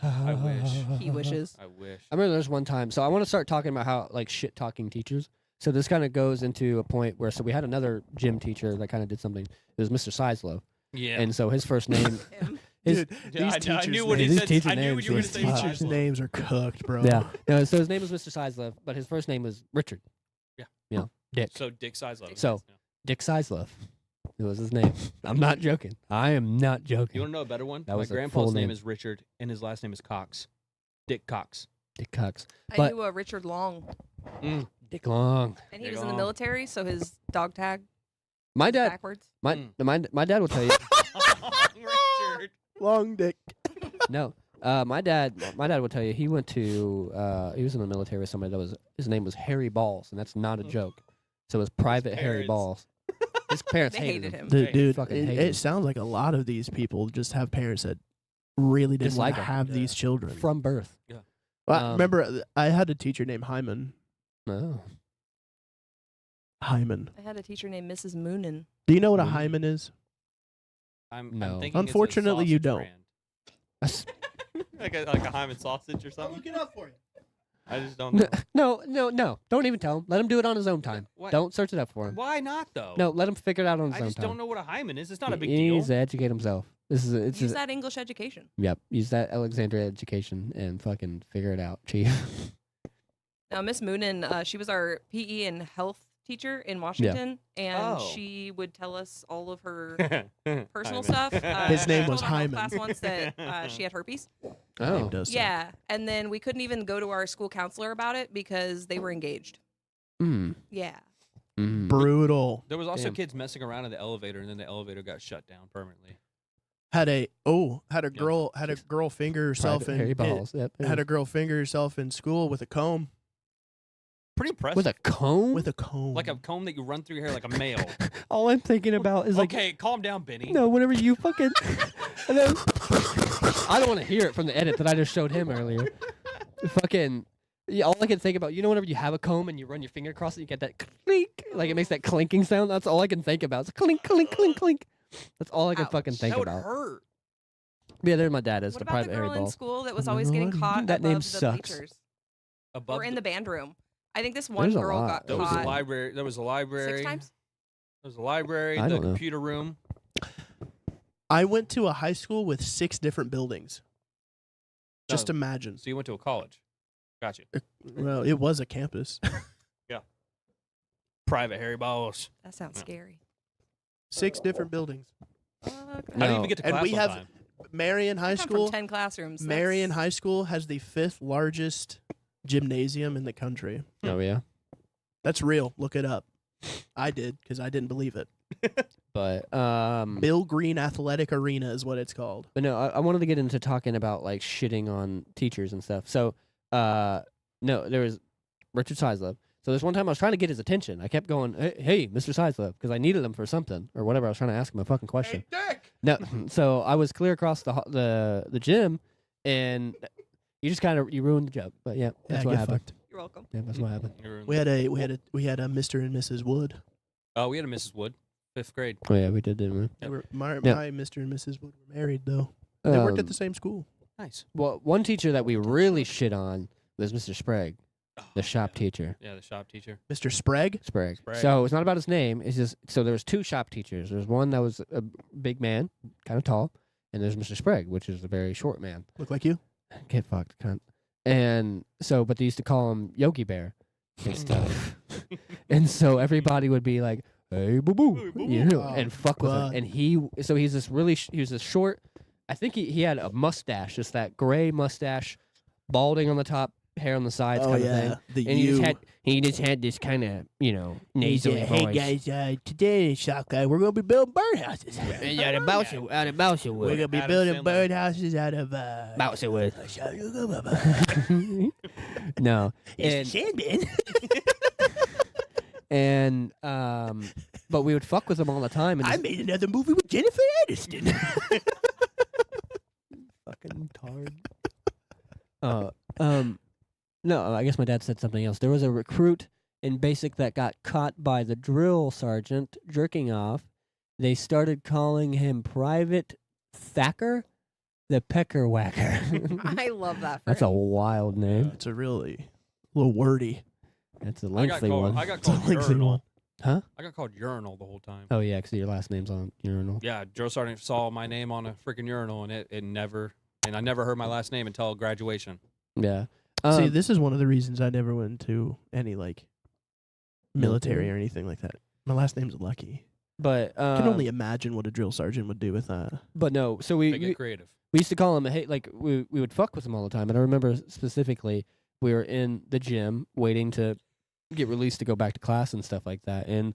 I wish. He wishes. I wish. I remember there's one time. So I want to start talking about how like shit talking teachers. So this kind of goes into a point where we had another gym teacher that kind of did something. It was Mr. Sizlow, Yeah. and so his first name, Him. his Dude, Yeah, these I teachers' knew what he these said. teacher I knew what you were going names to were say. fucked. Teachers' names are cooked, bro. yeah, no, so his name was Mr. Sizlove, but his first name was Richard. Yeah. You know, Dick. So Dick size love. So- Dick Sizlove. It was his name. I'm not joking. I am not joking. You want to know a better one? That My was a grandpa's full name name. is Richard, and his last name is Cox. Dick Cox. Dick Cox. I But- knew a Richard Long, Dick Long. and he Dick was in the Long. military, so his dog tag My was dad. backwards. My dad will tell you. Richard. Long dick. No. My dad would tell you he went to he was in the military with somebody that was his name was Harry Balls, and that's not a joke. So it was Private Harry parents. Balls. His parents They hated hated him. him. Dude, dude fucking it, hate him. it sounds like a lot of these people just have parents that really didn't want Dislike to 'em. have Yeah. these children. From birth. Well, I um, remember, I had a teacher named Hyman. Oh. Hyman. I had a teacher named Mrs. Moonin. Do you know what a Moonin? Hyman is? I'm No. thinking Unfortunately, you it's a don't. sausage brand. like a Hyman sausage or I'll something. look it up for you. I just don't know. No. Don't even tell him. Let him do it on his own time. What? Don't search it up for him. Why not though? No, let him figure it out on his I own just time. don't know what a hymen is. It's not a big He deal. needs to educate himself. It's Use just, that English education. yep. Use that Alexandria education and fucking figure it out, chief. Now, Miss Moonen, she was our PE and health teacher in Washington, and Oh. she would tell us all of her personal Hymen. stuff. His name she was told our health Hyman. class once that she had herpes. Name does suck. Yeah, and then we couldn't even go to our school counselor about it because they were engaged. Mm. Yeah. Mm. Brutal. There was also Damn. kids messing around in the elevator, and then the elevator got shut down permanently. Had a girl finger herself Private in hairy balls. Yep. had a girl finger herself in school with a comb. Pretty impressive. with a comb. With a comb. like a comb that you run through your hair like a male. All I'm thinking about is like, Okay, calm down, Benny. no, whenever you fucking, and then, I don't want to hear it from the edit that I just showed him earlier. Fucking, yeah, all I can think about, whenever you have a comb and you run your finger across it, you get that clink, like it makes that clinking sound. That's all I can think about. It's clink, clink, clink, clink. That's all I can Ouch. fucking think that would about. hurt. Yeah, there's my dad is What the about private the hairy girl in balls. school that was always getting caught That above name the sucks. bleachers Above or in the the band room? I think this one There's a girl lot. got There was a caught library. There was a library. 6 times. There was a library. I The don't know. computer room. I went to a high school with 6 different buildings. Just Oh. imagine. So you went to a college. Got you. Well, it was a campus. Private hairy balls. That sounds Yeah. scary. 6 different buildings. Okay. How do you No. even get to And class we on have- time? Marion High I come School. from 10 classrooms. Marion That's- High School has the 5th largest gymnasium in the country. Oh yeah, That's real. Look it up. I did because I didn't believe it. but Bill Green Athletic Arena is what it's called. But no, I wanted to get into talking about like shitting on teachers and stuff. So, no, there was Richard Sizlove. So this one time I was trying to get his attention. I kept going, hey Mr. Sizlove, because I needed him for something or whatever. I was trying to ask him a fucking question. Dick! No, so I was clear across the gym, and you just kind of you ruined the joke. But yeah, that's Yeah, what get happened. fucked. You're welcome. Yeah, that's what happened. We had a Mr. and Mrs. Wood. Oh, we had a Mrs. Wood, 5th grade. Oh yeah, we did, didn't we? They were, my Yeah. Mr. and Mrs. Wood were married though. They worked at Um, the same school. Nice. Well, one teacher that we really shit on was Mr. Sprague, the shop teacher. Yeah, the shop teacher. Mr. Sprague. Sprague. Sprague. So it's not about his name. It's just so there was 2 shop teachers. There's one that was a big man, kind of tall, and there's Mr. Sprague, which is a very short man. Look like you. Get fucked, cunt. And so, but they used to call him Yogi Bear and stuff. And so everybody would be like, "Hey, boo boo," Hey, boo-boo. you know, Oh, and fuck with him. God. And he's this really he was this short. I think he had a mustache, just that gray mustache, balding on the top, hair on the sides, kind of thing. The And you. he just had this kind of nasally voice. Today, Shotgun, we're gonna be building birdhouses. And out of Bowserwood. We're gonna be Adam building Sandler. birdhouses out of Bowserwood. Mr. No. And, Sandman. and but we would fuck with him all the time. And I just made another movie with Jennifer Aniston. fucking tard. No, I guess my dad said something else. There was a recruit in basic that got caught by the drill sergeant jerking off. They started calling him Private Thacker, the Pecker Whacker. I love that. For That's a him. wild name. It's a really little wordy. That's a I got lengthy called. one. I got It's a called lengthy urinal. one. Huh? I got called urinal the whole time. Oh yeah, 'cause your last name's on urinal. Yeah, drill sergeant saw my name on a freaking urinal, and it never. And I never heard my last name until graduation. Yeah. See, this is one of the reasons I never went to any like military or anything like that. My last name's Lucky. but I can only imagine what a drill sergeant would do with that. But no, so They we get creative. we used to call him hey, like we would fuck with him all the time. And I remember specifically we were in the gym waiting to get released to go back to class and stuff like that. And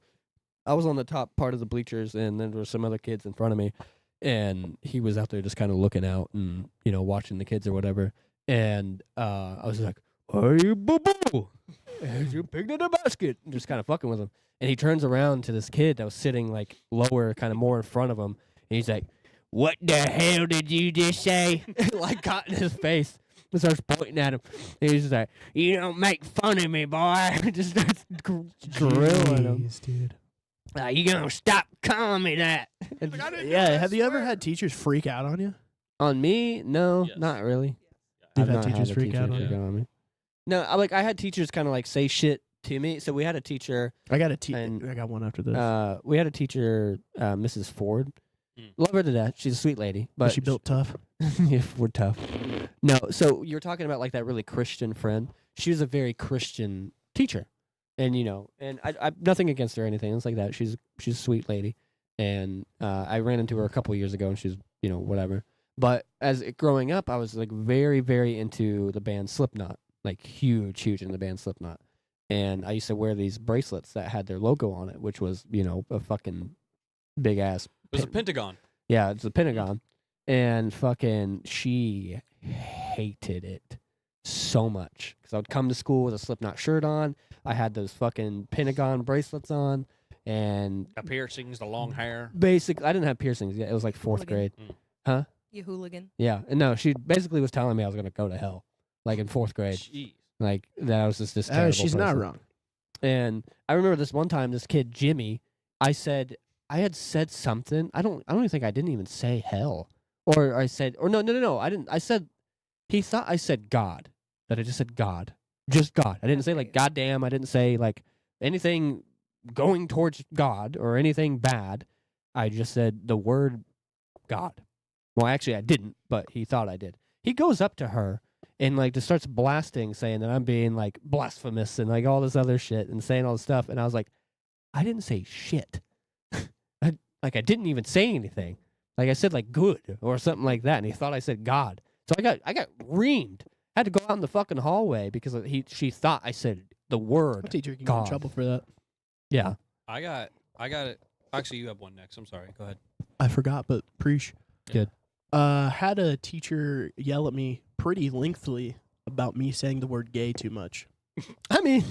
I was on the top part of the bleachers, and then there were some other kids in front of me, and he was out there just kind of looking out and watching the kids or whatever. And I was like, "Hey, boo boo, you picked in the basket," and just kind of fucking with him. And he turns around to this kid that was sitting like lower, kind of more in front of him, and he's like, "What the hell did you just say?" Like got in his face. And starts pointing at him. And he's just like, "You don't make fun of me, boy." Just starts drilling him. Jeez, dude. You gonna stop calling me that? And Yeah, have you ever had teachers freak out on you? on me? No, Yes. not really. You've I've had not had teachers a freak teacher out on freak you? out on me. No, I had teachers kind of like say shit to me. So we had a teacher. I got And, I got one after this. We had a teacher, Mrs. Ford. Mm. Love her to death. She's a sweet lady, But but she built tough. yeah, we're tough. No, so you're talking about like that really Christian friend. She was a very Christian teacher, and and I nothing against her or anything. It's like that. She's a sweet lady, and I ran into her a couple years ago, and she's whatever. But growing up, I was like very very into the band Slipknot, like huge in the band Slipknot, and I used to wear these bracelets that had their logo on it, which was a fucking big ass. It was a pentagon. Yeah, it's a Pentagon. And fucking she hated it so much. Because I would come to school with a Slipknot shirt on. I had those fucking Pentagon bracelets on. And The piercings, the long hair. basically, I didn't have piercings yet. It was like fourth Hooligan. grade. You hooligan. Yeah. And no, she basically was telling me I was going to go to hell. Like in fourth grade. Jeez. Like that was just this terrible She's not person. wrong. And I remember this one time, this kid, Jimmy, I had said something. I don't even think I didn't even say hell. Or I said, or no. I didn't. I said, he thought I said God. That I just said God. Just God. I didn't say like goddamn. I didn't say like anything going towards God or anything bad. I just said the word God. Well, actually, I didn't, but he thought I did. He goes up to her and like just starts blasting, saying that I'm being like blasphemous and like all this other shit and saying all this stuff. And I was like, I didn't say shit. I didn't even say anything. Like I said like good or something like that, and he thought I said God. So I got reamed. Had to go out in the fucking hallway because she thought I said the My word. teacher can get God. in trouble for that. Yeah. I got it. Actually, you have one next. I'm sorry. Go ahead. I forgot, but preach. Good. Had a teacher yell at me pretty lengthily about me saying the word gay too much. I mean,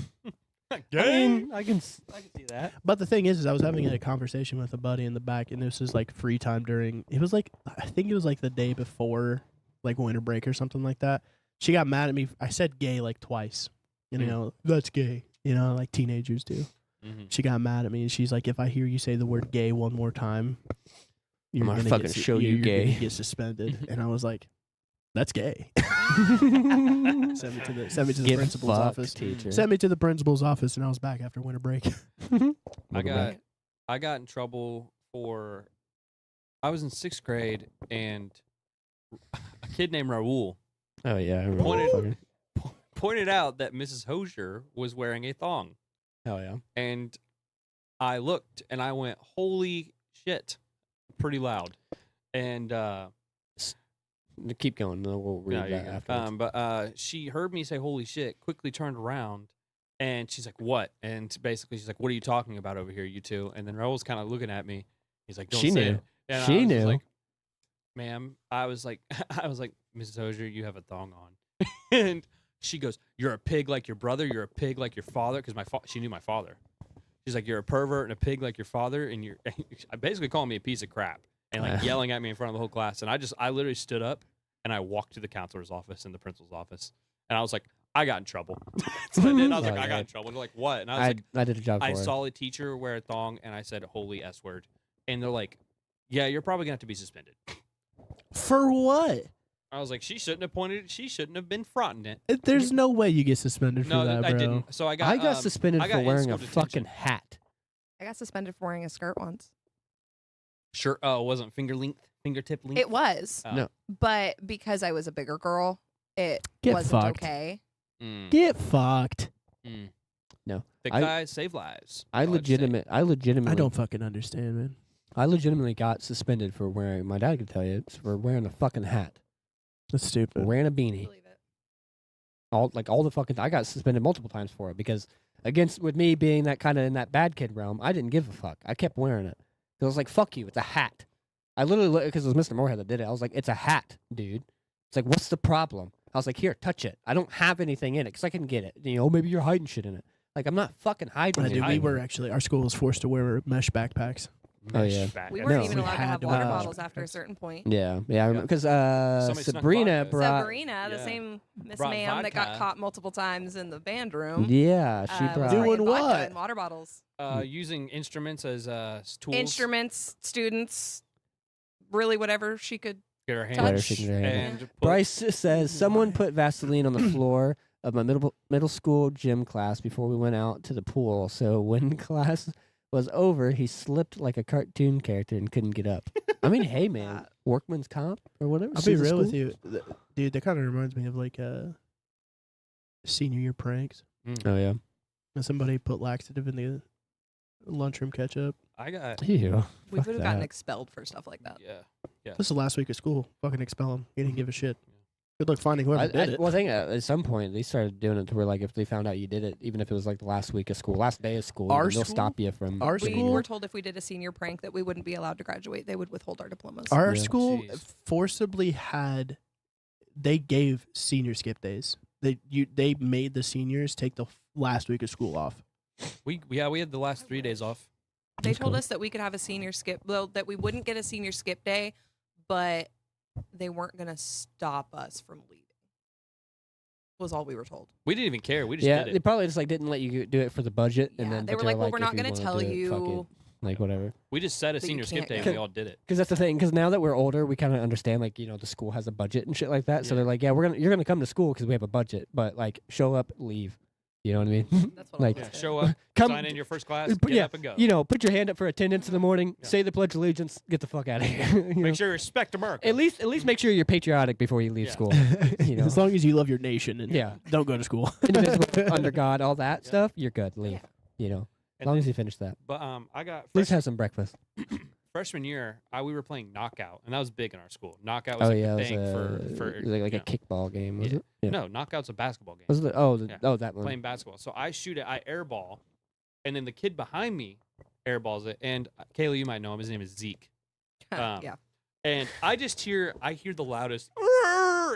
I can see that. But the thing is I was having a conversation with a buddy in the back, and this was like free time it was like, I think it was like the day before, like winter break or something like that. She got mad at me. I said gay like twice. That's gay. Like teenagers do. Mm-hmm. She got mad at me, and she's like, if I hear you say the word gay one more time, you're gonna gonna fucking get, show you you're gay." gonna get suspended. And I was like, that's gay. Send me to the Get principal's fucked, office. teacher. Sent me to the principal's office, and I was back after winter break. I got in trouble for. I was in 6th grade, and a kid named Raul Oh yeah, I remember. Pointed- Fucking- pointed out that Mrs. Hosier was wearing a thong, Hell yeah. and I looked and I went, "Holy shit!" pretty loud, and Keep going. Then we'll read yeah, that you go. afterwards. But she heard me say "Holy shit!" quickly turned around, and she's like, "What?" And basically, she's like, "What are you talking about over here, you two?" And then Raul's kind of looking at me. He's like, "Don't She say knew. it." And She I was just knew. like, "Ma'am," I was like, "Mrs. Hosier, you have a thong on," and she goes, "You're a pig like your brother. You're a pig like your father." Because she knew my father. She's like, "You're a pervert and a pig like your father," and you're basically calling me a piece of crap and like yelling at me in front of the whole class. And I literally stood up and I walked to the counselor's office and the principal's office, and I was like, I got in trouble. So I did. I was like, Oh, I got yeah. in trouble. They're like, what? And I was like, I did a job for I her. saw a teacher wear a thong, and I said, "Holy S word," and they're like, "Yeah, you're probably gonna have to be suspended." For what? I was like, she shouldn't have pointed. She shouldn't have been fronting it. There's no way you get suspended for No, that, I bro. didn't. So I got. I got suspended I got for wearing a in-school fucking detention. hat. I got suspended for wearing a skirt once. Sure. Oh, it wasn't fingertip length. It was, Oh. No. but because I was a bigger girl, it Get wasn't fucked. okay. Mm, Get fucked. mm. No. Thick I- thighs save lives. I All have to say. legitimately I don't fucking understand, man. I legitimately got suspended for wearing. My dad could tell you it's for wearing a fucking hat, That's for stupid. wearing a beanie. Believe it. All the fucking. I got suspended multiple times for it because with me being that kind of in that bad kid realm, I didn't give a fuck. I kept wearing it. I was like, "Fuck you! It's a hat." I literally because it was Mr. Moorhead that did it. I was like, "It's a hat, dude." It's like, "What's the problem?" I was like, "Here, touch it. I don't have anything in it because I can get it. Maybe you're hiding shit in it. Like I'm not fucking hiding it." Dude, we hiding were actually, our school was forced to wear mesh backpacks. Oh, yeah. Back. We No. weren't even We allowed to had have to water wear bottles those. after a certain point. Yeah, I remember because Somebody snuck Sabrina vodka. brought. Sabrina, the yeah. same Miss Brought Ma'am that got vodka. caught multiple times in the band room. Yeah, she was brought. Doing bringing vodka what? in water bottles. Using instruments as tools. Instruments, students, really whatever she could Get our Touch. hands Let her shake her hand. and put- Bryce says someone put Vaseline on the floor of my middle school gym class before we went out to the pool. So when class was over, he slipped like a cartoon character and couldn't get up. I mean, hey man, workman's comp or whatever. I'll be suits the real with school. you, dude. That kind of reminds me of like senior year pranks. Oh yeah. And somebody put laxative in the lunchroom ketchup. I got Ew. We Fuck would have gotten that. expelled for stuff like that. yeah. This is the last week of school. Fucking expel him. He didn't give a shit. Good luck finding whoever did it. Well, I think at some point they started doing it to where like if they found out you did it, even if it was like the last week of school, last day of school, Our they'll school- stop you from. our getting We school- were told if we did a senior prank that we wouldn't be allowed to graduate. They would withhold our diplomas. Our Yeah. school Jeez. forcibly they gave senior skip days. They made the seniors take the last week of school off. We had the last 3 days off. They That's told cool. us that we could have a senior skip, well, that we wouldn't get a senior skip day, but they weren't going to stop us from leaving. Was all we were told. We didn't even care. We just Yeah, did they it. probably just like didn't let you do it for the budget, and Yeah, then they but were they're like, well, we're not if you going to wanna tell do it, fuck you. it. Like whatever. We just set a that you senior skip can't day go. and we all did it. Because that's the thing. Because now that we're older, we kind of understand like the school has a budget and shit like that. So Yeah. they're like, yeah, you're gonna come to school because we have a budget, but like show up, leave. You know what I mean? That's what Like- all of Yeah, us did. show up, Come, sign in your first class, put- get yeah, up and go. put your hand up for attendance in the morning. Yeah. Say the Pledge of Allegiance. Get the fuck out of here. You know? Make sure you respect America. At least make sure you're patriotic before you leave Yeah. school. You know? As long as you love your nation and Yeah. don't go to school. Indivisible, under God, all that Yeah. stuff. You're good. Leave. Yeah. You know, as And long then- as you finish that. But I got Please have some breakfast. freshman year, we were playing knockout, and that was big in our school. Knockout was Oh like yeah, a it was thing for it was like you a know. kickball game. Was Yeah. it? Yeah. No, knockout's a basketball game. Was it? Yeah. That one. Playing basketball. So I shoot it, I airball, and then the kid behind me airballs it. And Kayla, you might know him. His name is Zeke. Yeah. And I hear the loudest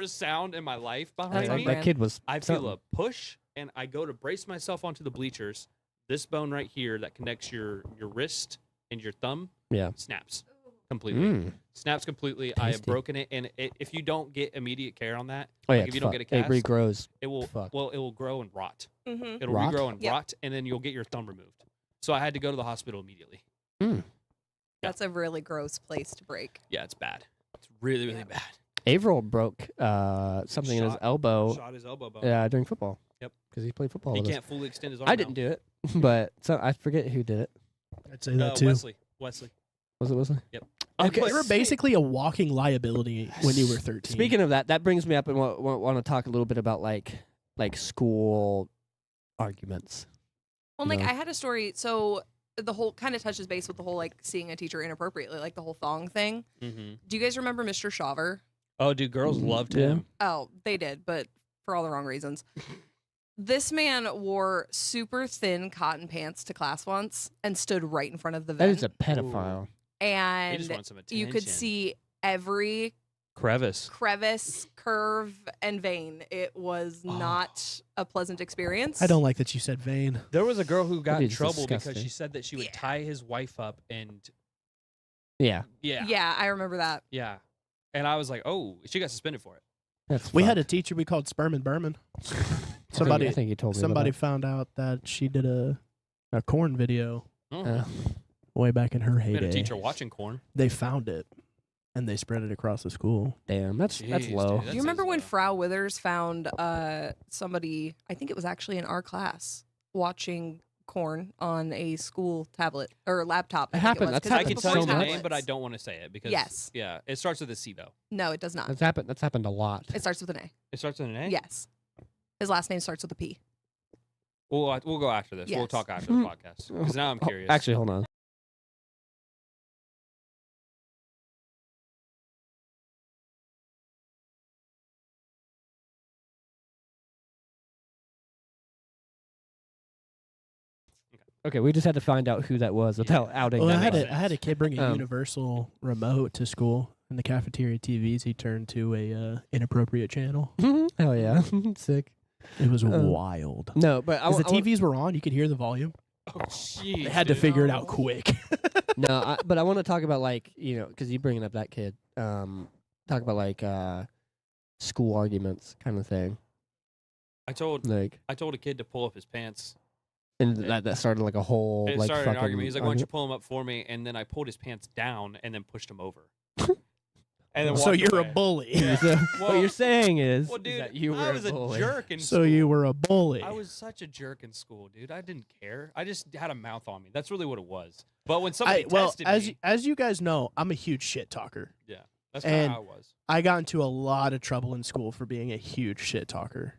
sound in my life That, behind like me. that kid was. I feel something. a push, and I go to brace myself onto the bleachers. This bone right here that connects your wrist and your thumb Yeah. snaps completely. Mm. Snaps completely. I have Tasty. broken it, and if you don't get immediate care on that, Oh yeah. Like, if it's you don't fuck- get a it cast, regrows. it will Fuck. it will grow and rot. Mm-hmm. It'll Rot? regrow and Yep. rot, and then you'll get your thumb removed. So I had to go to the hospital immediately. That's a really gross place to break. Yeah, it's bad. It's really Yeah. bad. Averill broke something in his Shot- elbow. Shot his elbow bone. During football. Yep. Because he played football. He with us. can't fully extend his arm. I didn't do it, but I forget who did it. I'd say that too. Wesley. Was it Wesley? Yep. Okay. You were basically a walking liability when you were 13. Speaking of that brings me up and want to talk a little bit about like school arguments. Well, like No. I had a story. So the whole kind of touches base with the whole like seeing a teacher inappropriately, like the whole thong thing. Mm-hmm. Do you guys remember Mr. Shaver? Oh, dude, girls loved Yeah. him. Oh, they did, but for all the wrong reasons. This man wore super thin cotton pants to class once and stood right in front of the That vent. is a pedophile. He just And wanted some attention. you could see every crevice. crevice, curve, and vein. It was Oh. not a pleasant experience. I don't like that you said vain. There was a girl who got in is trouble because disgusting. she said that she would Yeah. tie his wife up and Yeah. yeah. Yeah, I remember that. Yeah. And I was like, oh, she got suspended for it. That's We had a fucked. teacher we called Sperm and Berman. I Somebody think you told me. somebody About found out that she did a corn video Oh. that. way back in her We had heyday. a teacher watching corn. They found it and they spread it across the school. Damn, that's Jeez, low. dude, Do you remember when low. Frau Withers found somebody, I think it was actually in our class, watching corn on a school tablet or laptop? It I think happened. was, That's 'cause it I was can happened tell before you the much. name, but I tablets. don't want to say it because Yes. yeah, it starts with a C though. No, it does not. That's happened. That's happened a lot. It starts with an A. It starts with an A. Yes. His last name starts with a P. We'll go after this. We'll Yes. talk after the podcast because now I'm Oh, curious. actually, hold on. Okay, we just had to find out who that was without outing. Well, I them. had I had a kid bring a Um, universal remote to school. In the cafeteria TVs, he turned to a inappropriate channel. Hell yeah, sick. It was Uh, wild. No, but Because the TVs were on, you could hear the volume. Oh, jeez. They had to dude. figure it out quick. no, but I want to talk about like because you bringing up that kid. Talk about like school arguments kind of thing. I told Like, a kid to pull up his pants. and that started like a whole It like started fucking an argument. He's like, "Why don't you argument. pull him up for me?" And then I pulled his pants down and then pushed him over. and then So walked you're a away. bully. So what Well- you're saying is, Well, dude, that you were I was a bully. jerk in So school. you were a bully. I was such a jerk in school, dude. I didn't care. I just had a mouth on me. That's really what it was. But when somebody tested me, as you guys know, I'm a huge shit talker. that's kind of and- how it was. I got into a lot of trouble in school for being a huge shit talker.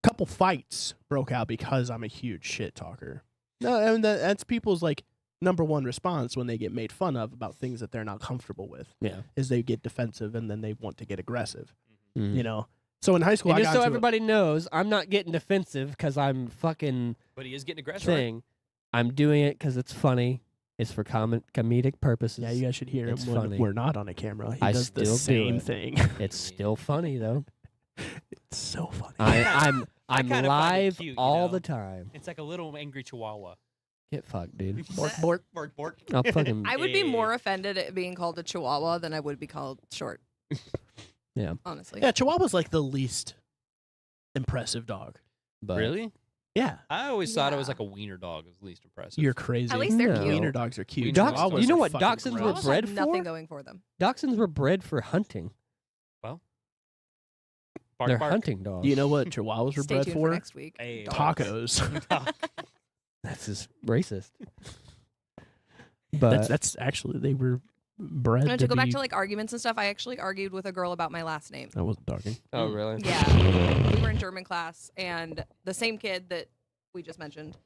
Couple fights broke out because I'm a huge shit talker. No, and that's people's like number one response when they get made fun of about things that they're not comfortable with. Yeah. Is they get defensive and then they want to get aggressive. Mhm. You know. So in high school, And I just got so into everybody knows, I'm not getting defensive because I'm fucking But he is getting aggressive. thing. I'm doing it because it's funny. It's for comedic purposes. yeah, you guys should hear It's him when funny. we're not on a camera. He I does the still do same it. thing. It's still funny though. It's so funny. I'm kinda find it live cute, you all know? the time. It's like a little angry chihuahua. Get fucked, dude. bork, bork. Bork, bork. I'll fucking I would be Yeah. more offended at being called a chihuahua than I would be called short. Yeah. Honestly. Yeah, Chihuahua's like the least impressive dog. but Really? Yeah. I always thought it was Yeah. like a wiener dog. Was least impressive. You're crazy. At least they're No. cute. Wiener dogs are cute. Wiener Dogs- dogs Chihuahuas you know are what fucking dachshunds were gross. Chihuahuas bred have nothing for? going for them. Dachshunds were bred for hunting. bark, They're bark. hunting dogs. Do you know what Chihuahuas were Stay bred tuned for? next week. Hey, Dogs. Tacos. That's just racist. But that's actually they were bred And to go back be- to like arguments and stuff, I actually argued with a girl about my last name. I wasn't talking. oh really? Yeah. We were in German class, and the same kid that we just mentioned,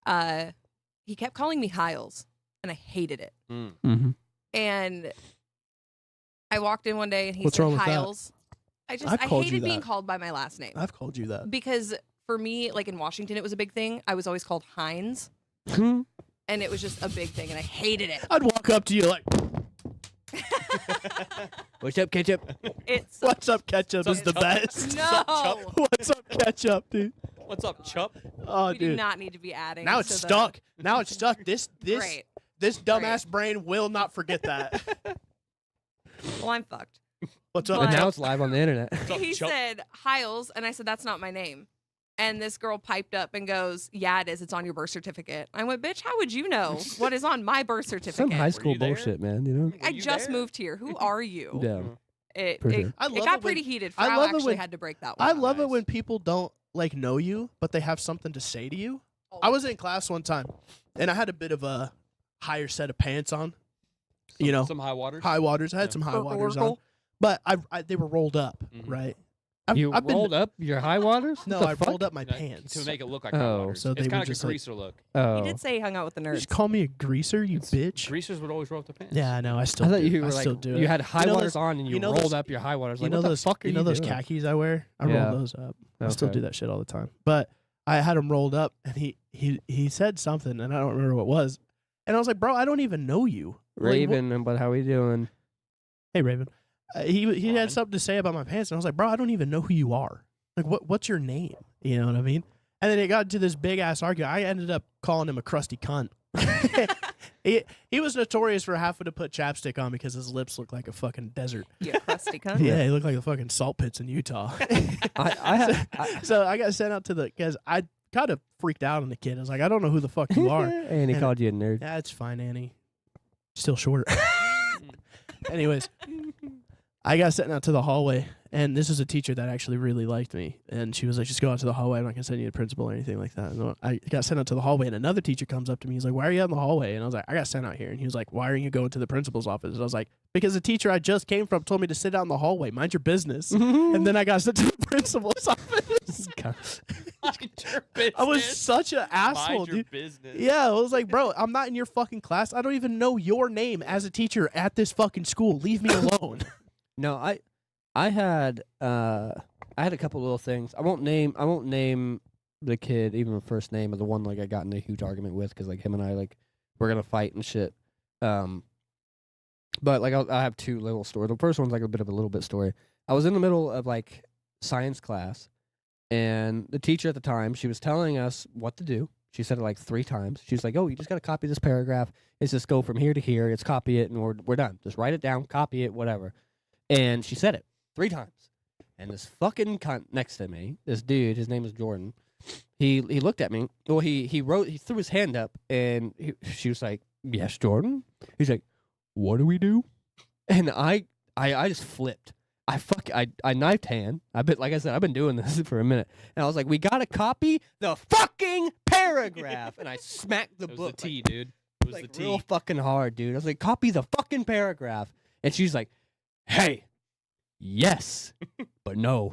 he kept calling me Hiles, and I hated it. Mm. Mm-hmm. And I walked in one day, and he What's said wrong with that? Hiles. I I've called you hated being that. called by my last name I've called you that. because for me, like in Washington, it was a big thing. I was always called Heinz, Hmm? and it was just a big thing, and I hated it. I'd walk up to you like, What's up, ketchup? It's "What's up, ketchup?" What's is the up, Chuck? best. no. What's up, ketchup, dude? What's up, Chup? Oh, We do dude. not need to be adding. Now it's to the- stuck. Now it's stuck. This Great. this dumbass brain will not forget that. Well, I'm fucked. What's up? But- And ketchup? now it's live on the internet. What's up, He Chup? said Hiles, and I said that's not my name. And this girl piped up and goes, "Yeah, it is. It's on your birth certificate." I went, "Bitch, how would you know what is on my birth certificate?" Some high school you there? bullshit, man. You know? Were I you just there? moved here. Who are you? Yeah. It, For it, sure. I it love got it pretty when- heated. I Frau love it actually when- had to break that one. I up. love it Nice. when people don't like know you, but they have something to say to you. I was in class one time, and I had a bit of a higher set of pants on. You know, some high waters. high waters. I had Yeah. some high waters on, Oracle. but I they were rolled up, Mhm. right? You I've been- rolled up your high waters? No, What the I fuck? rolled up my You know, pants. to make it look like Oh, high waters. so it's they kind were of like a just like- greaser look. Oh. He did say he hung out with the You nerds. just call me a greaser, you It's- bitch. Greasers would always roll up the pants. Yeah, I know. I still. I thought do. you were I like still do you it. had high know waters those- on and you, you know rolled those- up your high waters. You Like, know what those. the fuck are you know those doing? khakis I wear. I Yeah. roll those up. I still Okay. do that shit all the time. But I had him rolled up, and he said something, and I don't remember what it was. And I was like, bro, I don't even know you. Like, Raven, but how we doing? hey, Raven. He Raven. had something to say about my pants, and I was like, bro, I don't even know who you are. Like, what's your name? You know what I mean? And then it got into this big ass argument. I ended up calling him a crusty cunt. he was notorious for having to put chapstick on because his lips looked like a fucking desert. You crusty cunt. Yeah, he looked like the fucking salt pits in Utah. So I got sent out to the because I kind of freaked out on the kid. I was like, I don't know who the fuck you are. and he And- called you a nerd. Yeah, it's fine, Annie. Still short. Anyways, I got sent out to the hallway, and this is a teacher that actually really liked me. And she was like, just go out to the hallway. I'm not going to send you to the principal or anything like that. And I got sent out to the hallway, and another teacher comes up to me. He's like, why are you out in the hallway? And I was like, I got sent out here. And he was like, why are you going to the principal's office? And I was like, because the teacher I just came from told me to sit out in the hallway. Mind your business. And then I got sent to the principal's office. Mind your business. I was such an asshole, Mind your dude. business. Yeah, I was like, bro, I'm not in your fucking class. I don't even know your name as a teacher at this fucking school. Leave me alone. No, I had a couple little things. I won't name the kid even the first name of the one like I got in a huge argument with because like him and I like we're gonna fight and shit. But like I have two little stories. The first one's like a little bit story. I was in the middle of like science class, and the teacher at the time she was telling us what to do. She said it like 3 times. She's like, "Oh, you just gotta copy this paragraph. It's just go from here to here. It's copy it, and we're done. Just write it down, copy it, whatever." And she said it 3 times. And this fucking cunt next to me, this dude, his name is Jordan. He looked at me. Well, he threw his hand up, and she was like, "Yes, Jordan." He's like, "What do we do?" And I I just flipped. I knifed hand. Like I said, I've been doing this for a minute, and I was like, "We gotta copy the fucking paragraph," and I smacked the It was book the T, like, dude. It was like the real T. fucking hard, dude. I was like, "Copy the fucking paragraph," and she's like, "Hey, yes, but no."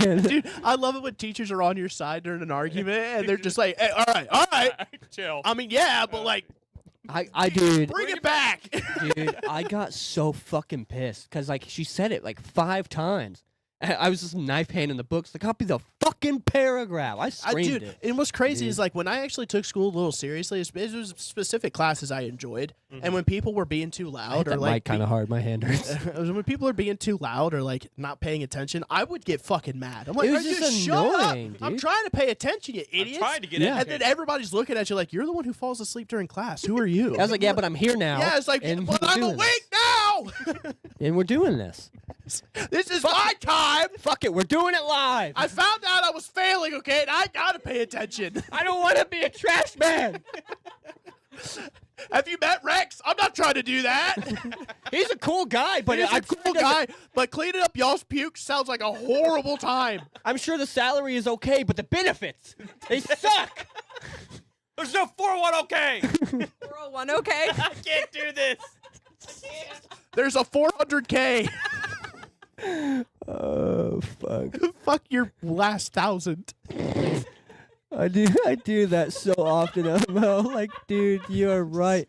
And Dude, I love it when teachers are on your side during an argument and they're just like, hey, all right. Chill. I mean, yeah, but like, I dude, bring it back. dude, I got so fucking pissed because like she said it like 5 times. I was just knife hand in the books to copy the fucking paragraph. I screamed Dude, it. and what's crazy Dude. is like when I actually took school a little seriously, it was specific classes I enjoyed, and when people were being too I hit loud or that like mic kind of hard. My hand hurts. when people are being too loud or like not paying attention, I would get fucking mad. I'm like, It was "Dude, just shut up. annoying, I'm dude. trying to pay attention, you I'm idiots." trying to get Yeah. And educated. then everybody's looking at you like you're the one who falls asleep during class. Who are you? I was like, yeah, but I'm here now. yeah, it's like, and but we're I'm doing awake now. this. And we're doing this. This is my time. Fuck it, we're doing it live. I found out I was failing, okay, and I gotta pay attention. I don't want to be a trash man. Have you met Rex? I'm not trying to do that. He's a cool guy, but He's a cool guy, but cleaning up y'all's puke sounds like a horrible time. I'm sure the salary is okay, but the benefits, they suck. There's no 401 okay. 401, okay? I can't do this. There's a 400K. Oh fuck! Fuck your last 1,000. I do that so often, Elmo. Like, dude, you are right,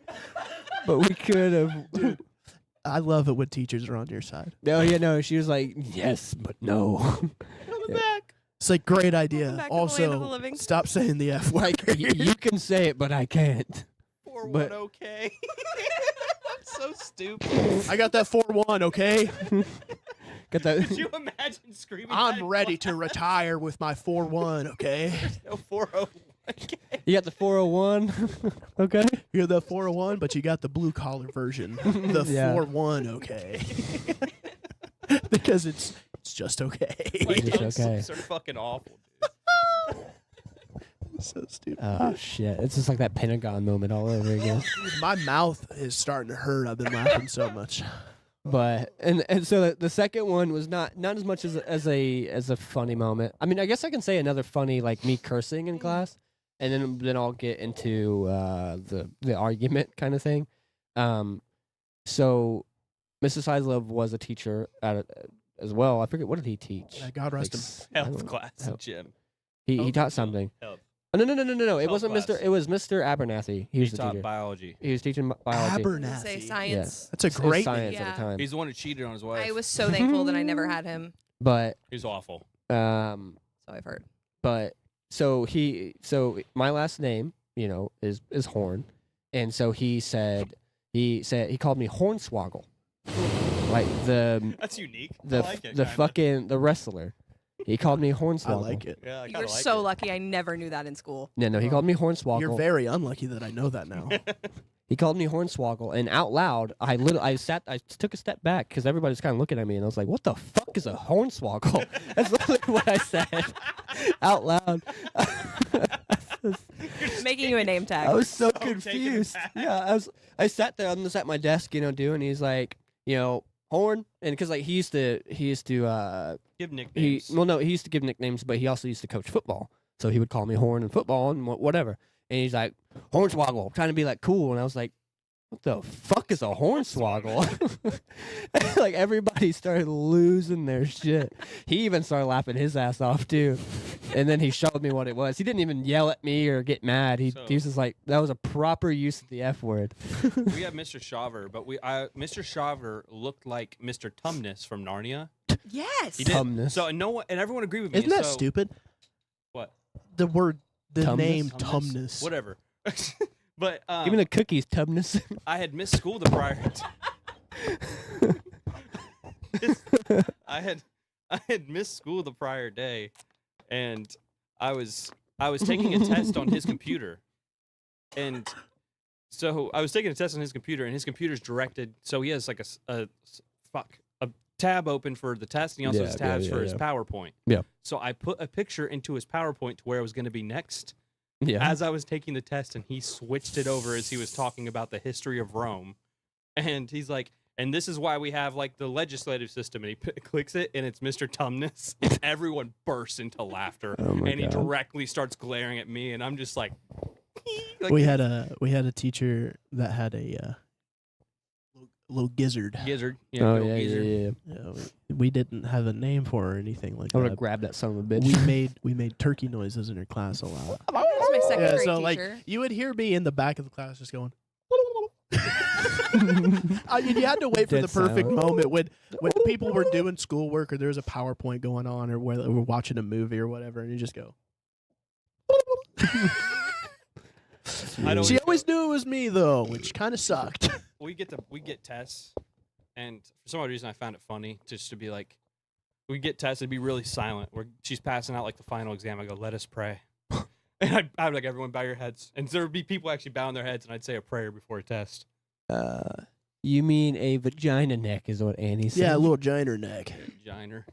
but we could have. I love it when teachers are on your side. No, yeah, no. She was like, yes, but no. It's like, great idea. back to the land of the Also, living. stop saying the F word. Like, you can say it, but I can't. 401 But- okay. So stupid. I got that 4-1, okay? Got Could that? you imagine screaming? I'm ready to retire with my 4-1, okay? No 401 okay. You got the 401. Okay. You're the 401, but you got the blue collar version. The Yeah. 4-1, okay? Because it's just okay. Like, It's those okay. are fucking awful, dude. So stupid. Oh shit! It's just like that Pentagon moment all over again. My mouth is starting to hurt. I've been laughing so much. But and so the second one was not as much as a funny moment. I mean, I guess I can say another funny, like me cursing in class, and then I'll get into the argument kind of thing. So Mrs. Heislove was a teacher as well. I forget, what did he teach? God rest him. I Health don't- class, health. Jim. He taught something. Health. Oh, no. It Health wasn't Mr. class. It was Mr. Abernathy. He was the taught teacher. biology. He was teaching biology. Abernathy. Say science. That's a It was great science name. at the Yeah. time. He's the one who cheated on his wife. I was so thankful that I never had him. But He's awful. So I've heard. so my last name, is Horn, and so he called me Hornswoggle, like That's unique. I the like it, the kinda. fucking the wrestler. He called me Hornswoggle. I like it. Yeah, I You're kinda like so it. lucky I never knew that in school. No, he called me Hornswoggle. You're very unlucky that I know that now. He called me Hornswoggle, and out loud, I took a step back because everybody was kind of looking at me, and I was like, "What the fuck is a Hornswoggle?" That's literally what I said out loud. Making you a name tag. I was so taken confused. aback. Yeah, I sat there on at my desk, doing. He's like, Horn, and because like he used to Give he nicknames. he used to give nicknames, but he also used to coach football, so he would call me Horn in football and whatever. And he's like, Hornswoggle, trying to be like cool, and I was like, what the fuck is a Hornswoggle? And, like everybody started losing their shit. He even started laughing his ass off too. And then he showed me what it was. He didn't even yell at me or get mad. He was just like, that was a proper use of the F word. We have Mr. Shaver, but Mr. Shaver looked like Mr. Tumnus from Narnia. Yes. He did. Tumnus. So and everyone agreed with me. Isn't that so, stupid? What? The word, the Tumnus? name Tumnus? Tumnus. Whatever. But Give me the cookies, Tubness. I had missed school the prior. I had missed school the prior day, and I was taking a test on his computer, and so I was taking a test on his computer, and his computer's directed. So he has like a tab open for the test, and he also has tabs for his PowerPoint. Yeah. So I put a picture into his PowerPoint to where I was going to be next. Yeah. As I was taking the test, and he switched it over as he was talking about the history of Rome. And he's like, and this is why we have like the legislative system. And he clicks it, and it's Mr. Tumnus. And everyone bursts into laughter. Oh my And he God. directly starts glaring at me, and I'm just like, we had a teacher that had a little gizzard. gizzard. Oh good old yeah, geezer. yeah. We didn't have a name for her or anything like I would have that. grabbed that son of a bitch. We made turkey noises in her class a lot. That's my second Yeah, grade so teacher. like you would hear me in the back of the class just going. You had to wait for Dead the perfect silent. moment when people were doing schoolwork or there was a PowerPoint going on or whether we're watching a movie or whatever, and you just go. I don't- She always knew it was me though, which kind of sucked. we get tests, and for some odd reason I found it funny just to be like, we get tests and be really silent. Where she's passing out like the final exam, I go, "Let us pray," and I'd like, everyone bow your heads, and there would be people actually bowing their heads, and I'd say a prayer before a test. You mean a vagina neck is what Annie said. Yeah, a little giant neck. Giner.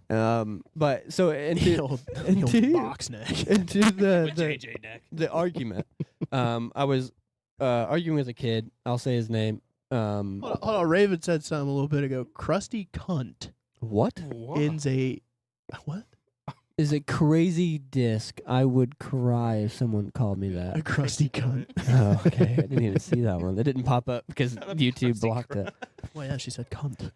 But so The into old into- box neck. into the JJ neck. the argument, I was arguing with a kid. I'll say his name. Hold on, Raven said something a little bit ago. Crusty cunt What ins a what? is a crazy disc? I would cry if someone called me that. A crusty cunt. Oh, okay. I didn't even see that one. That didn't pop up because Not a YouTube crusty blocked it. Well, yeah, she said cunt.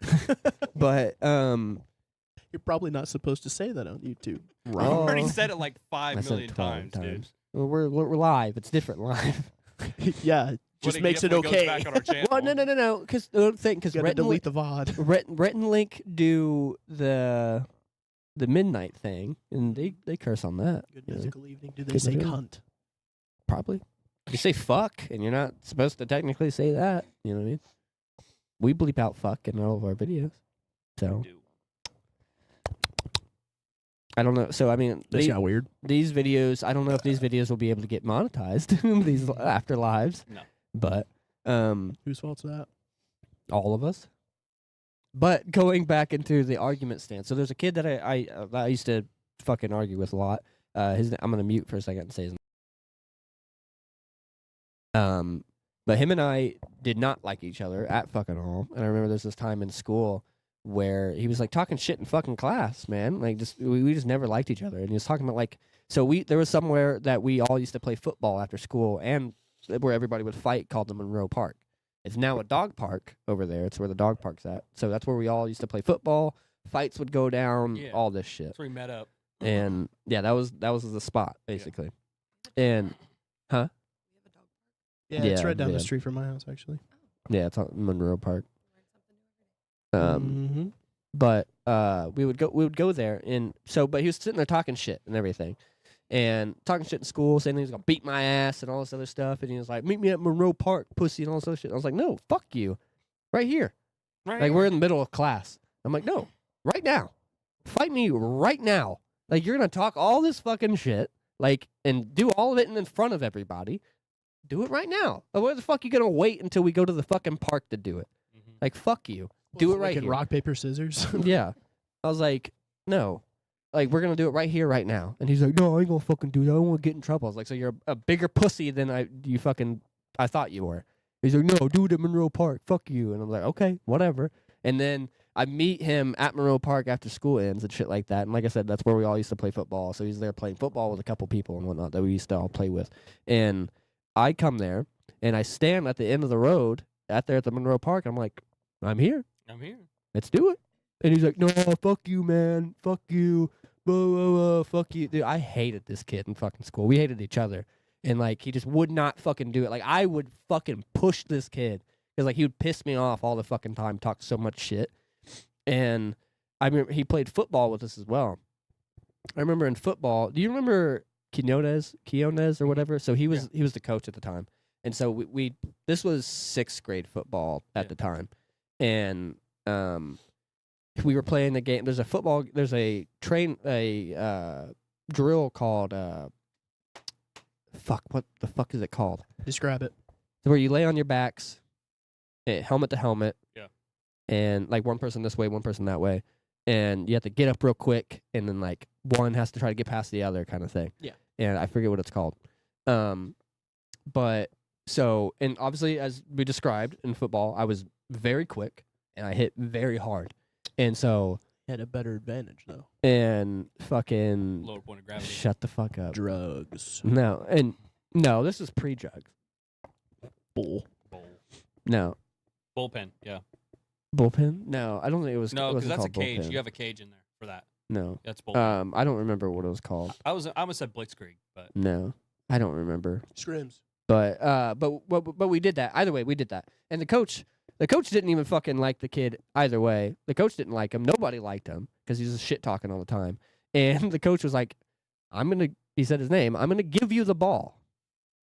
But You're probably not supposed to say that on YouTube. I've already oh, said it like I 5 said million 12 times, dude. Well, we're live. It's different live. Yeah, But just makes it definitely goes okay. back on our channel. Well, no. Because the thing, because Gotta Rhett delete the VOD. and Link do the midnight thing, and they curse on that. Good you know, musical evening. Do they Good say music. cunt? Probably. You say fuck, and you're not supposed to technically say that. You know what I mean? We bleep out fuck in all of our videos. So Dude. I don't know. So I mean, This got weird. these videos, I don't know if these videos will be able to get monetized. These after lives. No. But Whose fault's that? all of us. But going back into the argument stance, so there's a kid that I used to fucking argue with a lot. I'm gonna mute for a second and say his name. But him and I did not like each other at fucking all. And I remember there's this time in school where he was like talking shit in fucking class, man. Like just we just never liked each other. And he was talking about like there was somewhere that we all used to play football after school and where everybody would fight called the Monroe Park. It's now a dog park over there. It's where the dog park's at. So that's where we all used to play football. Fights would go down, Yeah. all this shit. That's where we met up. And yeah, that was the spot basically. And We have a dog Yeah, it's Yeah, right down yeah. the street from my house, actually. yeah, it's on Monroe Park. park. Learn something new every day. But we would go there, and so but he was sitting there talking shit and everything, and talking shit in school, saying he was gonna beat my ass and all this other stuff, and he was like, "Meet me at Monroe Park, pussy," and all this other shit. I was like, "No, fuck you, right here." Right. Like we're in the middle of class. I'm like, "No, right now, fight me right now." Like you're gonna talk all this fucking shit, like and do all of it in front of everybody. Do it right now. Or where the fuck you gonna wait until we go to the fucking park to do it? Mhm. Like fuck you. Do it right Like in here. rock, paper, scissors. Yeah. I was like, no. Like, we're going to do it right here, right now. And he's like, no, I ain't going to fucking do that. I don't want to get in trouble. I was like, so you're a bigger pussy than I thought you were. He's like, no, do it at Monroe Park. Fuck you. And I'm like, okay, whatever. And then I meet him at Monroe Park after school ends and shit like that. And like I said, that's where we all used to play football. So he's there playing football with a couple people and whatnot that we used to all play with. And I come there and I stand at the end of the road at the Monroe Park. I'm like, I'm here. I'm here. Let's do it. And he's like, no, fuck you, man. Fuck you. Blah, blah, blah. Fuck you. Dude, I hated this kid in fucking school. We hated each other. And, like, he just would not fucking do it. Like, I would fucking push this kid. Because, like, he would piss me off all the fucking time, talk so much shit. And I remember he played football with us as well. I remember in football, do you remember Quinones or whatever? So he was the coach at the time. And so we this was 6th grade football at Yeah. the time. And we were playing the game. There's a drill called what the fuck is it called? Describe it. Where you lay on your backs, helmet to helmet. Yeah. And like one person this way, one person that way. And you have to get up real quick and then like one has to try to get past the other kind of thing. Yeah. And I forget what it's called. But So, and obviously, as we described in football, I was very quick and I hit very hard. And so, Had a better advantage though. and fucking Lower point of gravity. shut the fuck up. Drugs. No, this is pre-drugs. Bull. Bowl. No. Bullpen. Yeah. Bullpen? No, I don't think it was. No, it because wasn't that's a called cage. bullpen. You have a cage in there for that. No. That's bullpen. I don't remember what it was called. I almost said Blitzkrieg, but No, I don't remember. Scrims. But we did that. Either way, we did that. And the coach didn't even fucking like the kid either way. The coach didn't like him. Nobody liked him because he was just shit talking all the time. And the coach was like, he said his name, I'm going to give you the ball.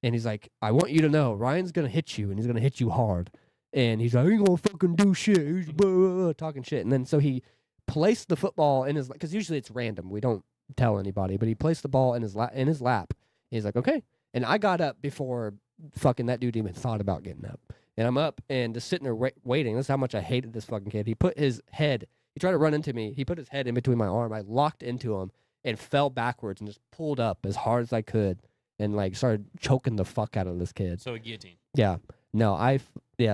And he's like, I want you to know Ryan's going to hit you and he's going to hit you hard. And he's like, I ain't going to fucking do shit. He's blah, blah, blah, talking shit. And then so he placed the football in his, because usually it's random. We don't tell anybody, but he placed the ball in his lap. He's like, okay. And I got up before fucking that dude even thought about getting up. And I'm up and just sitting there waiting. That's how much I hated this fucking kid. He tried to run into me. He put his head in between my arm. I locked into him and fell backwards and just pulled up as hard as I could and like started choking the fuck out of this kid. so a guillotine. Yeah. No,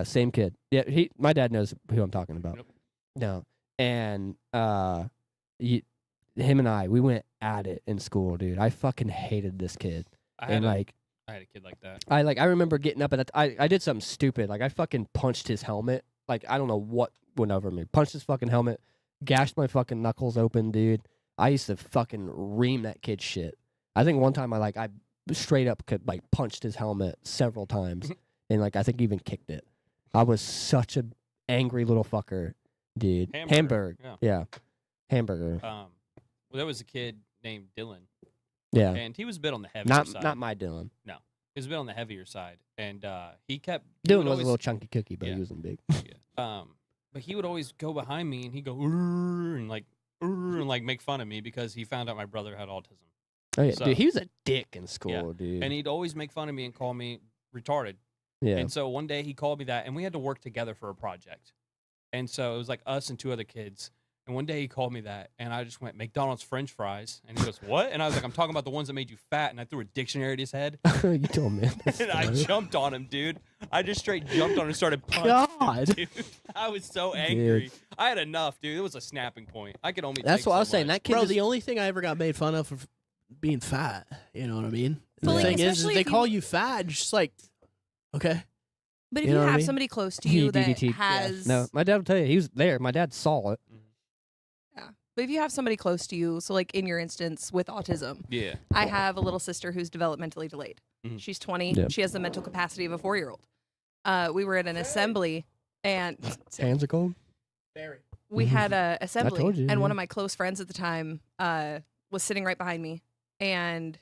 same kid. Yeah, my dad knows who I'm talking about. Nope. No. And him and we went at it in school, dude. I fucking hated this kid. I had And a kid like that. I remember getting up and I did something stupid. Like I fucking punched his helmet. Like I don't know what went over me. Punched his fucking helmet, gashed my fucking knuckles open, dude. I used to fucking ream that kid's shit. I think one time I straight up could like punched his helmet several times and like I think even kicked it. I was such a angry little fucker, dude. Hamburger, Yeah. Hamburger. Well, there was a kid named Dylan, Yeah. and he was a bit on the heavier side. Not my Dylan. He was a bit on the heavier side, and he Dylan would was always, a little chunky cookie, but Yeah. he wasn't big. but he would always go behind me and he'd go "Urgh," and like make fun of me because he found out my brother had autism, Oh yeah, So- dude. He was a dick in school, dude. and he'd always make fun of me and call me retarded. yeah. And so one day he called me that, and we had to work together for a project. And so it was like us and two other kids. And one day he called me that, and I just went, McDonald's French fries. And he goes, what? And I was like, I'm talking about the ones that made you fat. And I threw a dictionary at his head. You told me. And I jumped on him, dude. I just straight jumped on him and started punching God. him, dude. I was so angry. I had enough, dude. It was a snapping point. I could only That's take what I so was saying. much. That kid Bro, was the only thing I ever got made fun of for being fat. You know what I mean? And But, the like, thing is especially they if you- call you fat. You're just like, okay. But if You you, know what I have mean? somebody close to He you that DDT'd. has No, my dad will tell you he was there. My dad saw it. But if you have somebody close to you, so like in your instance with autism, Yeah. I have a little sister who's developmentally delayed. Mhm. She's 20. Yep. She has the mental capacity of a 4-year-old. We were at an assembly and Hands are cold. we had a assembly told you, and one yeah. of my close friends at the time was sitting right behind me and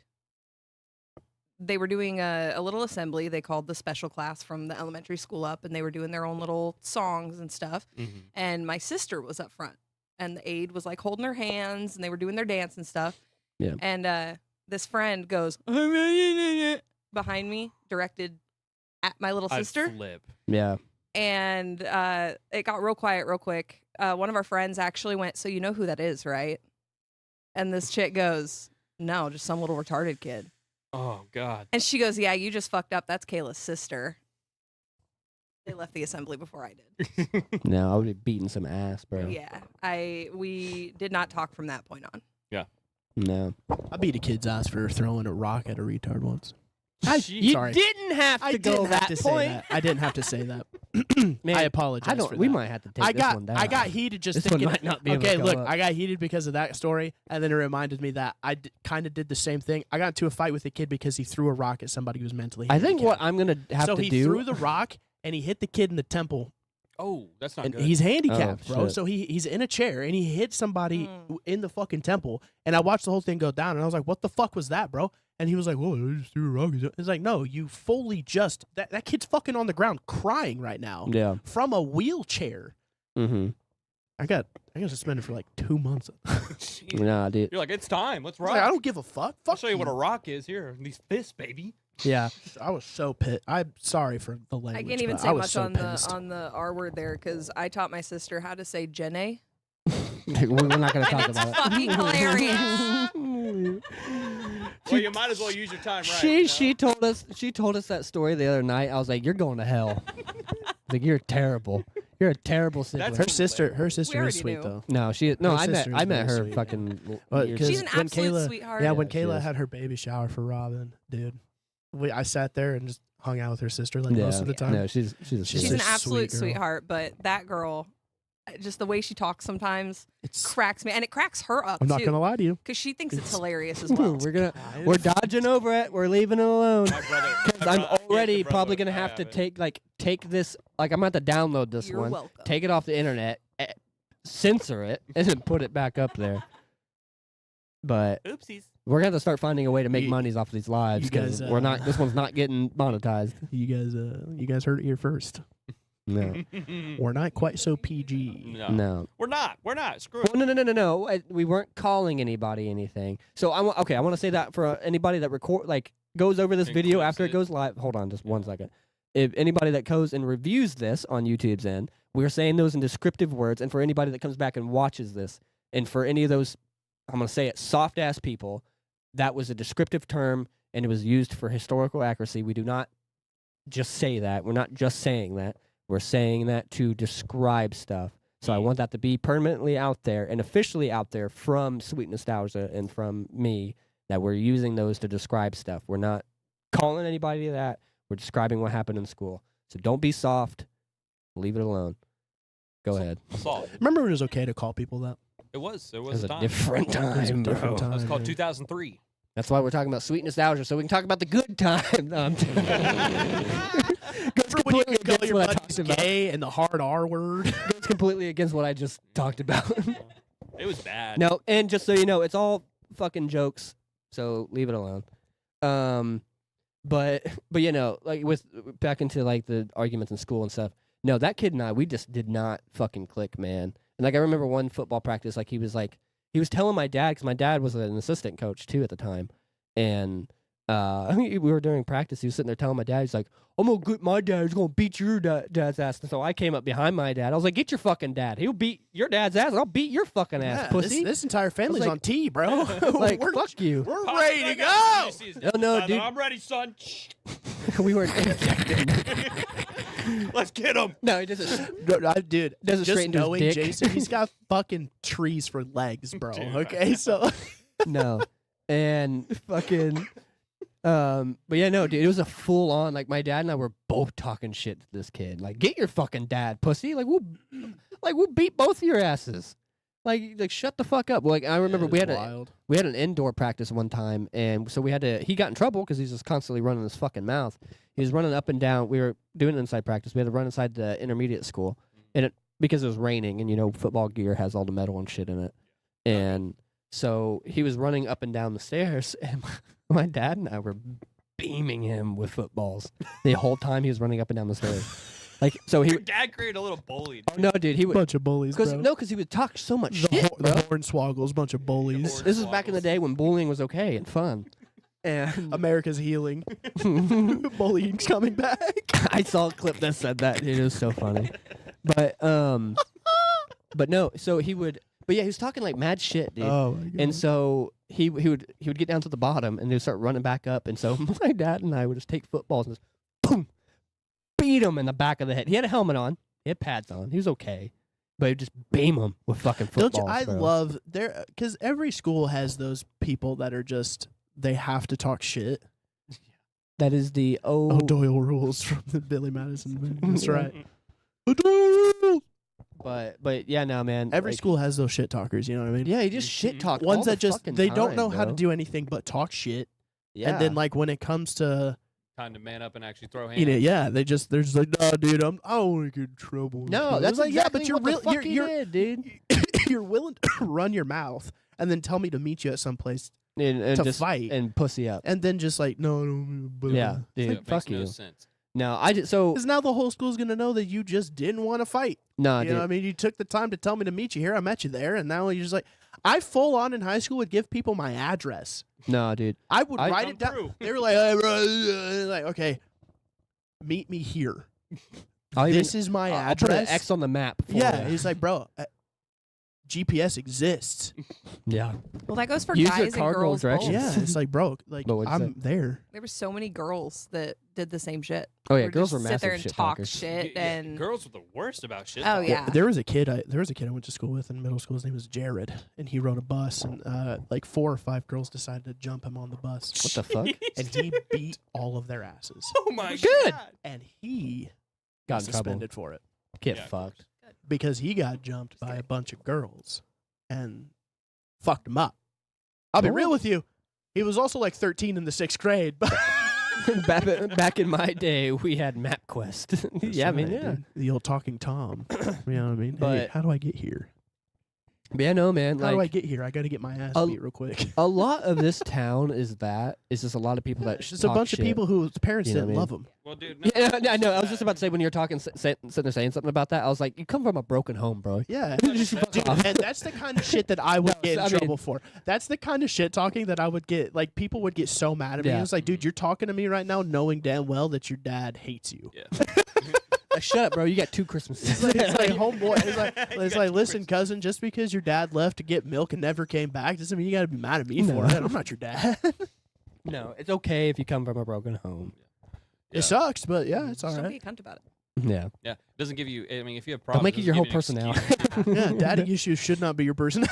they were doing a little assembly. They called the special class from the elementary school up and they were doing their own little songs and stuff. Mhm. And my sister was up front and the aide was like holding her hands and they were doing their dance and stuff. Yeah. And this friend goes behind me, directed at my little I'd sister. flip. Yeah. And it got real quiet real quick. One of our friends actually went, so you know who that is, right? And this chick goes, no, just some little retarded kid. Oh, God. And she goes, yeah, you just fucked up. That's Kayla's sister. They left the assembly before I did. No, I would be beating some ass, bro. Yeah, we did not talk from that point on. No. I beat a kid's ass for throwing a rock at a retard once. Jeez. Sorry. didn't have I didn't have to say that. I didn't have to say that. Man, I apologize. I don't. For We that. might have to take this one down. I got heated just This one thinking. might not be able to okay, go look, up. I got heated because of that story, and then it reminded me that I kind of did the same thing. I got into a fight with a kid because he threw a rock at somebody who was mentally. I think what handicapped. I'm gonna have so to he do. threw the rock and he hit the kid in the temple, Oh, that's not and good. he's handicapped, Oh, bro. shit. So he's in a chair and he hit somebody in the fucking temple, and I watched the whole thing go down, and I was like, "What the fuck was that, bro?" And he was like, "Well, I just threw a rock." It's like, no, you fully just that kid's fucking on the ground crying right now Yeah. from a wheelchair. Mm-hmm. I got suspended for like 2 months. Jeez. Nah, dude. You're like, it's time. Let's I was rock. like, I don't give a fuck. I'll Fuck show you what a rock is here. These fists, baby. Yeah, I was so pissed. I'm sorry for the language. I can't even but say I was much so on pissed. the R word there because I taught my sister how to say Jenne. We're not gonna talk it's about it. fucking hilarious. Well, you might as well use your time right. She told us that story the other night. I was like, "You're going to hell." Like, you're terrible. You're a terrible sibling. Her sister is already sweet knew. though. No, she. No, Her I met. sister is I met very her sweet. fucking. Well, years 'cause She's an when absolute Kayla- sweetheart. Yeah, when she Kayla is. had her baby shower for Robin, dude, I sat there and just hung out with her sister like most of the time. No, she's a She's She's sweetheart. an a absolute sweet girl. sweetheart, but that girl, just the way she talks sometimes It's, cracks me, and it cracks her up I'm not too, gonna lie to you. because she thinks it's hilarious as well. We're dodging over it. We're leaving it alone. My brother. Because I'm already probably gonna have to take this. Like, I'm gonna have to download this You're one, welcome. take it off the internet, censor it, and then put it back up there. But Oopsies. we're gonna have to start finding a way to make You- monies off of these lives. you 'Cause guys, we're not. This one's not getting monetized. You guys heard it here first. No, We're not quite so PG. No. no. We're not. We're not. Screw it. Well, no. We weren't calling anybody anything. So I want to say that for anybody that goes over this And video clips after it it. goes live. Hold on, just 1 second. If anybody that goes and reviews this on YouTube's end, we're saying those in descriptive words. And for anybody that comes back and watches this, and for any of those, I'm gonna say it, soft ass people, that was a descriptive term and it was used for historical accuracy. We do not just say that. We're not just saying that. We're saying that to describe stuff. So I want that to be permanently out there and officially out there from Sweet Nostalgia and from me, that we're using those to describe stuff. We're not calling anybody that. We're describing what happened in school. So don't be soft. Leave it alone. Go ahead. Assault. Remember when it was okay to call people that? It was. There It was was a a time. different It was a time, different bro. time. That was called man. 2003. That's why we're talking about Sweet Nostalgia, so we can talk about the good time. No, I'm Goes Remember when you completely could call against your what I buddies talked about. gay and the hard R word? Goes completely against what I just talked about. It was bad. No, and just so you know, it's all fucking jokes. So leave it alone. But you know, like with back into like the arguments in school and stuff. No, that kid and I, we just did not fucking click, man. And like I remember one football practice, like he was telling my dad, because my dad was an assistant coach too at the time, and we were during practice. He was sitting there telling my dad, he's like, "I'm gonna get my dad. He's gonna beat your dad's ass." And so I came up behind my dad. I was like, "Get your fucking dad. He'll beat your dad's ass, and I'll beat your fucking ass, Yeah, pussy." This entire family's like- on T, bro. Like, we're, fuck you. we're Pop ready to back go. up. Oh, no, dude. I'm ready, son. We weren't interjecting. Let's get him. No, he doesn't. Dude, Doesn't just straighten his knowing dick. Jason, he's got fucking trees for legs, bro. Dude. Okay, so No, and fucking. But yeah, no, dude, it was a full on. Like my dad and I were both talking shit to this kid. Like, get your fucking dad, pussy. Like we'll beat both of your asses. Like shut the fuck up. Like I remember we had an indoor practice one time, and so he got in trouble because he's just constantly running his fucking mouth. He was running up and down. We were doing inside practice. We had to run inside the intermediate school, and because it was raining, and you know football gear has all the metal and shit in it, and so he was running up and down the stairs, and my dad and I were beaming him with footballs the whole time he was running up and down the stairs. Like so Your dad created a little bully. Oh, no, dude, he would. bunch of bullies, bro. Because he would talk so much the, shit, bro. the Hornswoggles, bunch of bullies. This is back in the day when bullying was okay and fun. And America's healing. Bullying's coming back. I saw a clip that said that. It was so funny. But no. So he would. But yeah, he was talking like mad shit, dude. Oh my god. And so he would get down to the bottom and they'd start running back up. And so my dad and I would just take footballs and just boom, beat him in the back of the head. He had a helmet on. He had pads on. He was okay. But he'd just beam him with fucking footballs. Don't you? I bro. love there because every school has those people that are just they have to talk shit. That is the Oh, Doyle rules from the Billy Madison. That's right. Doyle rules. But yeah, no, man. Every like, school has those shit talkers. You know what I mean? Yeah, he just shit talk. Ones all the that just fucking they don't time, know how to bro. do anything but talk shit. Yeah. And then like when it comes to Time to man up and actually throw hands. you know, yeah, they're just like, no, dude, I don't want to get in trouble. no, It's that's like, yeah, exactly but you're what the real. fuck he You're did, dude. you're willing to run your mouth and then tell me to meet you at some place And to just fight, and pussy up. and then just like, no, I don't. Yeah, It dude. makes Fuck no you. sense. No, I just so Because now the whole school's gonna know that you just didn't want to fight. no, You dude. know what I mean? You took the time to tell me to meet you here. I met you there, and now you're just like, I full on in high school would give people my address. No, dude. I would write Come it down. through. They were like, hey, bro, like, okay, meet me here. I'll even This is my I'll put an address. X on the map. For Yeah, you. he's like, bro, GPS exists. Yeah. Well, that goes for Use your guys and cardinal girls directions. both. Yeah, it's like, bro, like What would you I'm there. There were so many girls that did the same shit. Oh yeah, Or girls just were sit there massive and shit talk talkers. shit Yeah, and girls were the worst about shit. Oh, talk. yeah. There was a kid I went to school with in middle school. His name was Jared, and he rode a bus, and like 4 or 5 girls decided to jump him on the bus. What the fuck? And he beat all of their asses, Oh my Good. god. and he Got got in trouble. suspended for it Get Yeah, of fucked. because he got jumped by a bunch of girls and fucked him up. I'll be Cool. real with you. He was also like 13 in the 6th grade. But back in my day, we had MapQuest. yeah, I mean, Right, yeah. dude. The old talking Tom. You know what I mean? Hey, But- how do I get here? But yeah, no, man. How do I Like get here? I got to get my ass A- beat real quick. a lot of this town is just a lot of people that It's just a talk bunch shit. of people whose parents You know didn't what I love them. Well, dude. No, Yeah, I know. I was just about to say when you were talking, sitting there saying something about that. I was like, you come from a broken home, bro. Yeah. Just fuck Dude, off. and that's the kind of shit that I would No, get in I mean- trouble for. That's the kind of shit talking that I would get. Like, people would get so mad at me. Yeah. It was like, dude, you're talking to me right now knowing damn well that your dad hates you. Yeah. Shut up, bro. You got 2 Christmases. It's like homeboy. It's like, listen, cousin, just because your dad left to get milk and never came back doesn't mean you got to be mad at me No. for it. I'm not your dad. no, it's okay if you come from a broken home. Yeah. It sucks, but yeah, it's all don't right. be a cunt about it. Yeah. Yeah. Doesn't give you. I mean, if you have Don't problems, make it your whole doesn't give you an personality. Yeah, daddy issues should not be your person.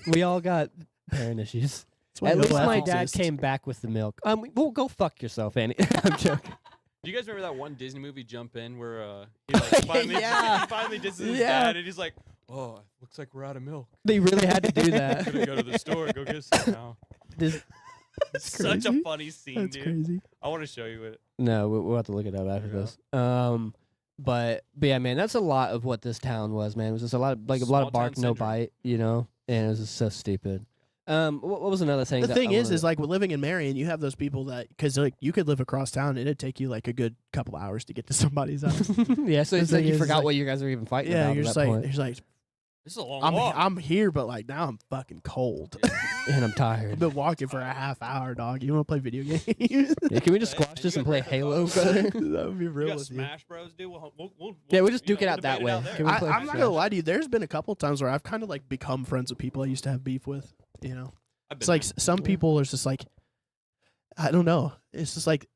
We all got parent issues. That's why At no least my laugh dad exists. came back with the milk. Well, go fuck yourself, Annie. I'm joking. Do you guys remember that one Disney movie, Jump In, where he like finally, Yeah. he finally disses his Yeah. dad, and he's like, "Oh, looks like we're out of milk. They really had to do Gonna that. go to the store, go get some now." This- It's such a crazy. funny scene, That's dude. crazy. I want to show you it. no, we'll have to look it up after Yeah. this. But yeah, man, that's a lot of what this town was, man. It was just a lot of a lot Small of bark, town no syndrome. bite, you know, and it was just so stupid. What was another thing? The that thing I is wanted- like with living in Marion, you have those people that because like you could live across town and it'd take you like a good couple hours to get to somebody's house. yeah, so the it's like thing you is, forgot like- what you guys were even fighting yeah, about you're at just that like, point, you're like, This is a long walk. I'm here, but like now I'm fucking cold. and I'm I've tired. been walking for a half hour, dog. You want to play video games? Yeah, can we just Hey, squash you this and got play Red Halo, Dogs. brother? that would be You real got with you. Smash Bros, dude. Yeah, we'll just duke it we'll out that debate way. there. Can we play I'm not gonna Smash? lie to you. There's been a couple times where I've kind of like become friends with people I used to have beef with. You know, I've it's been like there. some people are just like, I don't know. It's just like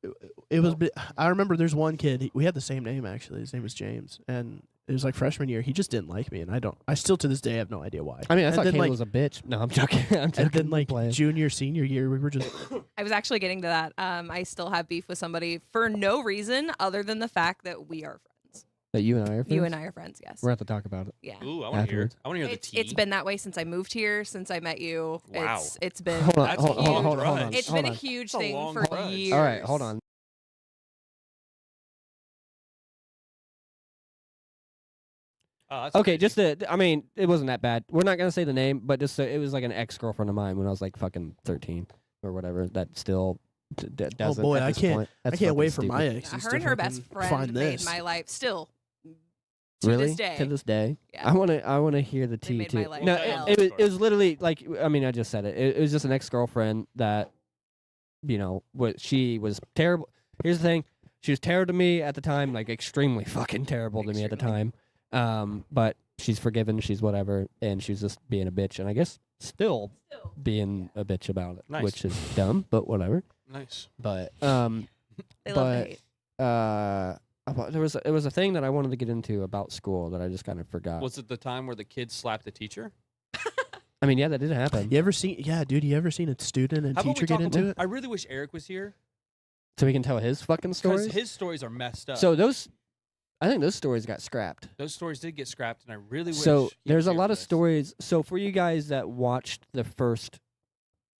it was. I remember there's one kid. We had the same name actually. His name was James, and it was like freshman year. He just didn't like me, and I still to this day have no idea why. I mean, I And thought then, Kayla like- was a bitch. No, I'm joking. I'm joking. And then like playing. junior, senior year, we were just I was actually getting to that. I still have beef with somebody for no reason other than the fact that we are friends. That you and I are friends? You and I are friends, yes. We're going to have to talk about it. Yeah. Ooh, I want to hear. Afterwards. I want to hear the It's, tea. it's been that way since I moved here, since I met you. Wow. It's been Hold on, That's hold a on, hold on, long hold on, hold on. ride. it's hold been on. a huge It's a thing long for ride. years. All right, hold on. Oh, that's Okay, crazy. just the. I mean, it wasn't that bad. We're not gonna say the name, but just it was like an ex girlfriend of mine when I was like fucking 13 or whatever. That still doesn't. boy, at I this can't- point. I That's can't fucking wait for my stupid. exes Her to and her best fucking friend find made this. my life still to Really? this day. To this day, Yeah. I want to hear the tea made too. my life No, hell. it was literally like I mean I just said it. It was just an ex girlfriend that, you know, she was terrible. Here's the thing, she was terrible to me at the time, like extremely fucking terrible to me at the time. But she's forgiven. She's whatever, and she was just being a bitch, and I guess still being a bitch about it, Nice. which is dumb, but whatever. nice. But They love to but- hate. there was a thing that I wanted to get into about school that I just kind of forgot. Was it the time where the kid slapped the teacher? I mean, yeah, that did happen. You ever seen? Yeah, dude. You ever seen a student and How about teacher we get talk into about? it? I really wish Eric was here So we can tell his fucking because stories. his stories are messed up. So I think those stories got scrapped. those stories did get scrapped, and I really wish. So he there's was a here lot for of this. stories. So for you guys that watched the first,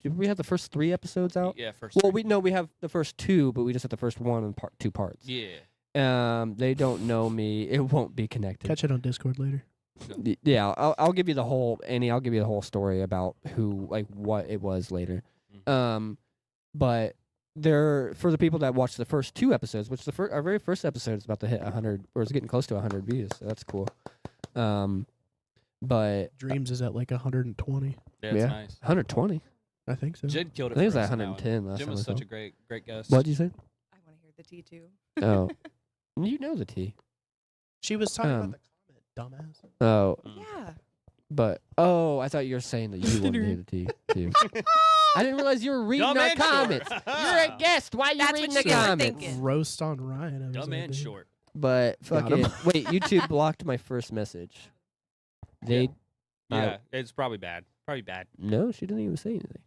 did we have the first 3 episodes out? Yeah, first. Well, three. we have the first 2, but we just have the first 1 and 2 parts. Yeah. They don't know me. It won't be connected. Catch it on Discord later. Yeah, I'll give you the whole Annie. I'll give you the whole story about who, like, what it was later. But for the people that watched the first 2 episodes, which our very first episode is about to hit 100, or it's getting close to 100 views, so that's cool. But Dreams is at like 120. Yeah, it's Yeah. nice. 120. I think so. Jid killed it. I think it was for at us on that one. 110 last Jim time was I such saw. a great guest. What'd you say? I want to hear the tea too. Oh, you know the T. She was talking Um, about the comment, dumbass. Oh, Mm. Yeah. But I thought you were saying that you wanted to hear the tea too. I didn't realize you were reading Dumb our and short. comments. You're a guest. Why are you That's reading what the you were comments? thinking. Roast on Ryan. I was Dumb like, and dude. short. But Got fucking him. wait, YouTube blocked my first message. They Yeah, it's probably bad. Probably bad. no, she didn't even say anything.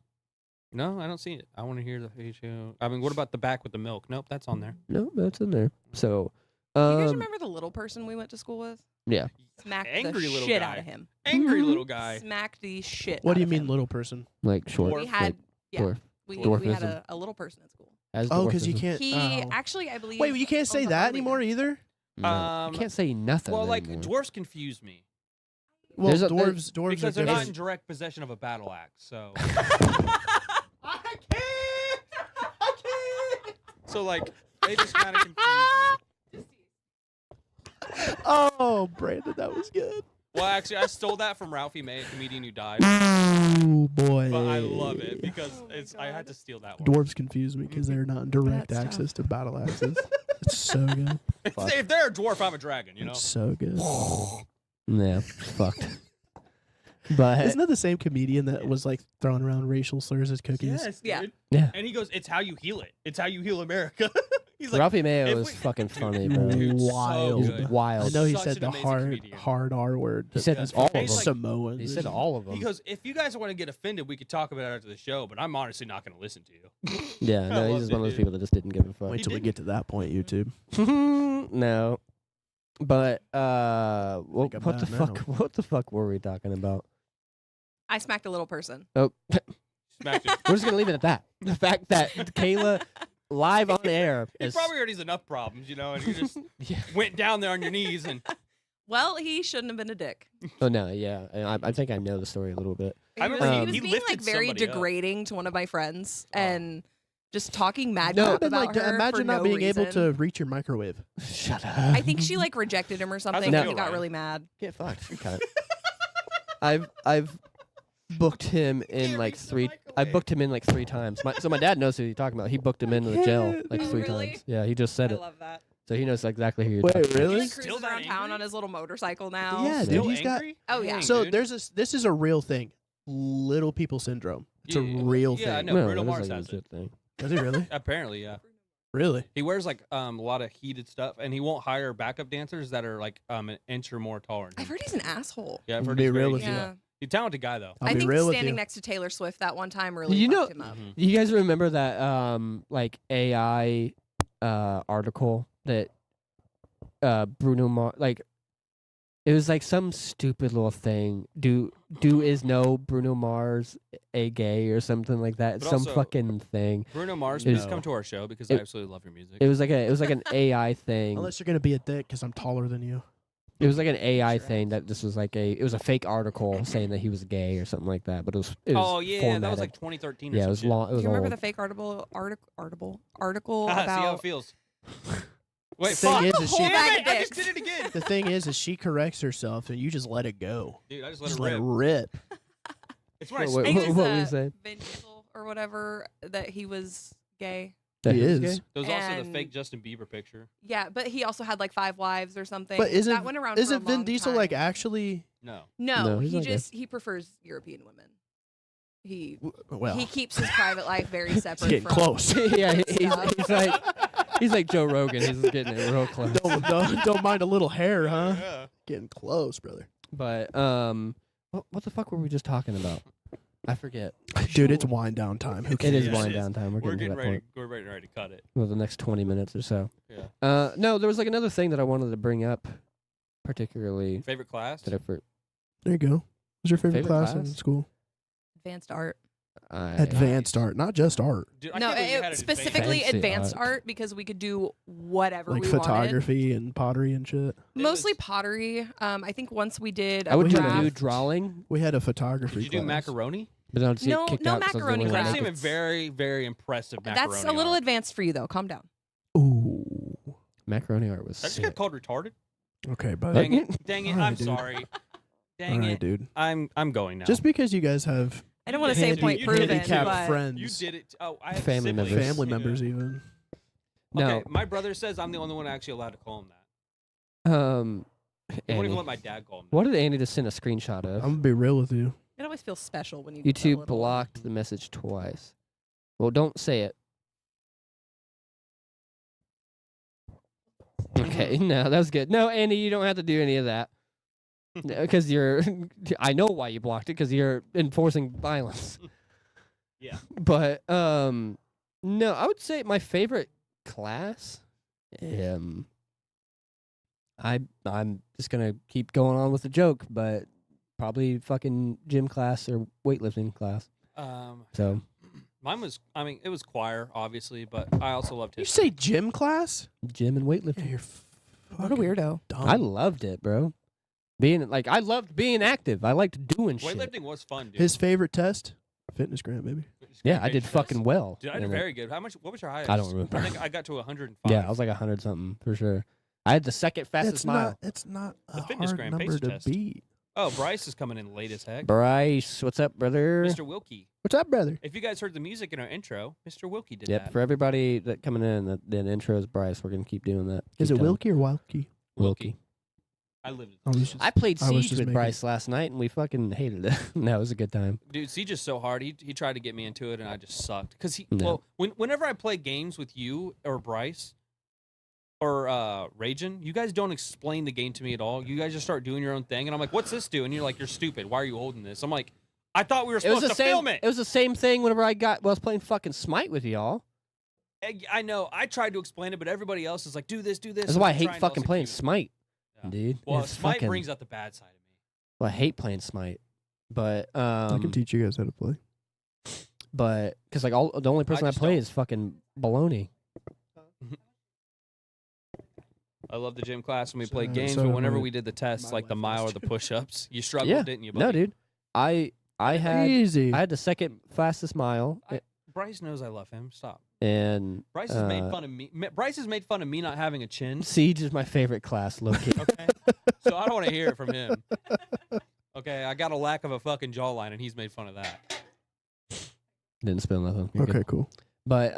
No, I don't see it. I want to hear the issue. I mean, what about the back with the milk? Nope, that's on there. No, that's in there. So, You guys um, remember the little person we went to school with? yeah, Smacked Angry the little shit guy. out of him. Angry Mhm. little guy. Smacked the shit. What out do you of mean, him. little person? like short. Dwarf. We had like yeah, dwarf. we Dwarfism. had a little person at school. As Oh, because you dwarfism. can't. He oh. actually, I believe. Wait, you can't say owns a that Harley anymore now. either. No, you can't say nothing. Well, like anymore. dwarfs confuse me Well, There's a- dwarves are because they're not in different. direct possession of a battle axe. So, I can't. so like they just kind of confuse me. Oh, Brandon, that was good. Well, actually, I stole that from Ralphie May, a comedian who died, Oh boy. but I love it because Oh my it's. I had God. to steal that one. Dwarves confuse me because they're not in direct That's access to battle axes. It's so good. Fuck. If they're a dwarf, I'm a dragon. You know. It's so good. Yeah, fucked. But Isn't that the same comedian that was like throwing around racial slurs as cookies? Yes, Yeah. dude. Yeah. And he goes, "It's how you heal it. It's how you heal America." He's like, Ralphie Mayo if was we- fucking funny, Dude, bro. dude, so Wild. He's good. I wild. know he Such said an the amazing hard comedian. hard R word. He said That's all of He's them. like- Samoan. He said all of them. He goes, "If you guys want to get offended, we could talk about it after the show, but I'm honestly not going to listen to you." Yeah, I no, he's loved just it, one of those dude. people that just didn't give a fuck. Wait till we didn't. get to that point, YouTube. No. But Think I'm what the bad fuck? now. What the fuck were we talking about? I smacked a little person. Oh, Smacked it. we're just gonna leave it at that. The fact that Kayla live on air He is probably already has enough problems, you know, and you just yeah. went down there on your knees and Well, he shouldn't have been a dick. Oh no, yeah. I think I know the story a little bit. He I was, remember he he was being lifted like very somebody up. degrading to one of my friends Oh. and just talking mad No, crap But about like, her imagine for not no being able reason. to reach your microwave. Shut up. I think she like rejected him or something. it and feel, he got Ryan? really mad. Get fucked. You cunt. I've booked him in Can't like reach the three. I microwave. booked him in like 3 times. So my dad knows who you're talking about. He booked him into the jail like Oh, 3 really? times. Yeah, he just said I it. love that. So he knows exactly who you're Wait, talking about. really? He like Still cruises that around town angry? on his little motorcycle now. Yeah, Still dude, he's got. angry? Oh, yeah. Dang, So dude. this is a real thing. Little people syndrome. It's a Yeah, real yeah, I thing. know. Bruno that is Mars a has legit thing. Is it really? apparently, yeah. Really? He wears like a lot of heated stuff, and he won't hire backup dancers that are like an inch or more taller. Than I've him. heard he's an asshole. Yeah, I've heard Be he's very real with you. Yeah. He's a talented guy though. I'll I be think real with standing you. next to Taylor Swift that one time really You know- fucked him up. Mhm. You guys remember that like AI article that Bruno Mars like it was like some stupid little thing. Do is no Bruno Mars a gay or something like that? But Some also- fucking thing. Bruno Mars, Is- please come to our show because It- I absolutely love your music. It was like an AI thing. Unless you're gonna be a dick because I'm taller than you. It was like an AI Sure thing that this was like it was a fake article saying that he was gay or something like that. But it was Oh yeah, that was formatted. like 2013. Or yeah, it some was shit. long. It Do was you remember old. the fake article See how it about feels. Wait, The thing fuck! is, she- whole bag of Damn it, I just dicks. did it again. The thing is she corrects herself and you just let it go. Dude, I just let Just it let it rip. rip. It's when I Wait, speak. I think what were you it's, saying? Vin Diesel or whatever that he was gay? That He was is. gay? There was also the and- fake Justin Bieber picture. Yeah, but he also had like 5 wives or something. But that went around for a isn't Vin long Diesel time. like actually? No. No, No, he's he not gay. just he prefers European women. He Well, he keeps his private life very it's separate getting from close. yeah, stuff. he's like Joe Rogan. He's getting it real close. don't mind a little hair, huh? Yeah. Getting close, brother. But what the fuck were we just talking about? I forget. Dude, it's wind down time. Who It cares? is Yeah, wind it is. down time. We're We're getting to getting that ready. point. We're ready to cut it. Well, the next 20 minutes or so. Yeah. No, there was like another thing that I wanted to bring up, particularly Favorite class? that I for There you go. What's your favorite, Favorite class in class? school? Advanced art. Advanced art, not just art. Dude, I No, can't believe you had it, an specifically Fancy advanced art. art because we could do whatever Like we wanted. photography and pottery and shit. Mostly was- pottery. I think once we did. I would a do draft. drawing, We had a photography Did you do class. macaroni? but I would see No- it kicked no out 'cause I was the macaroni only That one class. that seemed could- very, very impressive macaroni That's a little art. advanced for you though. Calm down. Ooh. Macaroni art was That just sick. got called retarded. Okay, but Dang it! Dang it! All right, I'm dude. sorry. Dang all right, it! dude. I'm going now. Just because you guys have I don't want to say Handy- point proven, handicapped but friends, you did it. Oh, I have Family siblings. members. family Yeah. members, even. No, Okay, my brother says I'm the only one actually allowed to call him that. won't Annie. even let my dad call him. What did Annie just send a screenshot of? I'm gonna be real with you. It always feels special when you do that YouTube little- blocked the message twice. Well, don't say it. Okay, no, that was good. No, Andy, you don't have to do any of that. Because you're, I know why you blocked it, because you're enforcing violence. Yeah. But, no, I would say my favorite class, I'm just going to keep going on with the joke, but probably fucking gym class or weightlifting class. So, Mine was, I mean, it was choir, obviously, but I also loved You history. say gym class? gym and weightlifting. You're What a weirdo. dumb. I loved it, bro. I loved being active. I liked doing shit. Weightlifting was fun, dude. His favorite test? Fitness grant, baby. Yeah, I did fucking well. Dude, I did in it. very good. What was your highest? I don't remember. I think I got to 105. Yeah, I was like 100 something for sure. I had the second fastest mile. It's not The a fitness hard grant number pacer to test. beat. Oh, Bryce is coming in late as heck. Bryce, what's up, brother? Mr. Wilkie. What's up, brother? If you guys heard the music in our intro, Mr. Wilkie did Yep, that. for everybody that coming in, the intro is Bryce. We're gonna keep doing that. Is Keep it telling- Wilkie or Wilkie? Wilkie. I lived it. I was just- I played I was Siege just with making- Bryce last night, and we fucking hated it. No, it was a good time. Dude, Siege is so hard. He tried to get me into it, and I just sucked. Because No. whenever I play games with you or Bryce or Ragin, you guys don't explain the game to me at all. You guys just start doing your own thing, and I'm like, "What's this do?" And you're like, "You're stupid. Why are you holding this?" I'm like, "I thought we were It was supposed the to same. film it." It was the same thing whenever I was playing fucking Smite with y'all. I know. I tried to explain it, but everybody else is like, "Do this, do this." That's and why I I'm hate trying to fucking playing execute. Smite, Yeah. dude. Well, It's Smite fucking- brings out the bad side of me. Well, I hate playing Smite, but I can teach you guys how to play. but because like the only person I just play don't. is fucking baloney. I love the gym class when we played So- games, so but did whenever my- we did the tests, my like the wife mile or was the too. push-ups, you struggled, Yeah. didn't you, buddy? No, dude. I had Easy. I had the second fastest mile, Bryce knows I love him. Stop. and Bryce has made fun of me. Bryce has made fun of me not having a chin. Siege is my favorite class. Loki. Okay, so I don't want to hear it from him. Okay, I got a lack of a fucking jawline, and he's made fun of that. Didn't spill nothing. You're Okay, good. cool. But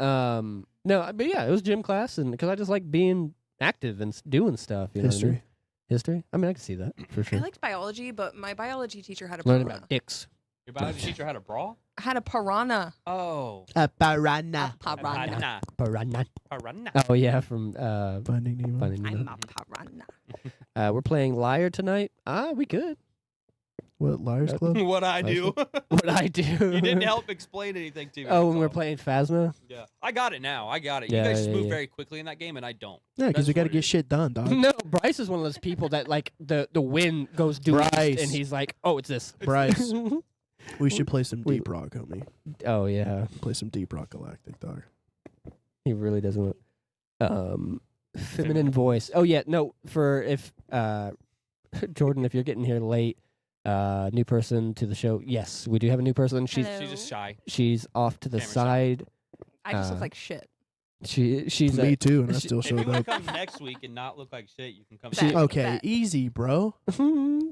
no, but yeah, it was gym class, and because I just like being active and doing stuff. You know what I mean? History. History. I mean, I can see that for I sure. liked biology, but my biology teacher had a Learning piranha. about dicks. Your biology teacher had a brawl. I had a piranha. Oh, A piranha. A piranha. Piranha. Piranha. Oh yeah, from Finding Nemo. Finding I'm Nemo. a piranha. We're playing Liar tonight. We could. What, Liars Club? What I do. What I do? You didn't help explain anything to me. Oh, when that's we're all. playing Phasma. Yeah, I got it now. I got it. Yeah, you guys just yeah, move yeah. very quickly in that game, and I don't. Yeah, because That's we got to what it get is. shit done, dog. No, Bryce is one of those people that like the wind goes due east, Bryce. and he's like, oh, it's this. Bryce, we should play some We- Deep Rock, homie. Oh yeah, Play some Deep Rock Galactic, dog. he really doesn't want. Feminine voice. Oh yeah, no. For if Jordan, if you're getting here late, new person to the show. Yes, we do have a new person. She's Hello. She's just shy. she's off to the Camera shy. side. I just Uh, look like shit. She's Me too, and I she- still If you showed want up. to come next week and not look like shit, you can come. She- next week. Okay, Bet. easy, bro.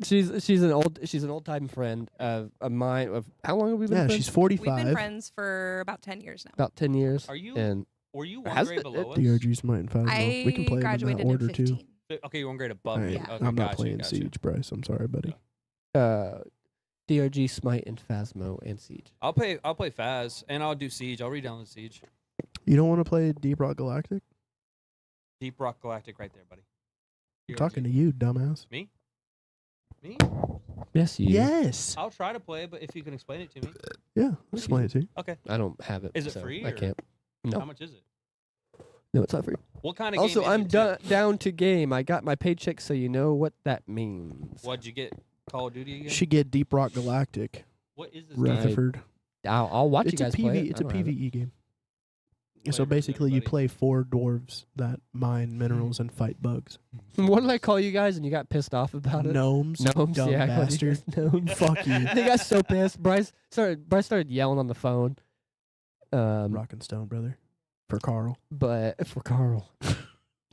she's an old time friend of mine. Of how long have we been? Yeah, friends? she's We've 45. been friends for about 10 years now. about 10 years. Are you? And Were you one Has grade it- below us? DRG's Might and Phasma. I We can play them in graduated that in order 15. too. Okay, you're one grade above me. Hey, Yeah. Okay, I'm not gotcha, playing gotcha. Siege, Bryce. I'm sorry, buddy. DRG, Smite, and Phasmo and Siege. I'll play Faz and I'll do Siege. I'll re-download Siege. You don't want to play Deep Rock Galactic? Deep Rock Galactic right there, buddy. I'm talking to you, dumbass. Me? Me? Yes, you. Yes. I'll try to play it, but if you can explain it to me. Yeah, I'll explain it to you. Okay. I don't have it. Is it so free, I or- can't. No, How much is it? no, it's not free. What kind of Also, game is I'm it, too? down to game. I got my paycheck, so you know what that means. What'd you get? Call of Duty again? You should get Deep Rock Galactic. What is this game? Right. Rutherford. I'll watch It's you a guys PV. play it. It's I a don't have it. PVE game. So Flavors, basically, you everybody. play 4 dwarves that mine minerals and fight bugs. What did I call you guys, and you got pissed off about it? Gnomes, Gnomes, dumb yeah, I called you bastard. guys gnomes. Fuck you. They got so pissed. Bryce started yelling on the phone. Rock and Stone, brother. For Carl. But for Carl.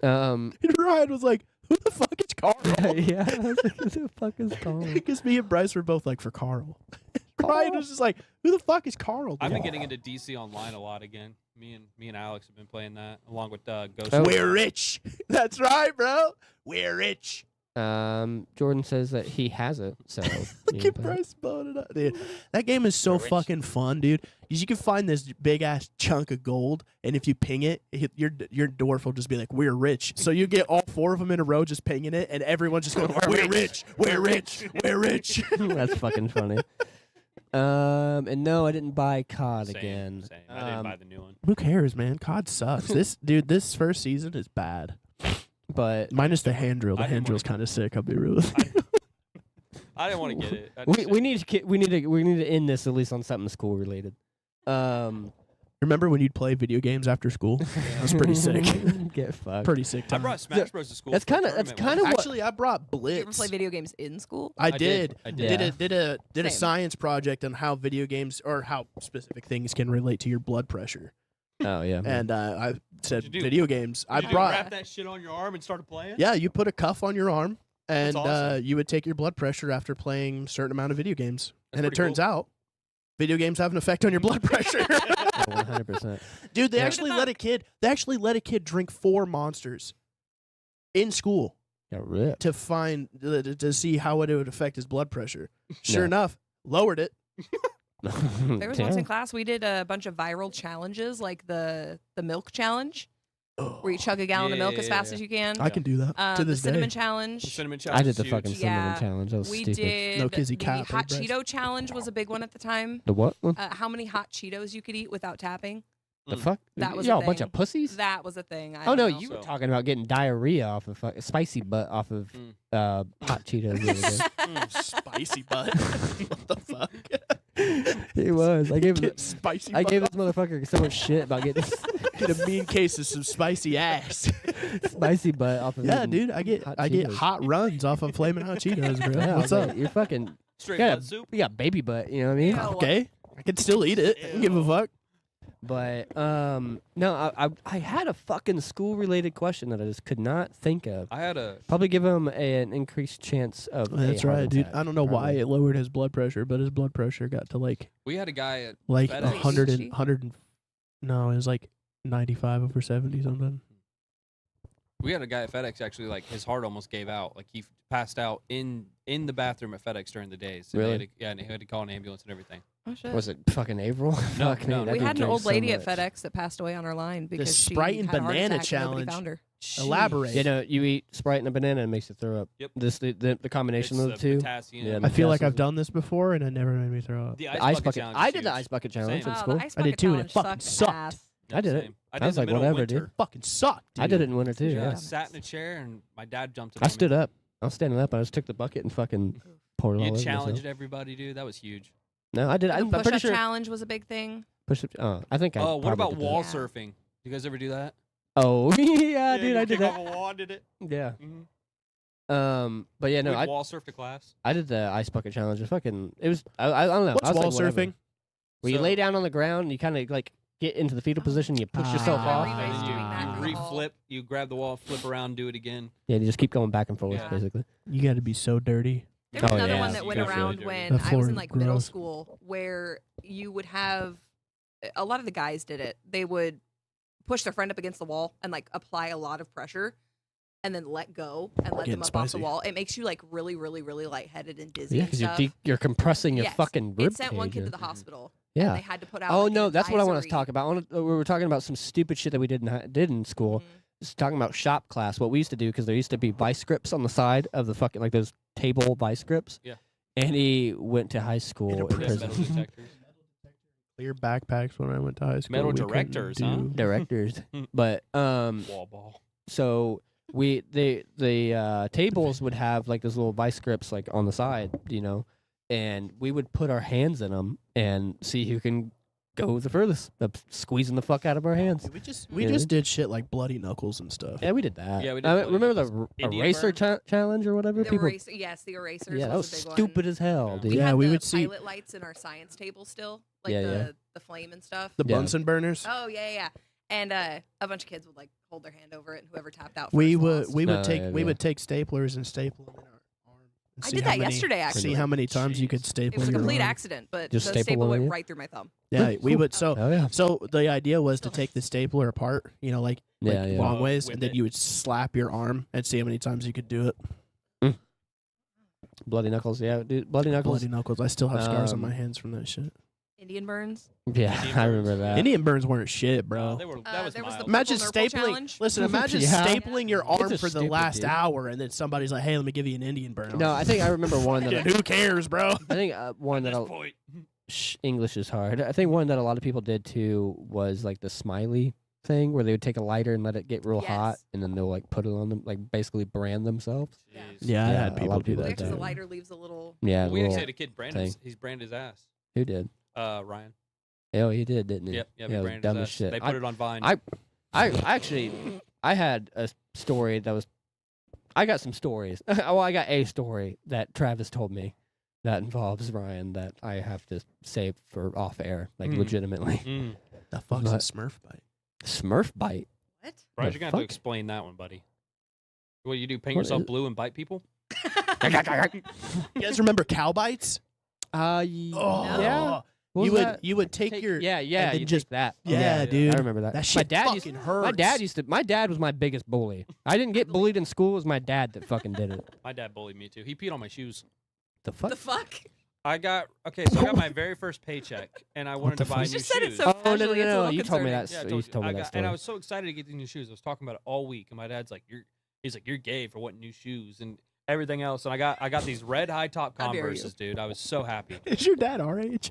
Um, And Ryan was like, "Who the fuck is Carl?" yeah. I was like, who the fuck is Carl? Because me and Bryce were both like, "For Carl." Ryan was just like, "Who the fuck is Carl?" I've been dude?" getting into DC Online a lot again. Me and Alex have been playing that along with Ghost. Oh. We're rich. That's right, bro. We're rich. Jordan says that he hasn't. So Look you at know, Bryce blowing it up, dude. That game is so Rich. fucking fun, dude. 'Cause you can find this big ass chunk of gold, and if you ping it, your dwarf will just be like, "We're rich." So you get all 4 of them in a row just pinging it, and everyone's just going, "We're rich, we're rich, we're rich." That's fucking funny. And no, I didn't buy COD Same, again. Same. I didn't buy the new one. Who cares, man? COD sucks. This first season is bad. But Minus the hand drill. The I didn't hand wanna drill's get- kind of sick. I'll be real with you. I didn't want to get it. I we, just- we need to end this at least on something school related. Remember when you'd play video games after school? That was pretty sick. Get fucked. Pretty sick I time. brought Smash Bros to school. That's for a kinda- that's tournament kinda once. what- Actually, I brought You ever Blitz. play video games in school? I did. did. I Did did. a Same. science project on how video games or how specific things can relate to your blood pressure. Oh yeah. And I said What'd you do? video games. I Did you brought. wrap that shit on your arm and started playing. Yeah, you put a cuff on your arm, and That's awesome. you would take your blood pressure after playing a certain amount of video games. That's and it pretty turns cool. out, video games have an effect on your blood pressure. 100%. Dude, they Yeah. actually let a kid drink 4 monsters in school Got ripped. to find to see how it would affect his blood pressure. Sure Yeah. enough, lowered it. There was once Yeah. in class we did a bunch of viral challenges, like the milk challenge, where you chug a gallon of milk as fast as you can. I can do that to The this cinnamon day. challenge. The cinnamon I challenge did is the huge. fucking cinnamon Yeah. challenge. That was We stupid. did No kizzy the cat, hot big breast. Cheeto challenge was a big one at the time. The what one? How many hot Cheetos you could eat without tapping? The Mm. fuck? That was a Y'all a bunch thing. of pussies? That was a thing. I Oh don't no, know. you were So- talking about getting diarrhea off of spicy butt off of Mm. hot Cheetos. the other day. Spicy butt. What the fuck? It was. I gave Get spicy. I butt gave this off. motherfucker so much shit about getting Get a mean case of some spicy ass. spicy butt off of Yeah, eating dude, I get hot I get Cheetos. hot runs off of flaming hot Cheetos, bro. Yeah, I What's was like, up? You're fucking. Straight Yeah. butt soup. You got baby butt. You know what I mean? Ew. Okay, I can still eat it. I don't give a fuck. But no, I had a fucking school related question that I just could not think of. I had a Probably give him an increased chance of. a That's heart right, dude. attack, I don't know why probably. it lowered his blood pressure, but his blood pressure got to like we had a guy at like FedEx. 100 and Gucci? 100 and no, it was like 95 over 70 something. we had a guy at FedEx actually like his heart almost gave out. Like he passed out in the bathroom at FedEx during the days. And they Really? had to, yeah, and he had to call an ambulance and everything. Oh, shit. Was it fucking April? No, Fuck no, me, that no. We dude had an drank old so lady much. at FedEx that passed away on our line because Sprite she and had a heart banana attack and nobody challenge. found her. Elaborate. You know, you eat Sprite and a banana and it makes you throw up. Yep. The combination It's of the two. potassium. Yeah, I feel like Potassium. I've done this before and it never made me throw up. The The ice bucket. challenge I is did the huge. ice bucket challenge Same. in Oh, school. the ice I did bucket too, and it challenge fucking sucked sucked. ass. I did it. Same. I did was it in like, the middle of whatever, dude. winter. Fucking sucked. I did dude. it in winter too. Yeah, I Yeah. sat in a chair and my dad jumped. I stood up. I was standing up. I just took the bucket and fucking poured it all You over challenged myself. everybody, dude. That was huge. No, I did. The I'm push-up pretty sure. challenge was a big thing. Push up. I think I. Oh, what probably about did that. wall Yeah. surfing? You guys ever do that? Oh, yeah, dude, you I did kick that. off a wall and did it. Yeah. Mm-hmm. But yeah, no, We'd I wall surf to class. I did the ice bucket challenge. It fucking. It was. I don't know. What's I was wall like, whatever. surfing? Where you So- lay down on the ground and you kind of like get into the fetal position. You push yourself Ah. off. Everybody's and doing you, that you in the hall. re-flip. You grab the wall, flip around, do it again. Yeah, you just keep going back and forth, Yeah. basically. You got to be so dirty. There was Oh, another yeah. one that You went got really around dirty. when That I was floor in is like middle gross. school where you would have a lot of the guys did it. They would push their friend up against the wall and like apply a lot of pressure and then let go and let Getting them up off the spicy. wall. It makes you like really, really, really lightheaded and dizzy. Yeah, and because you're, stuff. you're compressing your Yes. fucking rib It sent one kid cage, to the yeah. hospital. Yeah. And they had to put out. Oh like, an no, that's what I want to advisory. talk about. We were talking about some stupid shit that we did in school. Mhm. Just talking about shop class. What we used to do because there used to be vice grips on the side of the fucking like those table vice grips. Yeah. And he went to high In school a in Yeah, prison. metal prison. detectors. Clear backpacks when I went to high school. Metal we couldn't directors, huh? do- Directors, but Wall ball. so the tables would have like those little vice grips like on the side, you know, and we would put our hands in them and see who can go the furthest, squeezing the fuck out of our hands. We Yeah. just did shit like bloody knuckles and stuff. Yeah, we did that. Yeah, we did I bloody remember the knuckles. Indian eraser burn? challenge or whatever. The People, eraser, yes, the erasers. yeah, that was a big stupid one. as hell, Yeah. dude. We Yeah, had we the would see- pilot lights in our science table still, like Yeah, yeah. the flame and stuff. The Yeah. Bunsen burners. Oh yeah. And a bunch of kids would like hold their hand over it, and whoever tapped out. we first would lost. we would Oh, take yeah, we yeah. would take staplers and staple them in our arm. and I see did how that many- yesterday. Actually, See how many times you Jeez. could it staple was a your complete arm. accident, but Just the staple staple one went in? right through my thumb. Yeah, we would. So Oh yeah. so the idea was to take the stapler apart, you know, like Yeah, yeah. long Oh, ways, whip and then it. you would slap your arm and see how many times you could do it. Bloody Knuckles, yeah, dude. Bloody Knuckles. Bloody Knuckles. I still have scars on my Um, hands from that shit. Indian burns. Yeah, Indian I remember burns. that. Indian burns weren't shit, bro. They were, that was there was the mild. Imagine Purple stapling. Nurple challenge. Listen, imagine Yeah. stapling your It's arm a for the stupid, last dude. hour, and then somebody's like, "Hey, let me give you an Indian burn." No, I think I remember one that Dude, who cares, bro? I think one that At a, this point. English is hard. I think one that a lot of people did too was like the smiley thing, where they would take a lighter and let it get real hot, Yes. and then they'll like put it on them, like basically brand themselves. Yeah. Jeez. Yeah, I Yeah, had a people lot of do people that. did Actually, the that. lighter leaves a little. Yeah, we little, actually had a kid branded. thing. He's branded his ass. who did? Ryan. Oh, he did, didn't he? Yep. yeah, Yep. He it was branded dumb his as ass. shit. They put it on Vine. I actually, I had a story that was, I got some stories. Well, I got a story that Travis told me that involves Ryan that I have to save for off air, like Mm. legitimately. Mm. The fuck's a But- Smurf bite? Smurf bite. What? Right, The you're gonna have to fuck? explain that one, buddy. What do you do? Paint What yourself is- blue and bite people? You guys remember cow bites? Oh, yeah. What You was would that? you would take your yeah, yeah, then you just- take that. yeah, yeah. dude. I remember that. That shit my dad used, fucking hurts. my dad was my biggest bully. I didn't get bullied in school. It was my dad that fucking did it. My dad bullied me too. He peed on my shoes. The fuck? The fuck? So I got my very first paycheck, and I wanted the to buy fuck? new You just said it shoes. so Oh, no, casually. no, It's a no, little you told me concerning. that. Yeah, I You told you. told me I that got- story. and I was so excited to get these new shoes. I was talking about it all week, and my dad's like, he's like, you're gay for wanting new shoes and everything else. And I got these red high top How dare you. Converses, dude. I was so happy. Is your dad our age?